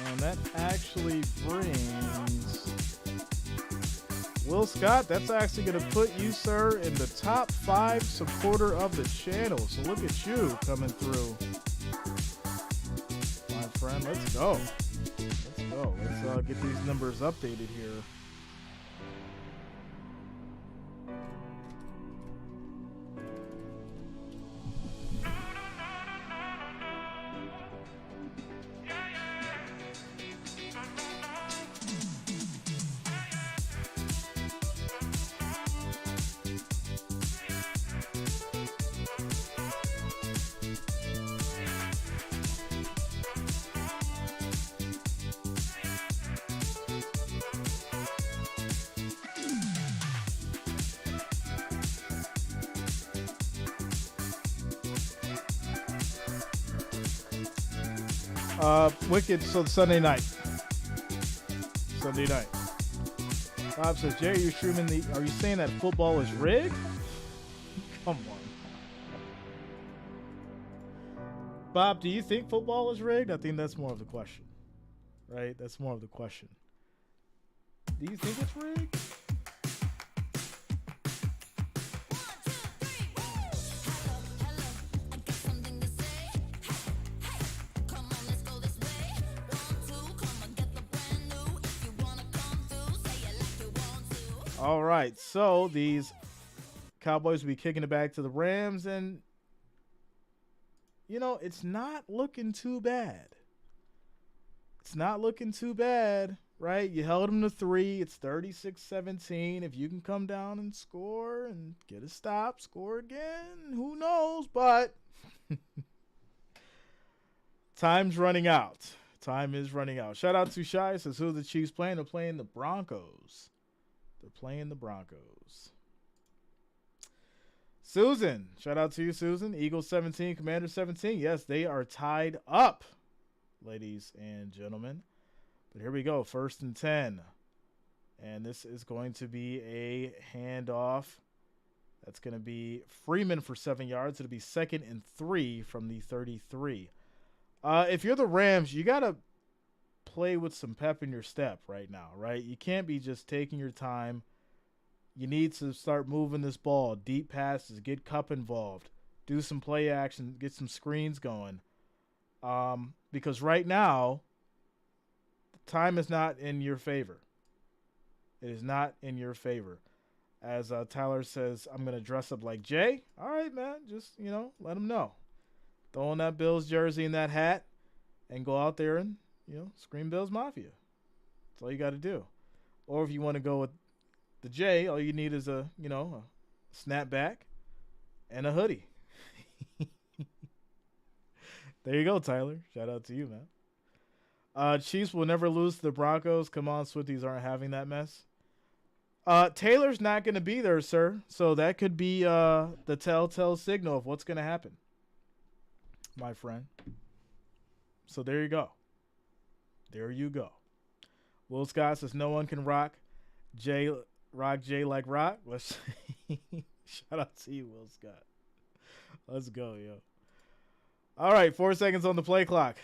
And that actually brings Will Scott. That's actually going to put you, sir, in the top 5 supporter of the channel. So look at you coming through. Friend, let's go. Let's get these numbers updated here. Wicked, so Sunday night. Bob says, Jerry, you're streaming are you saying that football is rigged? Come on. Bob, do you think football is rigged? I think that's more of the question. Right? That's more of the question. Do you think it's rigged? All right, so these Cowboys will be kicking it back to the Rams, and, you know, it's not looking too bad. It's not looking too bad, right? You held them to 3. It's 36-17. If you can come down and score and get a stop, score again, who knows? But time's running out. Time is running out. Shout out to Shai. Says, who are the Chiefs playing? They're playing the Broncos. Susan, shout out to you, Susan. Eagles 17, Commanders 17. Yes, they are tied up, ladies and gentlemen. But here we go, 1st and 10. And this is going to be a handoff. That's going to be Freeman for 7 yards. It'll be 2nd and 3 from the 33. If you're the Rams, you got to play with some pep in your step right now, right? You can't be just taking your time. You need to start moving this ball, deep passes, get Cup involved, do some play action, get some screens going. Because right now, time is not in your favor. It is not in your favor. As Tyler says, I'm going to dress up like Jay. All right, man. Just, let him know. Throw on that Bills jersey and that hat and go out there and, scream Bills Mafia. That's all you got to do. Or if you want to go with the J, all you need is a snapback and a hoodie. There you go, Tyler. Shout out to you, man. Chiefs will never lose to the Broncos. Come on, Swifties aren't having that mess. Taylor's not going to be there, sir. So that could be the telltale signal of what's going to happen, my friend. So there you go. There you go. Will Scott says no one can rock Jay like rock. Let's shout out to you, Will Scott. Let's go, yo. All right, 4 seconds on the play clock.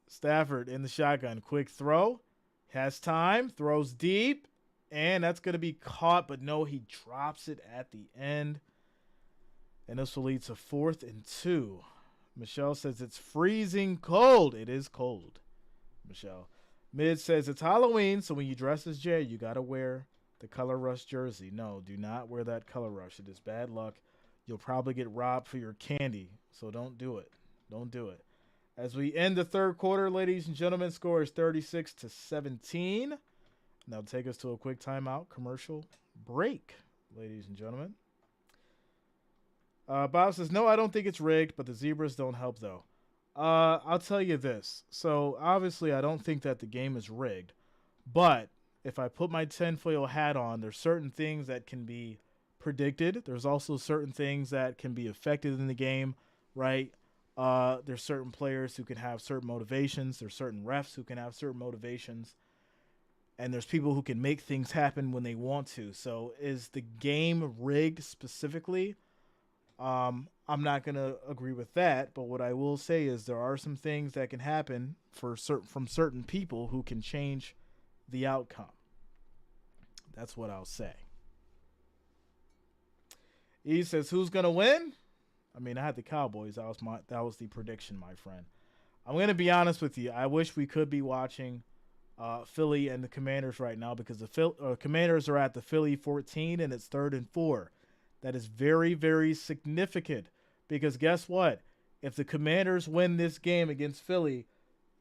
Stafford in the shotgun. Quick throw. Has time. Throws deep. And that's going to be caught, but no, he drops it at the end. And this will lead to 4th and 2. Michelle says it's freezing cold. It is cold, Michelle. Mid says it's Halloween, so when you dress as Jay, you got to wear the Color Rush jersey. No, do not wear that Color Rush. It is bad luck. You'll probably get robbed for your candy, so don't do it. Don't do it. As we end the third quarter, ladies and gentlemen, score is 36-17. Now take us to a quick timeout commercial break, ladies and gentlemen. Bob says, no, I don't think it's rigged, but the zebras don't help, though. I'll tell you this. So, obviously, I don't think that the game is rigged. But if I put my tinfoil hat on, there's certain things that can be predicted. There's also certain things that can be affected in the game, right? There's certain players who can have certain motivations. There's certain refs who can have certain motivations. And there's people who can make things happen when they want to. So is the game rigged specifically? I'm not going to agree with that. But what I will say is there are some things that can happen from certain people who can change the outcome. That's what I'll say. E says, who's going to win? I mean, I had the Cowboys. That was the prediction, my friend. I'm going to be honest with you. I wish we could be watching Philly and the Commanders right now because the Commanders are at the Philly 14 and it's 3rd and 4. That is very, very significant because guess what? If the Commanders win this game against Philly,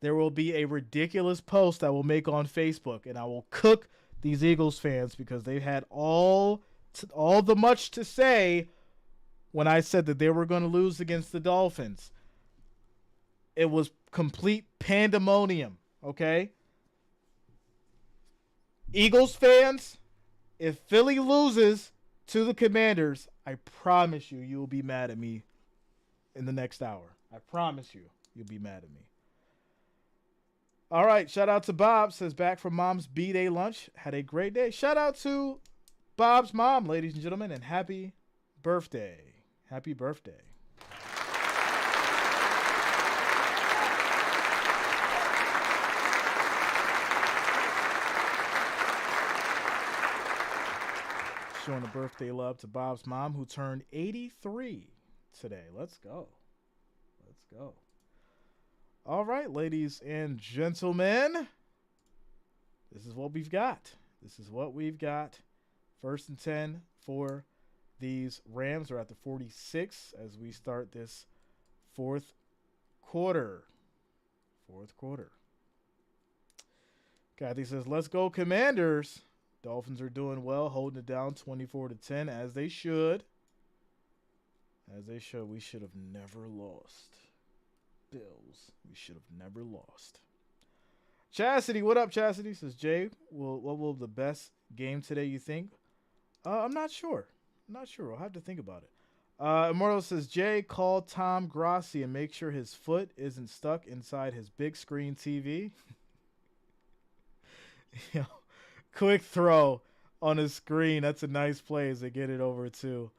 there will be a ridiculous post I will make on Facebook and I will cook these Eagles fans because they've had all the much to say when I said that they were going to lose against the Dolphins. It was complete pandemonium, okay? Eagles fans, if Philly loses to the Commanders, I promise you will be mad at me in the next hour. I promise you'll be mad at me. All right, shout out to Bob, says back from Mom's B-Day lunch. Had a great day. Shout out to Bob's mom, ladies and gentlemen, and happy birthday. Happy birthday. Showing a birthday love to Bob's mom, who turned 83 today. Let's go. Let's go. All right, ladies and gentlemen. This is what we've got. This is what we've got. 1st and 10 for these Rams. Are at the 46 as we start this fourth quarter. Kathy says, let's go Commanders. Dolphins are doing well, holding it down 24-10, as they should. We should have never lost. Bills, we should have never lost. Chastity, what up, Chastity? Says, Jay, what will the best game today, you think? I'm not sure. I'll have to think about it. Immortal says, Jay, call Tom Grossi and make sure his foot isn't stuck inside his big screen TV. Quick throw on his screen. That's a nice play as they get it over to,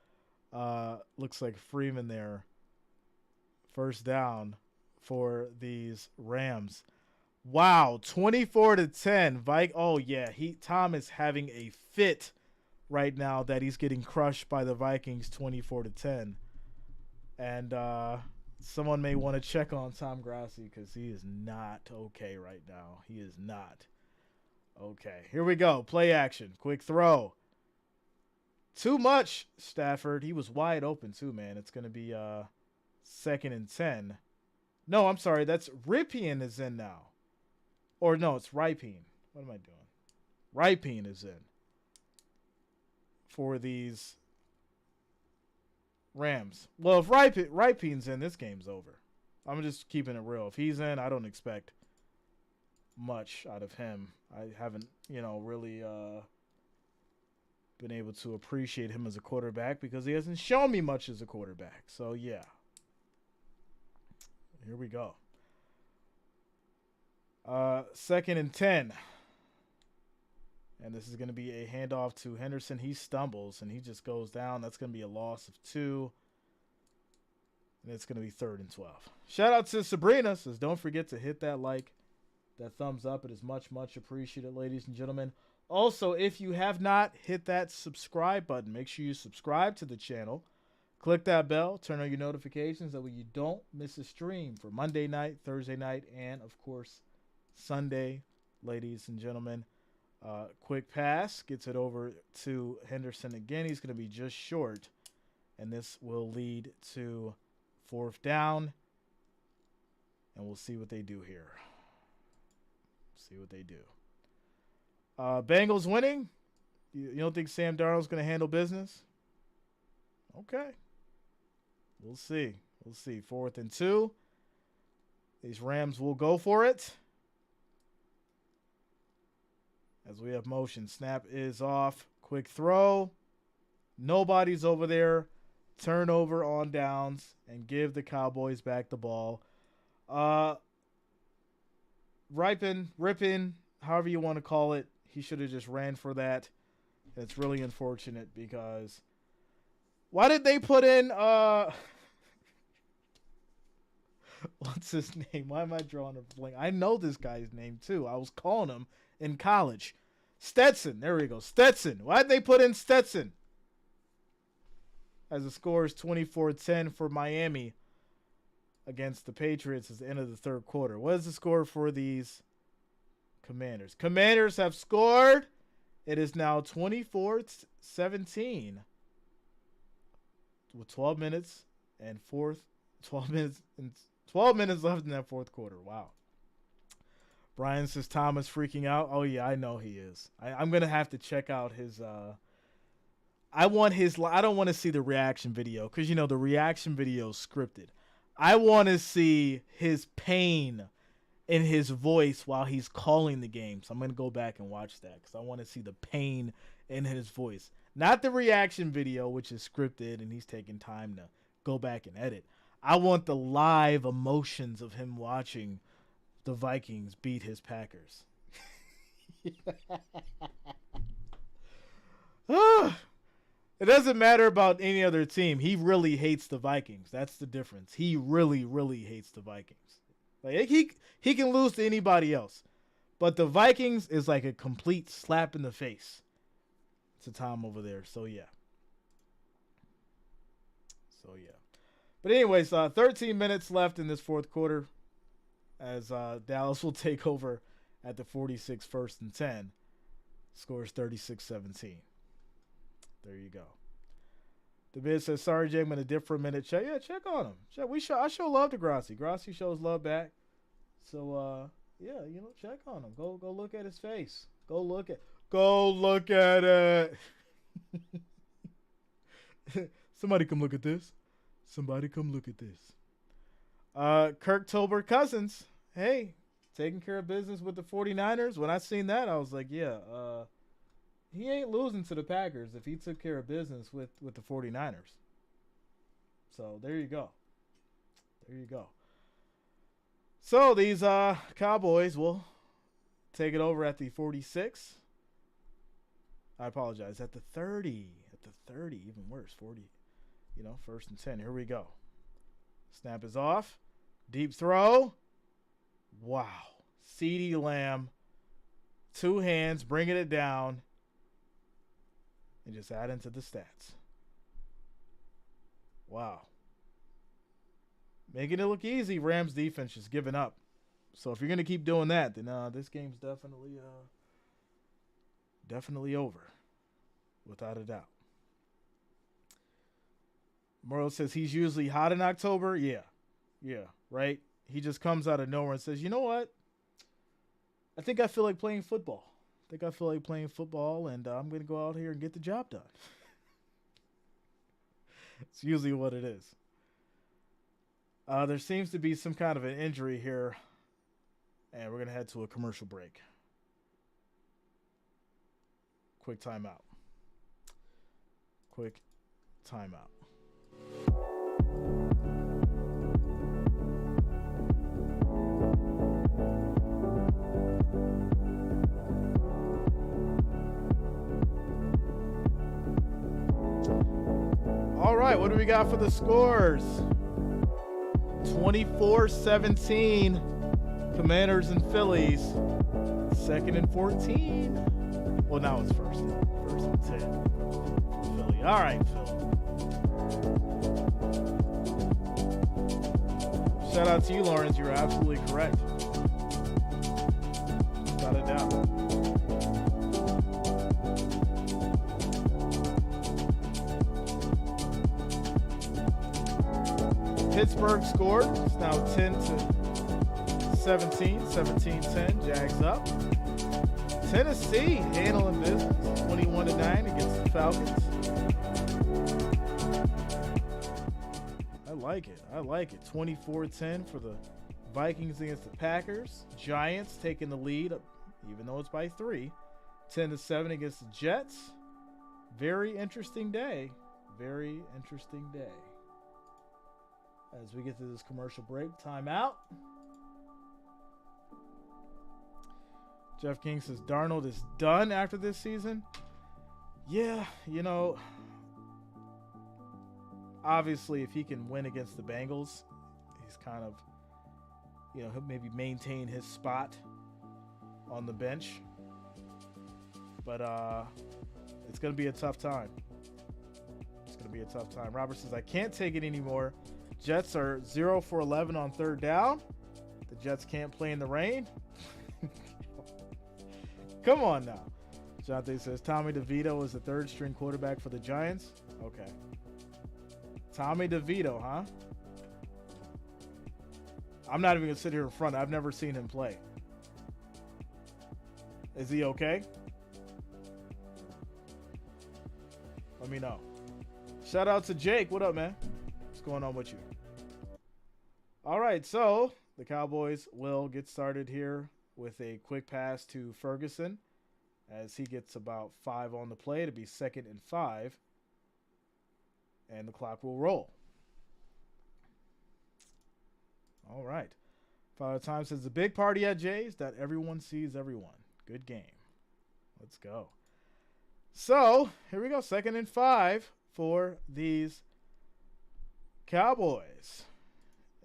looks like Freeman there. 1st down for these Rams. Wow, 24-10. Oh yeah, Tom is having a fit right now that he's getting crushed by the Vikings 24-10. And someone may want to check on Tom Grassi because he is not okay right now. He is not okay. Here we go. Play action. Quick throw. Too much, Stafford. He was wide open too, man. It's going to be 2nd and 10. No, I'm sorry. That's Ripien is in now. Or no, it's Ripien. What am I doing? Ripien is in for these Rams. Well, if Ripien's in, this game's over. I'm just keeping it real. If he's in, I don't expect much out of him. I haven't, really been able to appreciate him as a quarterback because he hasn't shown me much as a quarterback. So, yeah. Here we go. 2nd and 10. And this is going to be a handoff to Henderson. He stumbles and he just goes down. That's going to be a loss of 2. And it's going to be 3rd and 12. Shout out to Sabrina. Says, don't forget to hit that like, that thumbs up. It is much, much appreciated, ladies and gentlemen. Also, if you have not hit that subscribe button, make sure you subscribe to the channel. Click that bell. Turn on your notifications. That way you don't miss a stream for Monday night, Thursday night, and, of course, Sunday, ladies and gentlemen. Quick pass. Gets it over to Henderson again. He's going to be just short. And this will lead to 4th down. And we'll see what they do here. See what they do. Bengals winning? You don't think Sam Darnold's going to handle business? Okay. We'll see. We'll see. 4th and 2. These Rams will go for it. As we have motion. Snap is off. Quick throw. Nobody's over there. Turnover on downs. And give the Cowboys back the ball. Rippin, however you want to call it. He should have just ran for that. It's really unfortunate because... Why did they put in... What's his name? Why am I drawing a blank? I know this guy's name too. I was calling him in college. Stetson. There we go. Stetson. Why did they put in Stetson? As the score is 24-10 for Miami against the Patriots at the end of the 3rd quarter. What is the score for these Commanders? Commanders have scored. It is now 24-17 with 12 minutes left in that 4th quarter. Wow. Brian says Thomas freaking out. Oh yeah, I know he is. I'm gonna have to check out his. I don't want to see the reaction video because the reaction video is scripted. I want to see his pain in his voice while he's calling the game. So I'm gonna go back and watch that because I want to see the pain in his voice, not the reaction video, which is scripted and he's taking time to go back and edit. I want the live emotions of him watching the Vikings beat his Packers. It doesn't matter about any other team. He really hates the Vikings. That's the difference. He really, really hates the Vikings. Like he can lose to anybody else. But the Vikings is like a complete slap in the face to Tom over there. So, yeah. But anyways, 13 minutes left in this 4th quarter as Dallas will take over at the 46 1st and 10. Scores 36-17. There you go. The bid says, sorry, Jay, I'm going to dip for a minute. Check on him. I show love to Grassi. Grassi shows love back. So, check on him. Go look at his face. Go look at it. Somebody come look at this. Kirk Cousins. Hey, taking care of business with the 49ers. When I seen that, I was like, yeah, he ain't losing to the Packers if he took care of business with the 49ers. So there you go. So these Cowboys will take it over at the 46. I apologize. At the 30. Even worse. 40. 1st and 10. Here we go. Snap is off. Deep throw. Wow. CeeDee Lamb, 2 hands, bringing it down, and just add into the stats. Wow. Making it look easy. Rams defense just giving up. So if you're going to keep doing that, then this game's definitely over. Without a doubt. Morrow says he's usually hot in October. Yeah, right? He just comes out of nowhere and says, you know what? I think I feel like playing football. And I'm going to go out here and get the job done. It's usually what it is. There seems to be some kind of an injury here, and we're going to head to a commercial break. Quick timeout. All right, what do we got for the scores? 24-17, Commanders and Phillies. 2nd and 14. Well, now it's first and 10 for Philly. All right, Philly. Shout out to you, Lawrence. You're absolutely correct. Without a doubt. Pittsburgh scored. It's now 10-17, 17-10. Jags up. Tennessee handling business. 21-9 against the Falcons. I like it. 24-10 for the Vikings against the Packers. Giants taking the lead, even though it's by 3. 10-7 against the Jets. Very interesting day. As we get to this commercial break, timeout. Jeff King says Darnold is done after this season. Yeah, obviously if he can win against the Bengals, he's kind of, he'll maybe maintain his spot on the bench. But it's going to be a tough time. Robert says, I can't take it anymore. Jets are 0 for 11 on 3rd down. The Jets can't play in the rain. Come on now. Jonathan says Tommy DeVito is the 3rd string quarterback for the Giants. Okay. Tommy DeVito, huh? I'm not even going to sit here in front. I've never seen him play. Is he okay? Let me know. Shout out to Jake. What up, man? What's going on with you? All right, so the Cowboys will get started here with a quick pass to Ferguson as he gets about 5 on the play to be 2nd and 5. And the clock will roll. All right. Father Time says the big party at Jay's that everyone sees everyone. Good game. Let's go. So, here we go. 2nd and 5 for these Cowboys.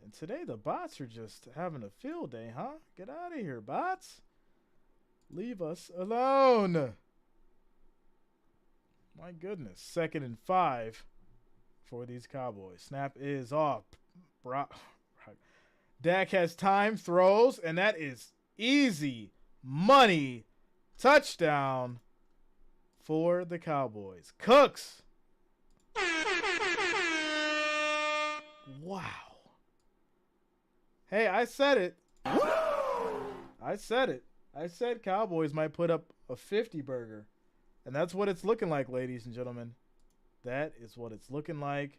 And today the bots are just having a field day, huh? Get out of here, bots. Leave us alone. My goodness. 2nd and 5 for these Cowboys. Snap is off. Dak has time, throws, and that is easy money. Touchdown for the Cowboys. Cooks. Wow. Hey, I said it. I said Cowboys might put up a 50 burger. And that's what it's looking like, ladies and gentlemen. That is what it's looking like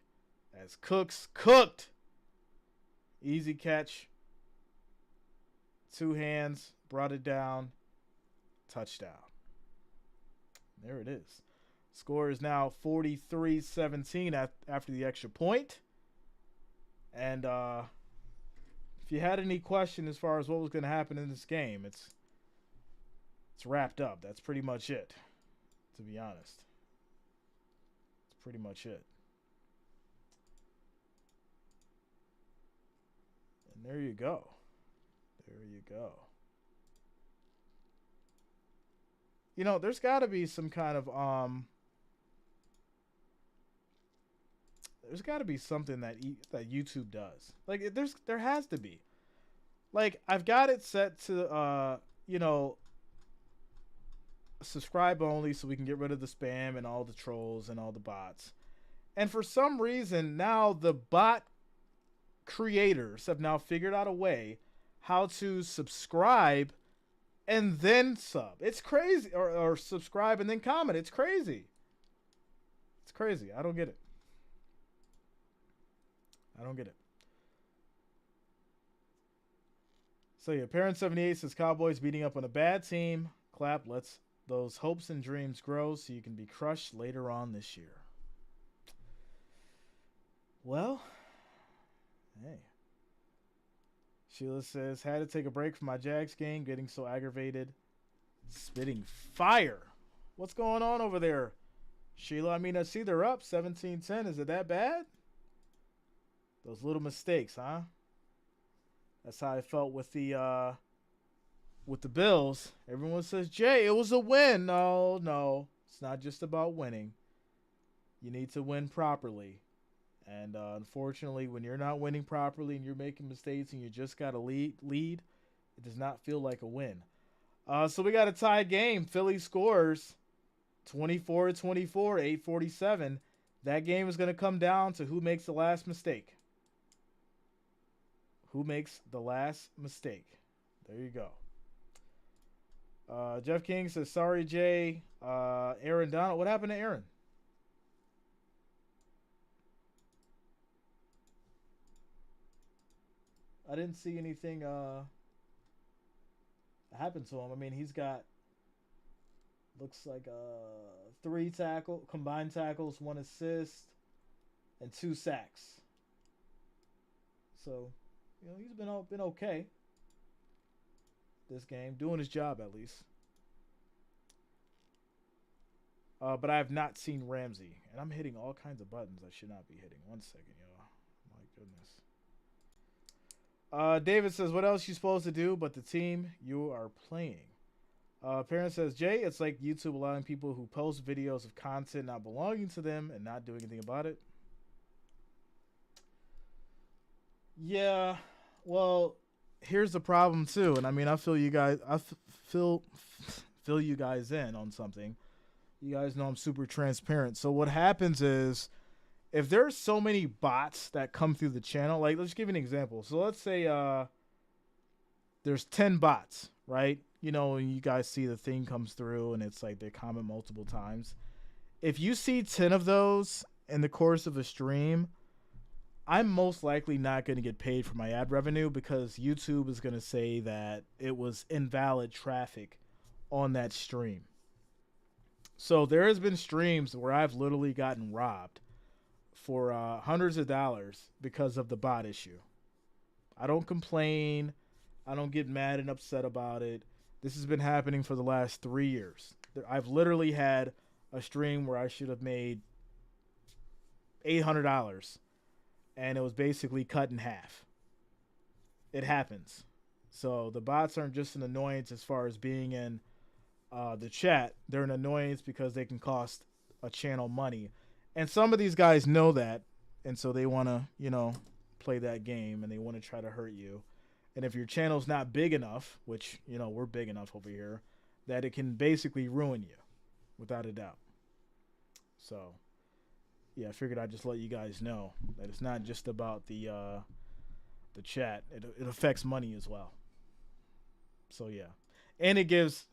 as Cooks cooked. Easy catch. 2 hands. Brought it down. Touchdown. There it is. Score is now 43-17 after the extra point. And if you had any question as far as what was going to happen in this game, it's wrapped up. That's pretty much it, to be honest. It's pretty much it. And there you go. There you go. there's got to be some kind of there's got to be something that YouTube does. Like there has to be. Like I've got it set to subscribe only so we can get rid of the spam and all the trolls and all the bots. And for some reason now the bot creators have now figured out a way how to subscribe and then sub. It's crazy. Or subscribe and then comment. It's crazy. It's crazy. I don't get it. So yeah, Parent78 says Cowboys beating up on a bad team. Clap lets those hopes and dreams grow so you can be crushed later on this year. Well, hey. Sheila says, had to take a break from my Jags game, getting so aggravated. Spitting fire. What's going on over there, Sheila? I mean, I see they're up 17-10. Is it that bad? Those little mistakes, huh? That's how I felt with the Bills. Everyone says, Jay, it was a win. No. It's not just about winning. You need to win properly. And unfortunately, when you're not winning properly and you're making mistakes and you just got to lead, it does not feel like a win. So we got a tie game. Philly scores 24-24, 8:47. That game is going to come down to who makes the last mistake. Who makes the last mistake? There you go. Jeff King says, sorry, Jay. Aaron Donald. What happened to Aaron? I didn't see anything happen to him. I mean, he's got, looks like 3 combined tackles, 1 assist, and 2 sacks. So, he's been okay this game, doing his job at least. But I have not seen Ramsey, and I'm hitting all kinds of buttons I should not be hitting. 1 second, y'all. My goodness. David says, what else you supposed to do but the team you are playing? Parent says, Jay, it's like YouTube allowing people who post videos of content not belonging to them and not doing anything about it. Yeah, well, here's the problem too, and I mean, I feel you guys in on something. You guys know I'm super transparent. So what happens is, if there's so many bots that come through the channel, like let's give you an example. So let's say there's 10 bots, right? And you guys see the thing comes through and it's like they comment multiple times. If you see 10 of those in the course of a stream, I'm most likely not going to get paid for my ad revenue because YouTube is going to say that it was invalid traffic on that stream. So there has been streams where I've literally gotten robbed for hundreds of dollars because of the bot issue. I don't complain. I don't get mad and upset about it. This has been happening for the last 3 years. I've literally had a stream where I should have made $800 and it was basically cut in half. It happens. So the bots aren't just an annoyance as far as being in the chat. They're an annoyance because they can cost a channel money. And some of these guys know that, and so they want to, play that game, and they want to try to hurt you. And if your channel's not big enough, which, we're big enough over here, that it can basically ruin you, without a doubt. So, yeah, I figured I'd just let you guys know that it's not just about the chat. It affects money as well. So, yeah. And it gives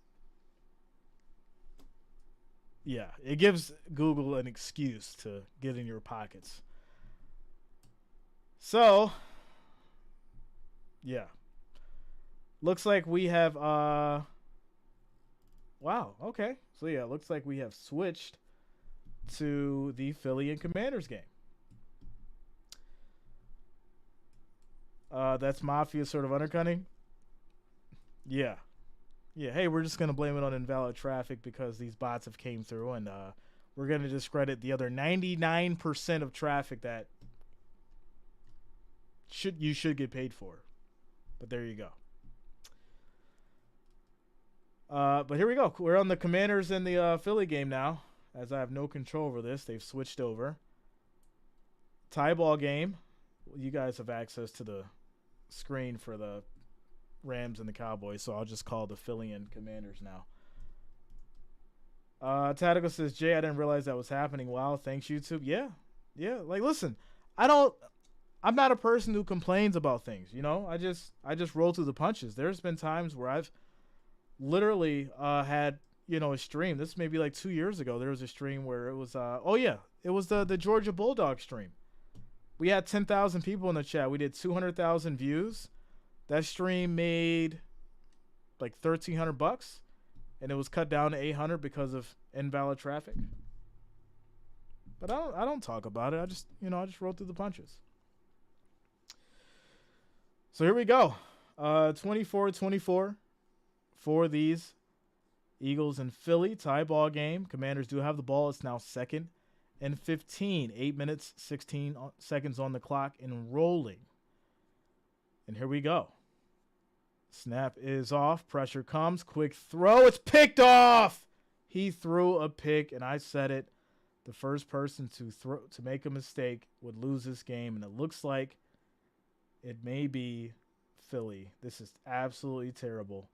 Google an excuse to get in your pockets. So, yeah. Looks like we have, wow, okay. So, yeah, looks like we have switched to the Philly and Commanders game. That's Mafia sort of undercutting. Yeah. Yeah, hey, we're just going to blame it on invalid traffic because these bots have came through, and we're going to discredit the other 99% of traffic that you should get paid for. But there you go. But here we go. We're on the Commanders and the Philly game now, as I have no control over this. They've switched over. Tie ball game. You guys have access to the screen for the Rams and the Cowboys, so I'll just call the Philly and Commanders now. Tactical says, Jay, I didn't realize that was happening. Wow, thanks, YouTube. Yeah. Like, listen, I'm not a person who complains about things, you know? I just roll through the punches. There's been times where I've literally had, a stream. This may be like 2 years ago. There was a stream where it was, it was the Georgia Bulldog stream. We had 10,000 people in the chat. We did 200,000 views. That stream made like $1,300, and it was cut down to 800 because of invalid traffic. But I don't talk about it. I just roll through the punches. So here we go. 24-24 for these Eagles and Philly tie ball game. Commanders do have the ball. It's now 2nd and 15. 8 minutes, 16 seconds on the clock and rolling. And here we go. Snap is off. Pressure comes. Quick throw. It's picked off. He threw a pick, and I said it. The first person to make a mistake would lose this game, and it looks like it may be Philly. This is absolutely terrible.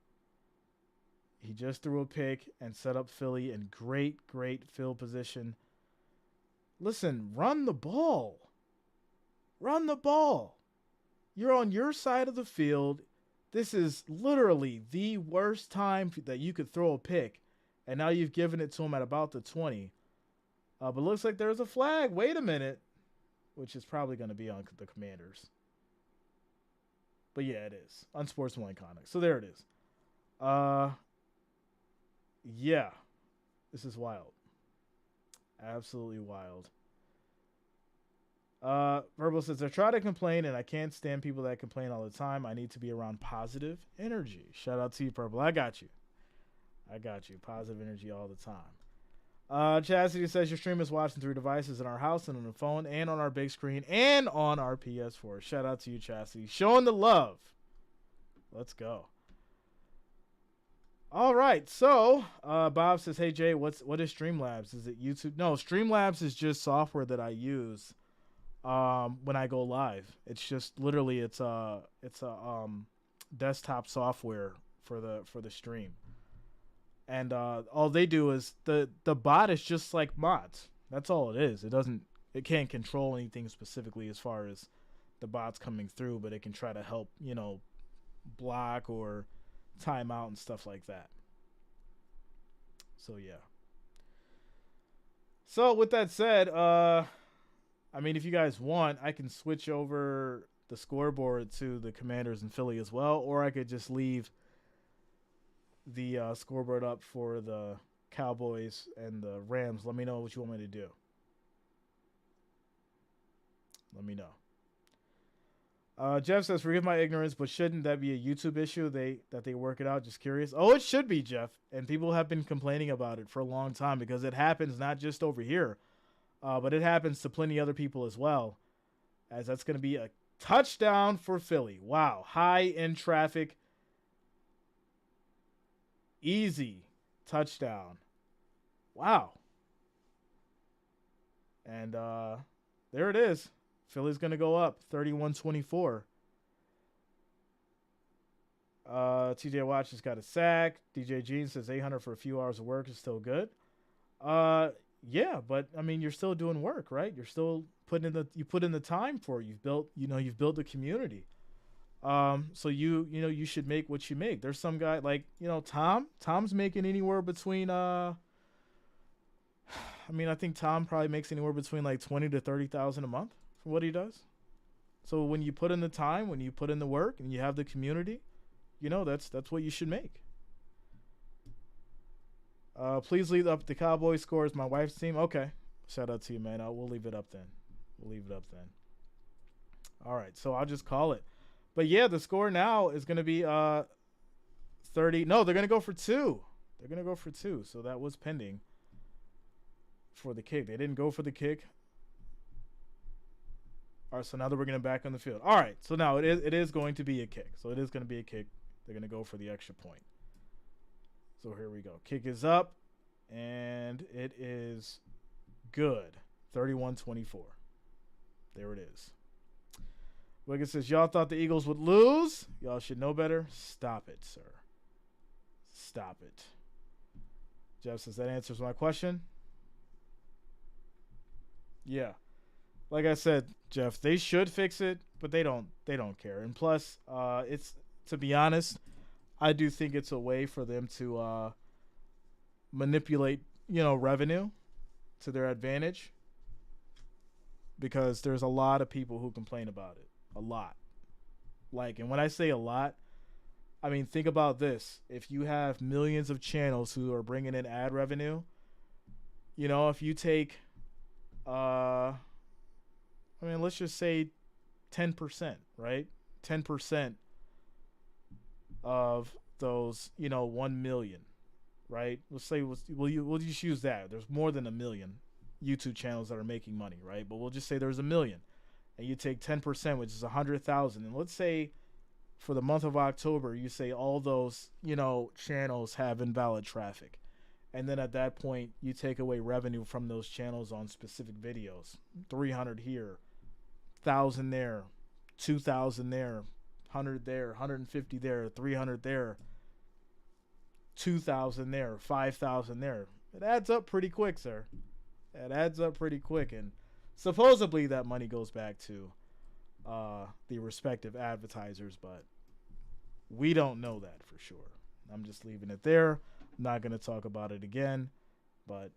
He just threw a pick and set up Philly in great field position. Listen, run the ball. Run the ball. You're on your side of the field. This is literally the worst time that you could throw a pick, and now you've given it to him at about the 20. But looks like there's a flag. Wait a minute. Which is probably going to be on the Commanders. But yeah, it is. Unsportsmanlike conduct. So there it is. Yeah. This is wild. Absolutely wild. Verbal says, I try to complain, and I can't stand people that complain all the time. I need to be around positive energy. Shout out to you, Purple. I got you. Positive energy all the time. Chastity says, your stream is watching through devices in our house and on the phone and on our big screen and on our PS4. Shout out to you, Chastity. Showing the love. Let's go. All right. So, Bob says, hey, Jay, what is Streamlabs? Is it YouTube? No, Streamlabs is just software that I use when I go live. It's just literally it's a desktop software for the stream. And all they do is the bot is just like mods. That's all it is. It can't control anything specifically as far as the bots coming through, but it can try to help, block or time out and stuff like that. So yeah. So with that said, if you guys want, I can switch over the scoreboard to the Commanders and Philly as well, or I could just leave the scoreboard up for the Cowboys and the Rams. Let me know what you want me to do. Let me know. Jeff says, forgive my ignorance, but shouldn't that be a YouTube issue that they work it out? Just curious. Oh, it should be, Jeff. And people have been complaining about it for a long time because it happens not just over here, but it happens to plenty other people as well, as that's going to be a touchdown for Philly. Wow. High in traffic. Easy touchdown. Wow. And there it is. Philly's going to go up 31-24. TJ Watch has got a sack. DJ Jean says 800 for a few hours of work is still good. Yeah, but you're still doing work, right? You're still put in the time for it. You've built the community. So you should make what you make. There's some guy like, Tom's making anywhere between, I think Tom probably makes anywhere between like 20 to 30,000 a month for what he does. So when you put in the time, when you put in the work and you have the community, that's what you should make. Please leave up the Cowboys scores. My wife's team. Okay. Shout out to you, man. We'll leave it up then. All right. So I'll just call it. But yeah, the score now is going to be 30. No, they're going to go for 2. So that was pending for the kick. They didn't go for the kick. All right, so now that we're going to back on the field. All right, so now it is going to be a kick. So it is going to be a kick. They're going to go for the extra point. So here we go. Kick is up, and it is good. 31-24. There it is. Wiggins says, y'all thought the Eagles would lose? Y'all should know better. Stop it, sir. Stop it. Jeff says, that answers my question. Yeah. Like I said, Jeff, they should fix it, but they don't care. And plus, it's, to be honest, I do think it's a way for them to manipulate, revenue to their advantage, because there's a lot of people who complain about it. A lot. And when I say a lot, I mean, think about this. If you have millions of channels who are bringing in ad revenue, if you take, let's just say 10%, right? 10% of those, 1 million, right? Let's say we'll just use that. There's more than 1 million YouTube channels that are making money, right? But we'll just say there's 1 million, and you take 10%, which is 100,000, and let's say for the month of October, you say all those, channels have invalid traffic, and then at that point, you take away revenue from those channels on specific videos. 300 here, 1,000 there, 2,000 there, 100 there, 150 there, 300 there, 2,000 there, 5,000 there. It adds up pretty quick, sir. It adds up pretty quick, and supposedly that money goes back to the respective advertisers, but we don't know that for sure. I'm just leaving it there. I'm not going to talk about it again, but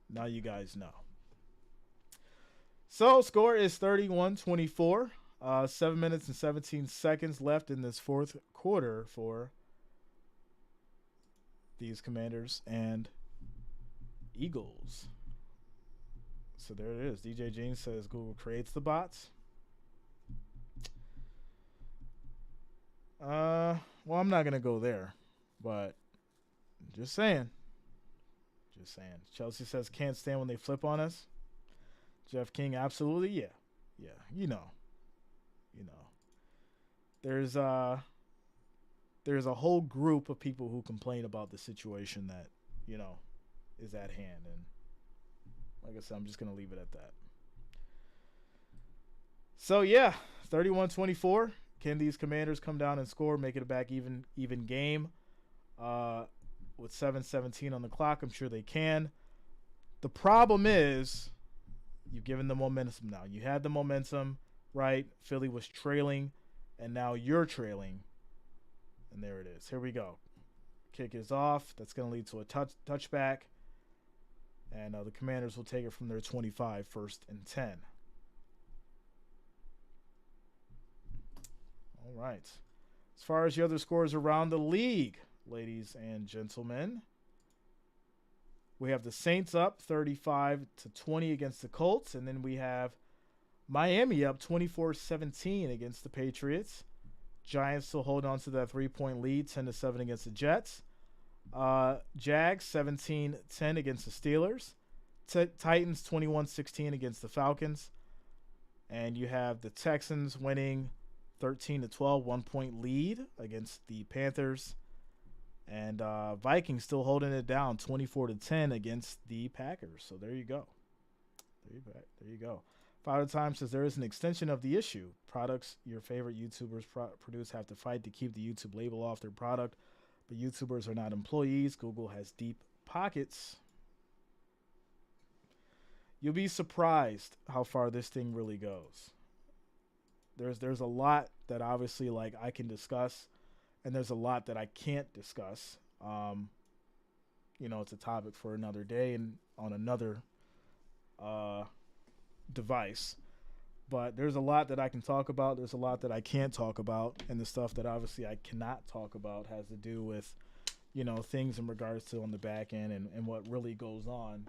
now you guys know. So score is 31-24. 7 minutes and 17 seconds left in this fourth quarter for these Commanders and Eagles. So there it is. DJ Jean says Google creates the bots. Well, I'm not going to go there, but just saying. Just saying. Chelsea says can't stand when they flip on us. Jeff King, absolutely. Yeah. You know. There's a whole group of people who complain about the situation that, is at hand. And like I said, I'm just going to leave it at that. So, yeah, 31-24. Can these Commanders come down and score, make it a back even game? With 7:17 on the clock, I'm sure they can. The problem is you've given the momentum now. You had the momentum, right? Philly was trailing, and now you're trailing. And there it is. Here we go. Kick is off. That's going to lead to a touchback. And the Commanders will take it from their 25, 1st and 10. All right. As far as the other scores around the league, ladies and gentlemen, we have the Saints up 35-20 against the Colts, and then we have Miami up 24-17 against the Patriots. Giants still hold on to that 3-point lead, 10-7 against the Jets. Jags 17-10 against the Steelers. Titans 21-16 against the Falcons. And you have the Texans winning 13-12, 1-point lead against the Panthers. And Vikings still holding it down 24-10 against the Packers. So there you go. There you go. Father Time says there is an extension of the issue. Products your favorite YouTubers produce have to fight to keep the YouTube label off their product. But YouTubers are not employees. Google has deep pockets. You'll be surprised how far this thing really goes. There's a lot that obviously I can discuss, and there's a lot that I can't discuss. It's a topic for another day and on another device. But there's a lot that I can talk about. There's a lot that I can't talk about. And the stuff that obviously I cannot talk about has to do with, things in regards to on the back end and what really goes on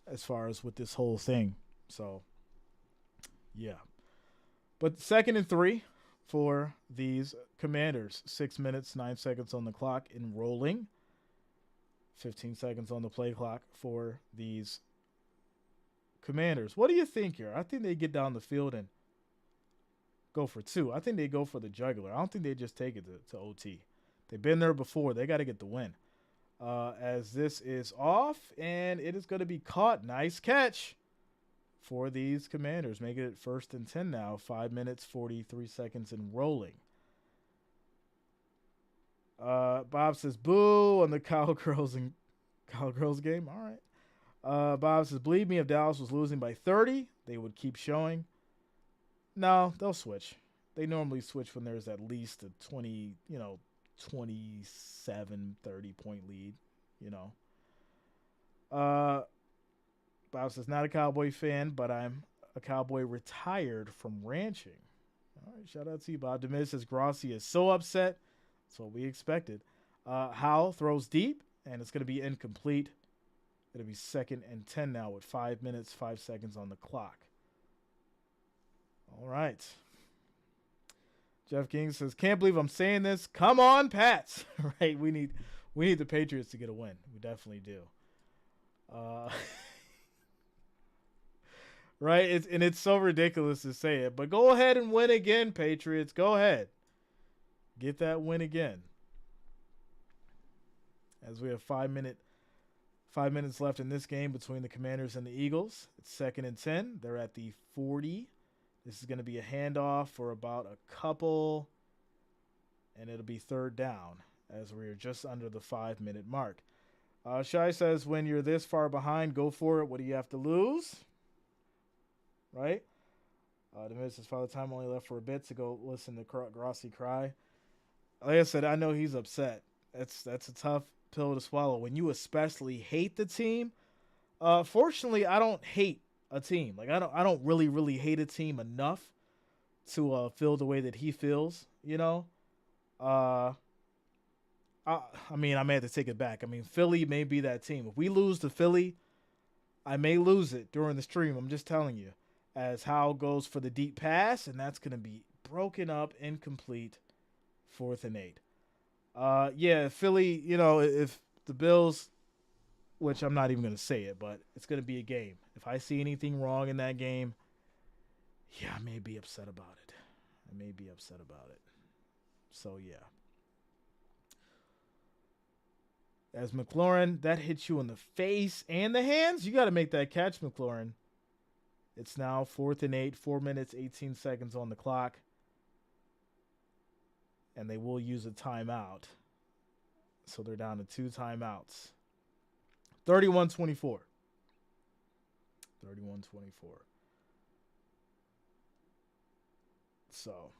as far as with this whole thing. So, yeah. But 2nd and 3 for these Commanders. 6 minutes, 9 seconds on the clock and rolling. 15 seconds on the play clock for these Commanders. What do you think here? I think they get down the field and go for 2. I think they go for the jugular. I don't think they just take it to OT. They've been there before. They got to get the win. As this is off, and it is going to be caught. Nice catch for these Commanders. Make it 1st and 10 now. 5 minutes, 43 seconds and rolling. Bob says, boo on the Cowgirls game. All right. Bob says, believe me, if Dallas was losing by 30, they would keep showing. No, they'll switch. They normally switch when there's at least a 27, 30-point lead, Bob says, not a Cowboy fan, but I'm a Cowboy retired from ranching. All right, shout out to you, Bob. Demiz says, Grossi is so upset. That's what we expected. Howe throws deep, and it's going to be incomplete. It'll be 2nd and 10 now with 5 minutes, 5 seconds on the clock. All right. Jeff King says, can't believe I'm saying this. Come on, Pats. Right? We need the Patriots to get a win. We definitely do. Right? It's so ridiculous to say it. But go ahead and win again, Patriots. Go ahead. Get that win again. As we have 5 minutes left in this game between the Commanders and the Eagles. It's 2nd and 10. They're at the 40. This is going to be a handoff for about a couple, and it'll be 3rd down as we're just under the 5-minute mark. Shai says, when you're this far behind, go for it. What do you have to lose? Right? Demiz says, Father Time only left for a bit to go listen to Grossi cry. Like I said, I know he's upset. That's a tough pill to swallow. When you especially hate the team, fortunately, I don't hate a team. Like I don't really hate a team enough to feel the way that he feels, I may have to take it back. I mean, Philly may be that team. If we lose to Philly, I may lose it during the stream. I'm just telling you. As Howe goes for the deep pass, and that's going to be broken up, incomplete, 4th and 8. Yeah, Philly, if the Bills, which I'm not even going to say it, but it's going to be a game. If I see anything wrong in that game, yeah, I may be upset about it. So, yeah. As McLaurin, that hits you in the face and the hands. You got to make that catch, McLaurin. It's now 4th and 8, 4 minutes, 18 seconds on the clock. And they will use a timeout. So they're down to 2 timeouts. 31-24. 31-24. So,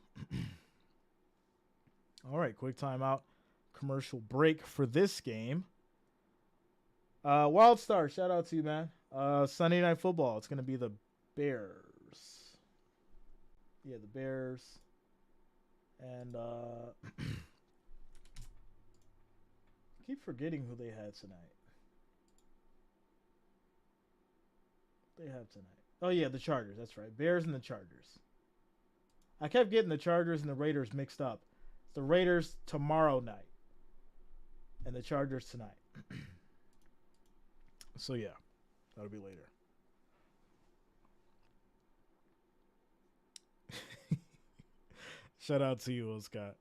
all right, quick timeout. Commercial break for this game. Wild Star, shout out to you, man. Sunday Night Football. It's going to be the Bears. Yeah, the Bears. And keep forgetting who they had tonight. Oh, yeah, the Chargers. That's right. Bears and the Chargers. I kept getting the Chargers and the Raiders mixed up. It's the Raiders tomorrow night. And the Chargers tonight. So, yeah. That'll be later. Shout out to you, Will Scott.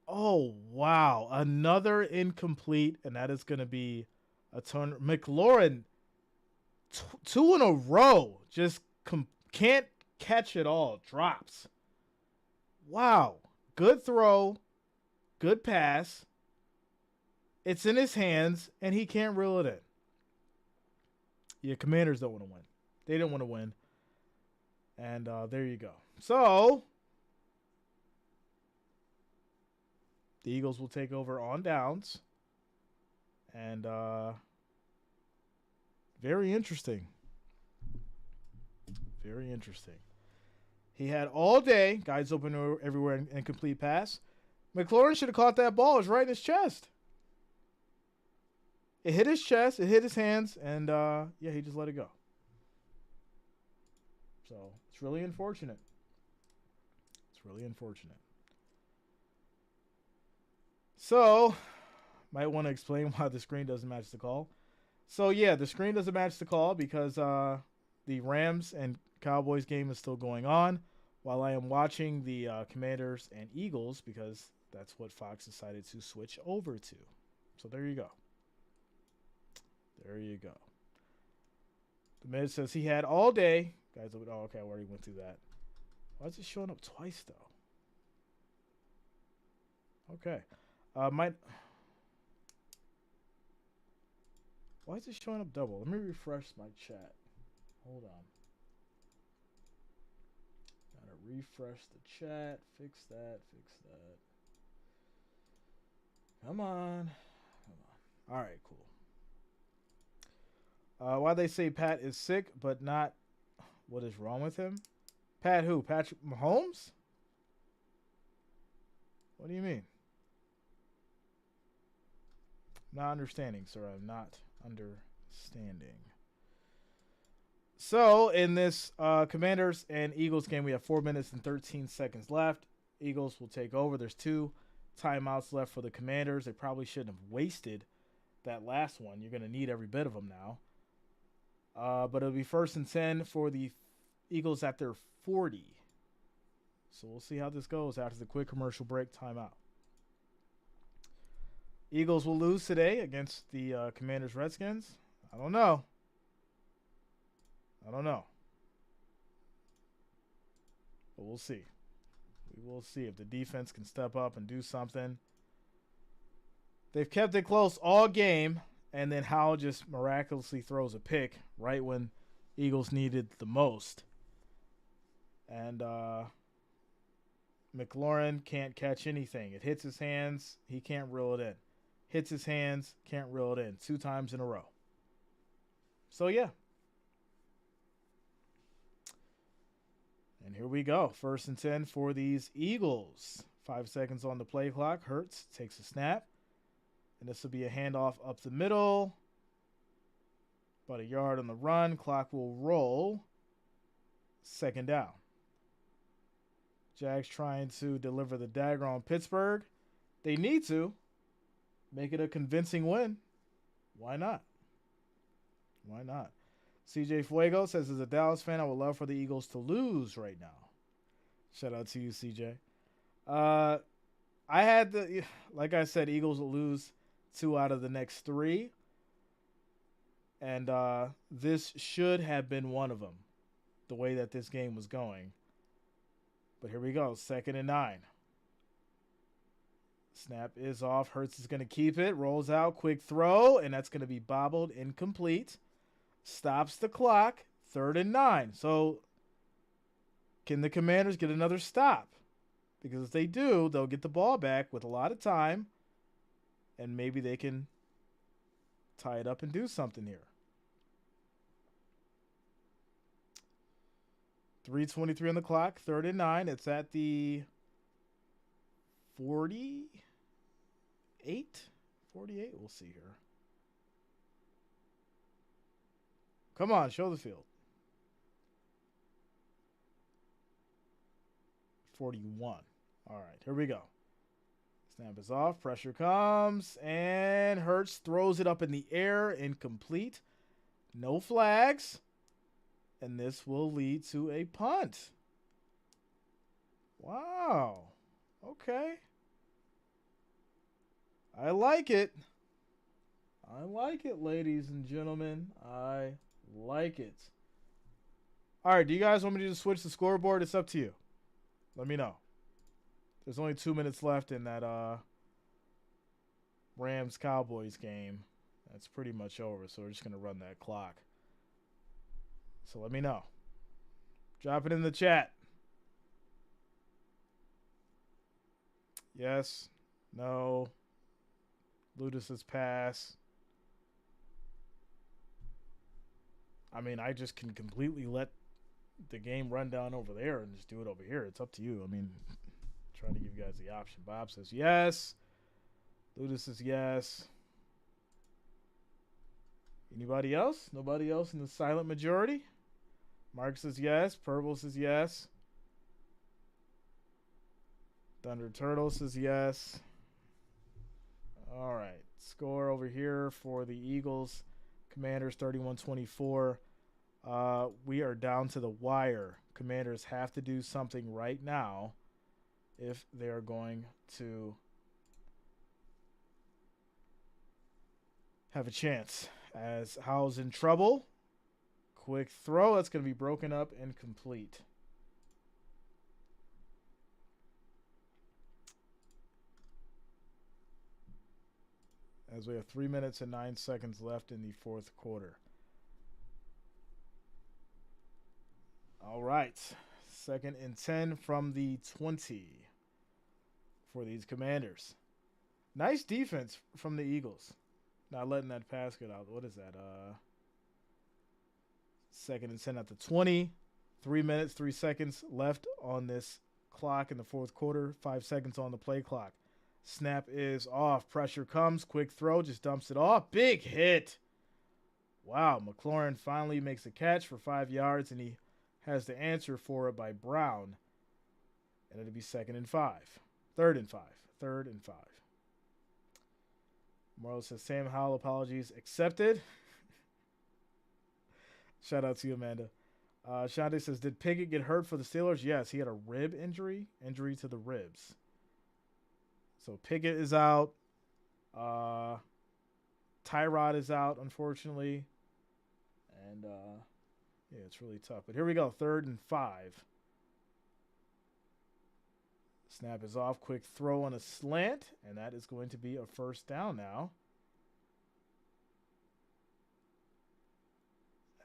Oh, wow. Another incomplete, and that is going to be a turn. McLaurin, 2 in a row. Just can't catch it all. Drops. Wow. Good throw. Good pass. It's in his hands, and he can't reel it in. Yeah, Commanders don't want to win. They didn't want to win. And there you go. So, the Eagles will take over on downs. And very interesting. Very interesting. He had all day. Guys open everywhere and complete pass. McLaurin should have caught that ball. It was right in his chest. It hit his chest. It hit his hands. And, yeah, he just let it go. So, it's really unfortunate. So, might want to explain why the screen doesn't match the call. So, yeah, the screen doesn't match the call because the Rams and Cowboys game is still going on while I am watching the Commanders and Eagles because that's what Fox decided to switch over to. So there you go. There you go. The mid says he had all day. Guys, oh, okay, I already went through that. Why is it showing up twice, though? Okay. Why is it showing up double? Let me refresh my chat. Hold on. Gotta refresh the chat. Fix that. Come on. All right, cool. Why they say Pat is sick, but not what is wrong with him? Pat who? Patrick Mahomes? What do you mean? Not understanding, sir. I'm not understanding. So, in this Commanders and Eagles game, we have 4 minutes and 13 seconds left. Eagles will take over. There's 2 timeouts left for the Commanders. They probably shouldn't have wasted that last one. You're going to need every bit of them now. But it'll be 1st and 10 for the Eagles at their 40. So we'll see how this goes after the quick commercial break timeout. Eagles will lose today against the Commanders Redskins. I don't know. But we'll see. We will see if the defense can step up and do something. They've kept it close all game, and then Howell just miraculously throws a pick right when Eagles needed the most. And McLaurin can't catch anything. It hits his hands. He can't reel it in. Hits his hands. Can't reel it in. 2 times in a row. So, yeah. And here we go. 1st and 10 for these Eagles. 5 seconds on the play clock. Hurts takes a snap. And this will be a handoff up the middle. About a yard on the run. Clock will roll. 2nd down. Jags trying to deliver the dagger on Pittsburgh. They need to make it a convincing win. Why not? CJ Fuego says, as a Dallas fan, I would love for the Eagles to lose right now. Shout out to you, CJ. I had like I said, Eagles will lose 2 out of the next 3. And this should have been one of them, the way that this game was going. But here we go, 2nd and 9. Snap is off. Hurts is going to keep it. Rolls out, quick throw, and that's going to be bobbled, incomplete. Stops the clock, 3rd and 9. So can the Commanders get another stop? Because if they do, they'll get the ball back with a lot of time, and maybe they can tie it up and do something here. 3:23 on the clock, 3rd and 9. It's at the 48? 48? We'll see here. Come on, show the field. 41. All right, here we go. Snap is off. Pressure comes. And Hurts throws it up in the air. Incomplete. No flags. And this will lead to a punt. Wow. Okay. I like it. I like it, ladies and gentlemen. I like it. All right, do you guys want me to just switch the scoreboard? It's up to you. Let me know. There's only 2 minutes left in that Rams-Cowboys game. That's pretty much over, so we're just going to run that clock. So let me know. Drop it in the chat. Yes. No. Ludus's pass. I mean, I just can completely let the game run down over there and just do it over here. It's up to you. I mean, trying to give you guys the option. Bob says yes. Ludus says yes. Anybody else? Nobody else in the silent majority? Mark says yes. Purple says yes. Thunder Turtle says yes. All right. Score over here for the Eagles. Commanders 31-24. We are down to the wire. Commanders have to do something right now if they are going to have a chance. As Howell's in trouble. Quick throw. That's going to be broken up and complete. As we have 3 minutes and 9 seconds left in the fourth quarter. All right. 2nd and 10 from the 20 for these Commanders. Nice defense from the Eagles. Not letting that pass get out. What is that? 2nd and 10 at the 20. 3 minutes, 3 seconds left on this clock in the fourth quarter. 5 seconds on the play clock. Snap is off. Pressure comes. Quick throw. Just dumps it off. Big hit. Wow. McLaurin finally makes a catch for 5 yards, and he has the answer for it by Brown. And it'll be 2nd and 5. 3rd and 5. 3rd and 5. Morrow says, Sam Howell apologies accepted. Shout out to you, Amanda. Shante says, did Pickett get hurt for the Steelers? Yes, he had a rib injury to the ribs. So Pickett is out. Tyrod is out, unfortunately. And, yeah, it's really tough. But here we go, 3rd and 5. Snap is off. Quick throw on a slant. And that is going to be a first down now.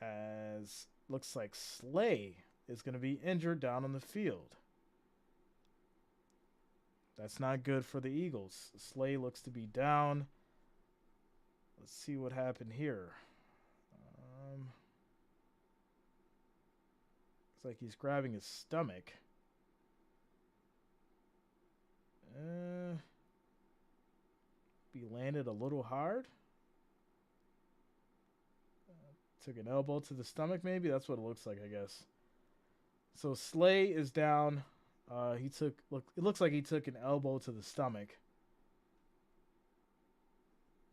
As looks like Slay is going to be injured down on the field. That's not good for the Eagles. Slay looks to be down. Let's see what happened here. Looks like he's grabbing his stomach. He landed a little hard. Took an elbow to the stomach, maybe. That's what it looks like, I guess. So Slay is down. It looks like he took an elbow to the stomach.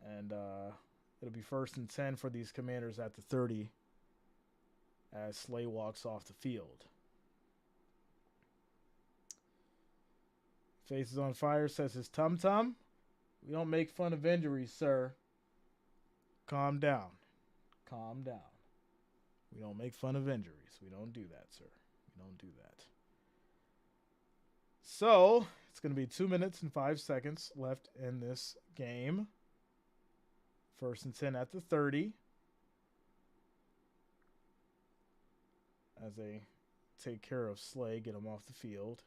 And it'll be 1st and 10 for these Commanders at the 30 as Slay walks off the field. Face is on fire, says his tum-tum. We don't make fun of injuries, sir. Calm down. Calm down. We don't make fun of injuries. We don't do that, sir. We don't do that. So, it's going to be 2 minutes and 5 seconds left in this game. 1st and 10 at the 30. As they take care of Slay, get him off the field.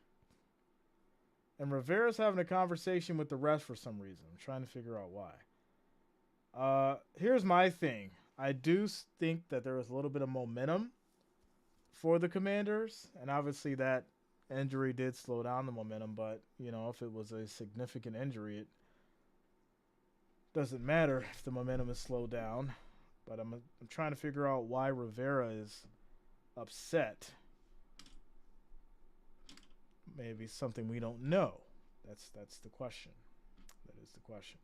And Rivera's having a conversation with the refs for some reason. I'm trying to figure out why. Here's my thing. I do think that there was a little bit of momentum for the Commanders. And obviously that injury did slow down the momentum. But, you know, if it was a significant injury, it doesn't matter if the momentum is slowed down. But I'm trying to figure out why Rivera is upset. Maybe something we don't know. That's the question. That is the question.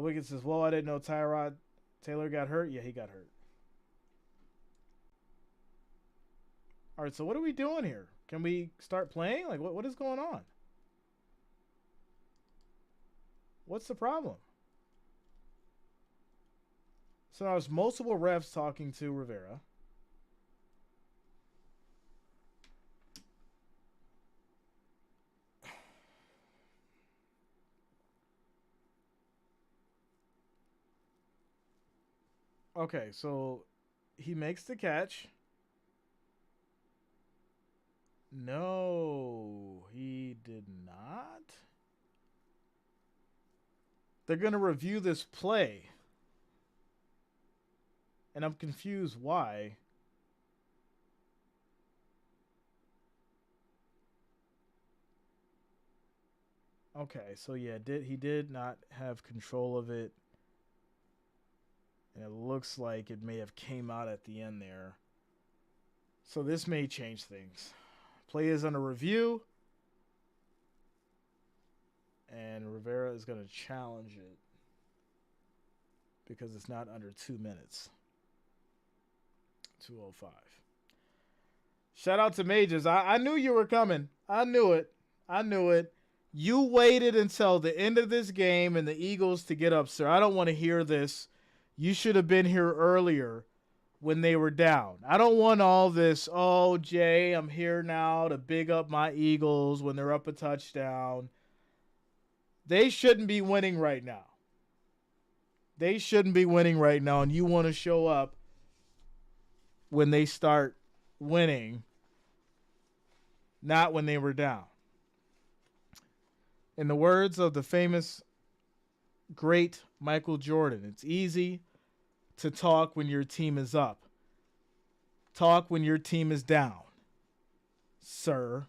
Wiggins says, well, I didn't know Tyrod Taylor got hurt. Yeah, he got hurt. All right, so what are we doing here? Can we start playing? Like, what is going on? What's the problem? So there's multiple refs talking to Rivera. Okay, so he makes the catch. No, he did not. They're going to review this play. And I'm confused why. Okay, so yeah, he did not have control of it. And it looks like it may have came out at the end there. So this may change things. Play is under review. And Rivera is going to challenge it. Because it's not under 2 minutes. 2:05. Shout out to Mages. I knew you were coming. I knew it. I knew it. You waited until the end of this game and the Eagles to get up, sir. I don't want to hear this. You should have been here earlier when they were down. I don't want all this, oh, Jay, I'm here now to big up my Eagles when they're up a touchdown. They shouldn't be winning right now. They shouldn't be winning right now, and you want to show up when they start winning, not when they were down. In the words of the famous, great Michael Jordan, it's easy to talk when your team is up. Talk when your team is down, sir.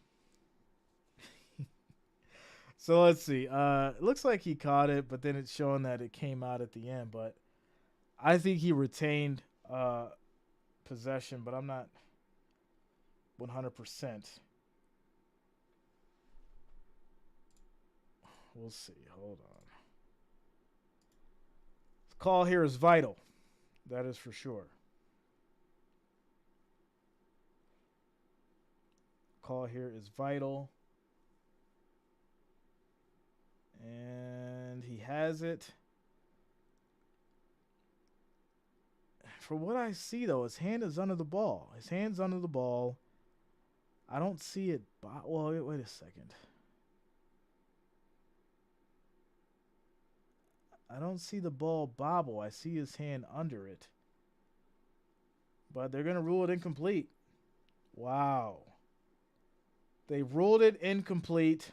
So let's see. It looks like he caught it, but then it's showing that it came out at the end. But I think he retained possession, but I'm not 100%. We'll see. Hold on. The call here is vital. That is for sure. Call here is vital. And he has it. For what I see, though, his hand is under the ball. His hand's under the ball. I don't see it. Well, wait a second. I don't see the ball bobble. I see his hand under it. But they're going to rule it incomplete. Wow. They ruled it incomplete.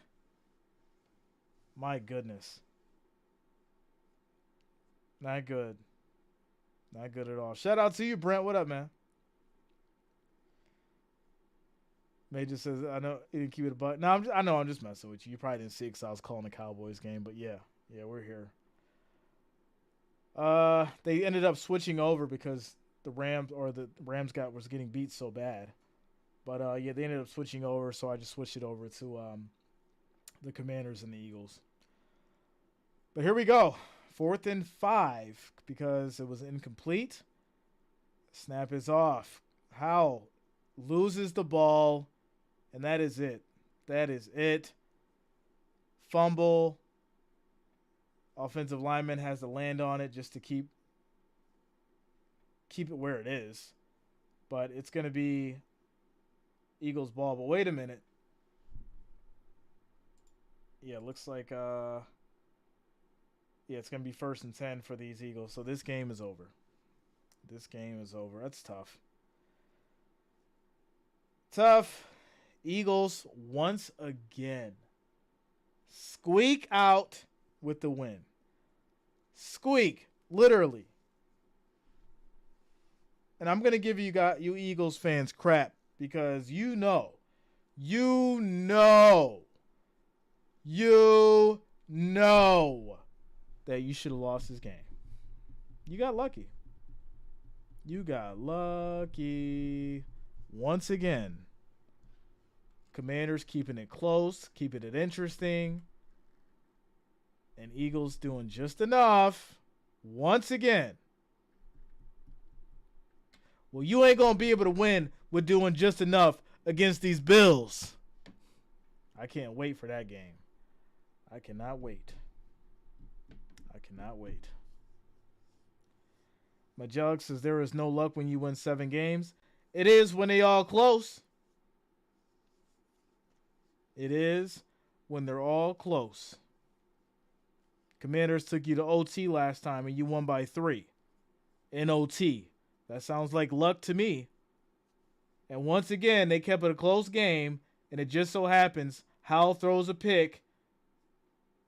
My goodness. Not good. Not good at all. Shout out to you, Brent. What up, man? Major says, I know he didn't keep it a butt. No, I'm just messing with you. You probably didn't see it because I was calling the Cowboys game. But yeah, we're here. They ended up switching over because the Rams was getting beat so bad. But yeah, they ended up switching over, so I just switched it over to the Commanders and the Eagles. But here we go. 4th and 5 because it was incomplete. Snap is off. Howell loses the ball, and that is it. That is it. Fumble. Offensive lineman has to land on it just to keep it where it is. But it's going to be Eagles ball. But wait a minute. Yeah, it looks like it's going to be 1st and 10 for these Eagles. So this game is over. This game is over. That's tough. Tough. Eagles once again squeak out with the win. Squeak, literally. And I'm going to give you Eagles fans crap because you know that you should have lost this game. You got lucky. You got lucky once again. Commanders keeping it close, keeping it interesting. And Eagles doing just enough once again. Well, you ain't going to be able to win with doing just enough against these Bills. I can't wait for that game. I cannot wait. Magellic says there is no luck when you win 7 games. It is when they all close. It is when they're all close. Commanders took you to OT last time and you won by 3 in OT. That sounds like luck to me. And once again, they kept it a close game, and it just so happens Howell throws a pick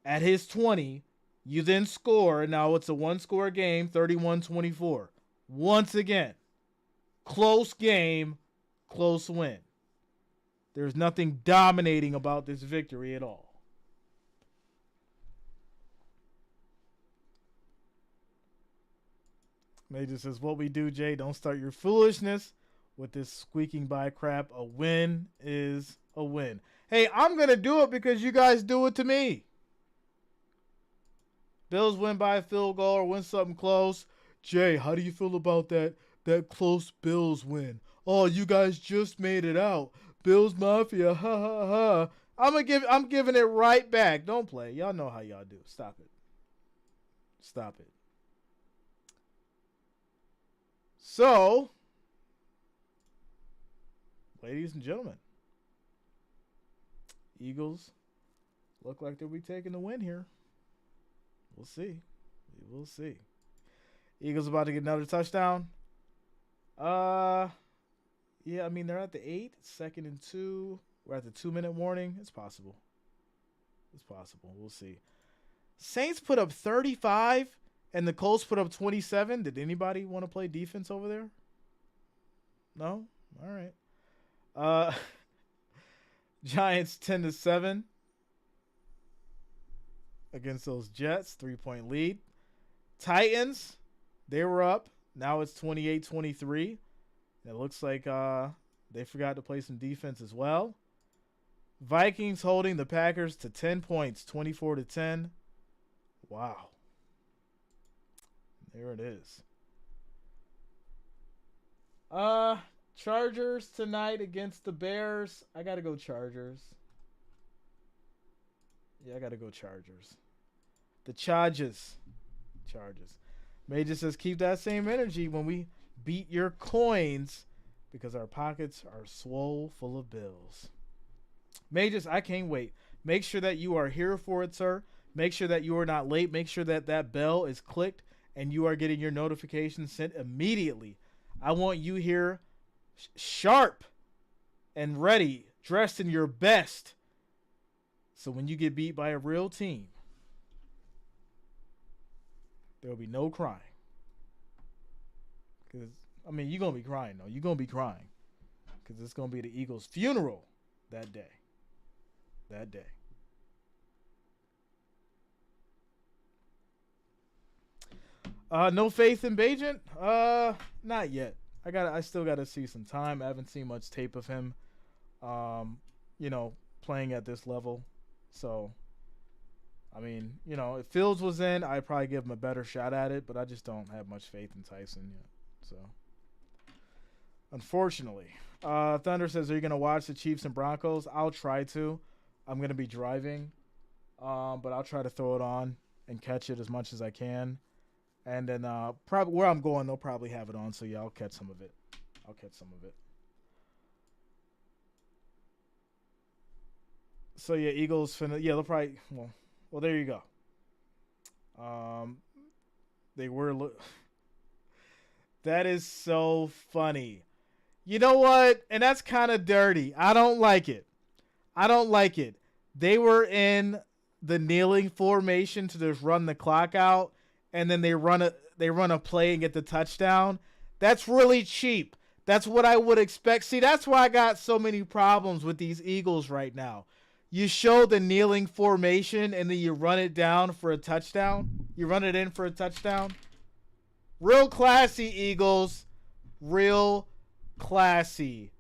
at his 20. You then score. Now it's a one-score game, 31-24. Once again, close game, close win. There's nothing dominating about this victory at all. Major says, what we do, Jay, don't start your foolishness with this squeaking by crap. A win is a win. Hey, I'm going to do it because you guys do it to me. Bills win by a field goal or win something close. Jay, how do you feel about that close Bills win? Oh, you guys just made it out. Bills Mafia, ha ha ha. I'm giving it right back. Don't play. Y'all know how y'all do. Stop it. Stop it. So, ladies and gentlemen, Eagles look like they'll be taking the win here. We'll see. We will see. Eagles about to get another touchdown. Yeah, I mean, they're at the 8, 2nd and 2. We're at the 2-minute warning. It's possible. It's possible. We'll see. Saints put up 35 and the Colts put up 27. Did anybody want to play defense over there? No? All right. Giants 10-7 against those Jets. 3-point lead. Titans, they were up. Now it's 28-23. It looks like they forgot to play some defense as well. Vikings holding the Packers to 10 points, 24-10. Wow. There it is. Chargers tonight against the Bears. I got to go Chargers. Yeah, I got to go Chargers. The Chargers. Major says keep that same energy when we beat your coins because our pockets are swole full of bills. Majors, I can't wait. Make sure that you are here for it, sir. Make sure that you are not late. Make sure that that bell is clicked and you are getting your notifications sent immediately. I want you here sharp and ready, dressed in your best. So when you get beat by a real team, there will be no crying. Because, I mean, you're going to be crying, though. You're going to be crying. Because it's going to be the Eagles' funeral that day. No faith in Bajent? Not yet. I still got to see some time. I haven't seen much tape of him, playing at this level. So, I mean, if Fields was in, I'd probably give him a better shot at it, but I just don't have much faith in Tyson yet. So, unfortunately. Thunder says, are you going to watch the Chiefs and Broncos? I'll try to. I'm going to be driving, but I'll try to throw it on and catch it as much as I can. And then probably where I'm going, they'll probably have it on, so yeah, I'll catch some of it. So yeah, Eagles they'll probably well there you go. They were that is so funny. You know what? And that's kind of dirty. I don't like it. They were in the kneeling formation to just run the clock out, and then they run a play and get the touchdown. That's really cheap. That's what I would expect. See, that's why I got so many problems with these Eagles right now. You show the kneeling formation and then you run it down for a touchdown. You run it in for a touchdown. Real classy, Eagles. Real classy,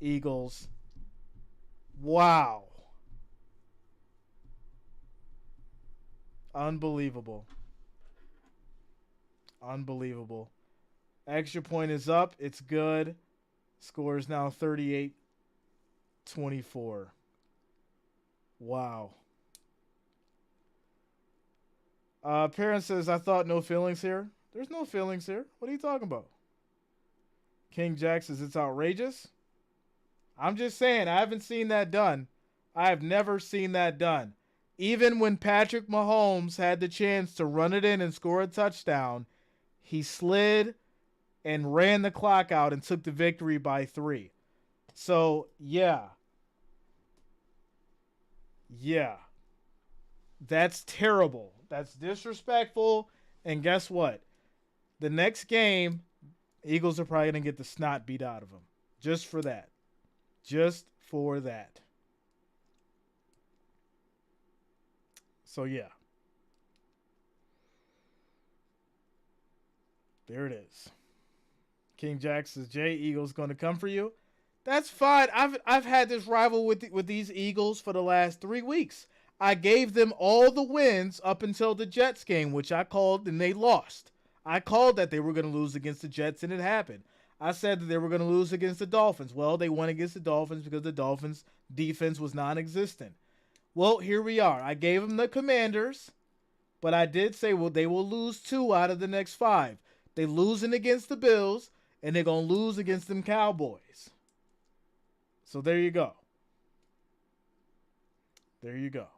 Eagles. Wow. Unbelievable. Extra point is up. It's good. Score is now 38-24. Wow. Parent says, I thought no feelings here. There's no feelings here. What are you talking about? King Jack says it's outrageous. I'm just saying, I haven't seen that done. I have never seen that done. Even when Patrick Mahomes had the chance to run it in and score a touchdown, he slid and ran the clock out and took the victory by 3. So, yeah. That's terrible. That's disrespectful. And guess what? The next game, Eagles are probably going to get the snot beat out of them. Just for that. So, yeah. There it is. King Jack says, Jay, Eagles going to come for you. That's fine. I've had this rival with these Eagles for the last 3 weeks. I gave them all the wins up until the Jets game, which I called, and they lost. I called that they were going to lose against the Jets, and it happened. I said that they were going to lose against the Dolphins. Well, they won against the Dolphins because the Dolphins' defense was non-existent. Well, here we are. I gave them the Commanders, but I did say, well, they will lose 2 out of the next 5. They losing against the Bills, and they're going to lose against them Cowboys. So there you go. There you go.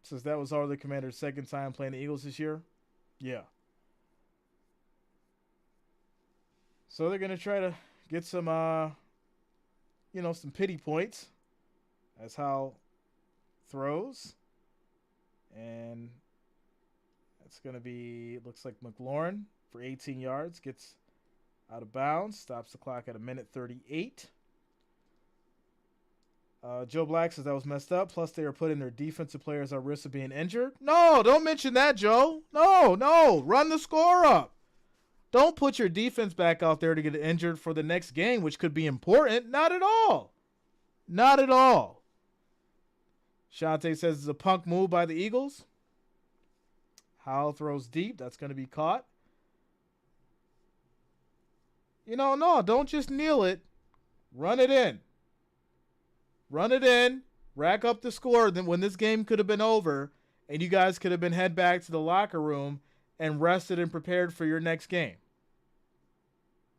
Since that was already the Commanders' second time playing the Eagles this year. Yeah. So they're going to try to get some, some pity points. That's how throws. And that's going to be, looks like McLaurin for 18 yards. Gets out of bounds. Stops the clock at 1:38. Joe Black says that was messed up. Plus, they are putting their defensive players at risk of being injured. No, don't mention that, Joe. No. Run the score up. Don't put your defense back out there to get injured for the next game, which could be important. Not at all. Not at all. Shante says it's a punk move by the Eagles. Howell throws deep. That's going to be caught. No, don't just kneel it. Run it in. Run it in, rack up the score. Then when this game could have been over and you guys could have been head back to the locker room and rested and prepared for your next game.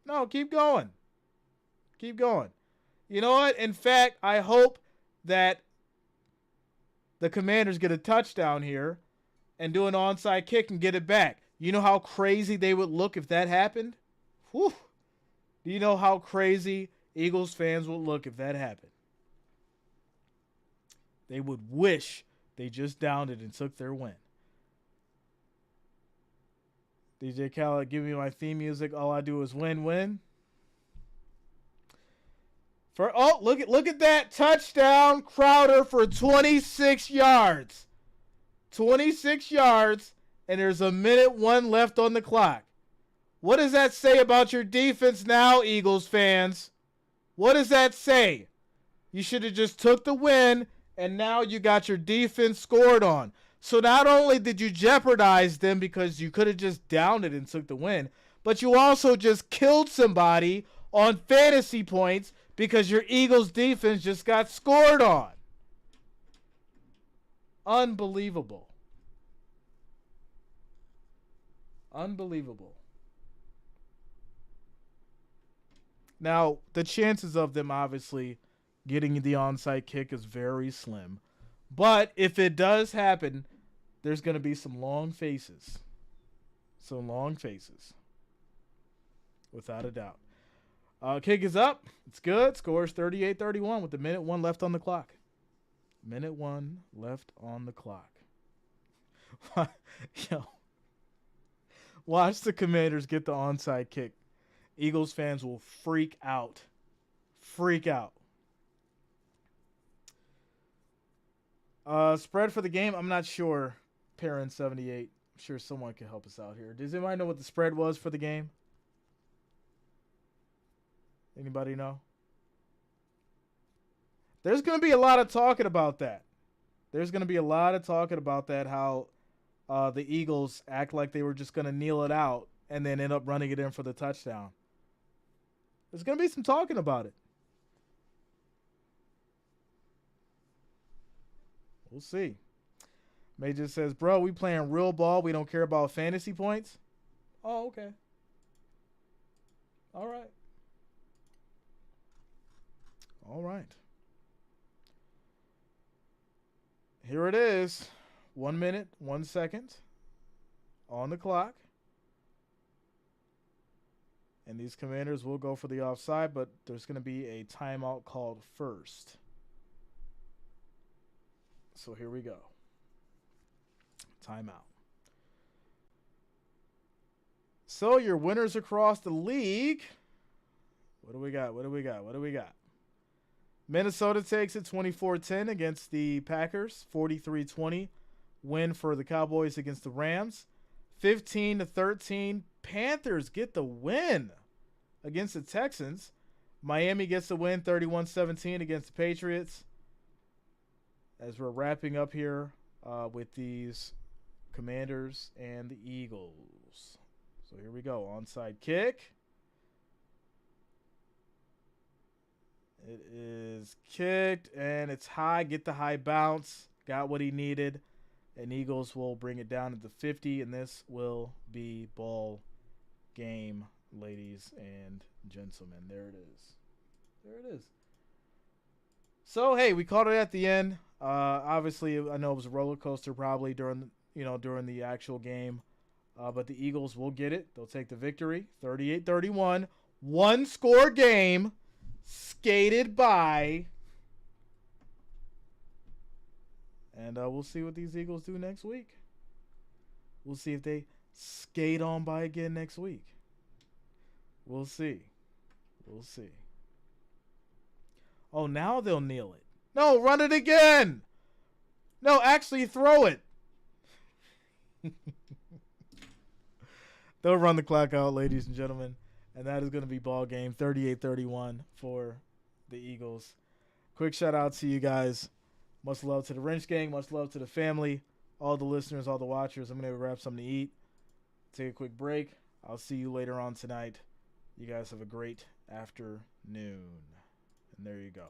No, keep going. Keep going. You know what? In fact, I hope that the Commanders get a touchdown here and do an onside kick and get it back. You know how crazy they would look if that happened? Whew. Do you know how crazy Eagles fans would look if that happened? They would wish they just downed it and took their win. DJ Khaled, give me my theme music. All I do is win. Look at that touchdown, Crowder for 26 yards. 26 yards, and there's 1:01 left on the clock. What does that say about your defense now, Eagles fans? What does that say? You should have just took the win, and now you got your defense scored on. So not only did you jeopardize them because you could have just downed it and took the win, but you also just killed somebody on fantasy points because your Eagles defense just got scored on. Unbelievable. Unbelievable. Now, the chances of them obviously getting the onside kick is very slim. But if it does happen, there's going to be some long faces. Some long faces. Without a doubt. Kick is up. It's good. Scores 38-31 with 1:01 left on the clock. 1:01 left on the clock. Yo. Watch the Commanders get the onside kick. Eagles fans will freak out. Freak out. Spread for the game, I'm not sure. Perrin 78. I'm sure someone can help us out here. Does anybody know what the spread was for the game? Anybody know? There's going to be a lot of talking about that. There's going to be a lot of talking about that, how the Eagles act like they were just going to kneel it out and then end up running it in for the touchdown. There's going to be some talking about it. We'll see. May just says, bro, we playing real ball. We don't care about fantasy points. Oh, okay. All right. All right. Here it is. 1 minute, 1 second on the clock. And these Commanders will go for the offside, but there's going to be a timeout called first. So here we go. Timeout. So your winners across the league. What do we got? Minnesota takes it 24-10 against the Packers. 43-20 win for the Cowboys against the Rams. 15-13. Panthers get the win against the Texans. Miami gets the win 31-17 against the Patriots. As we're wrapping up here with these Commanders and the Eagles. So here we go. Onside kick. It is kicked, and it's high. Get the high bounce. Got what he needed. And Eagles will bring it down to the 50, and this will be ball game, ladies and gentlemen. There it is. There it is. So, hey, we caught it at the end. Obviously, I know it was a roller coaster probably during the actual game. But the Eagles will get it. They'll take the victory, 38-31. One-score game, skated by. And we'll see what these Eagles do next week. We'll see if they skate on by again next week. We'll see. We'll see. Oh, now they'll kneel it. No, run it again. No, actually throw it. They'll run the clock out, ladies and gentlemen. And that is going to be ball game 38-31 for the Eagles. Quick shout out to you guys. Much love to the Wrench Gang. Much love to the family. All the listeners, all the watchers. I'm going to grab something to eat. Take a quick break. I'll see you later on tonight. You guys have a great afternoon. And there you go.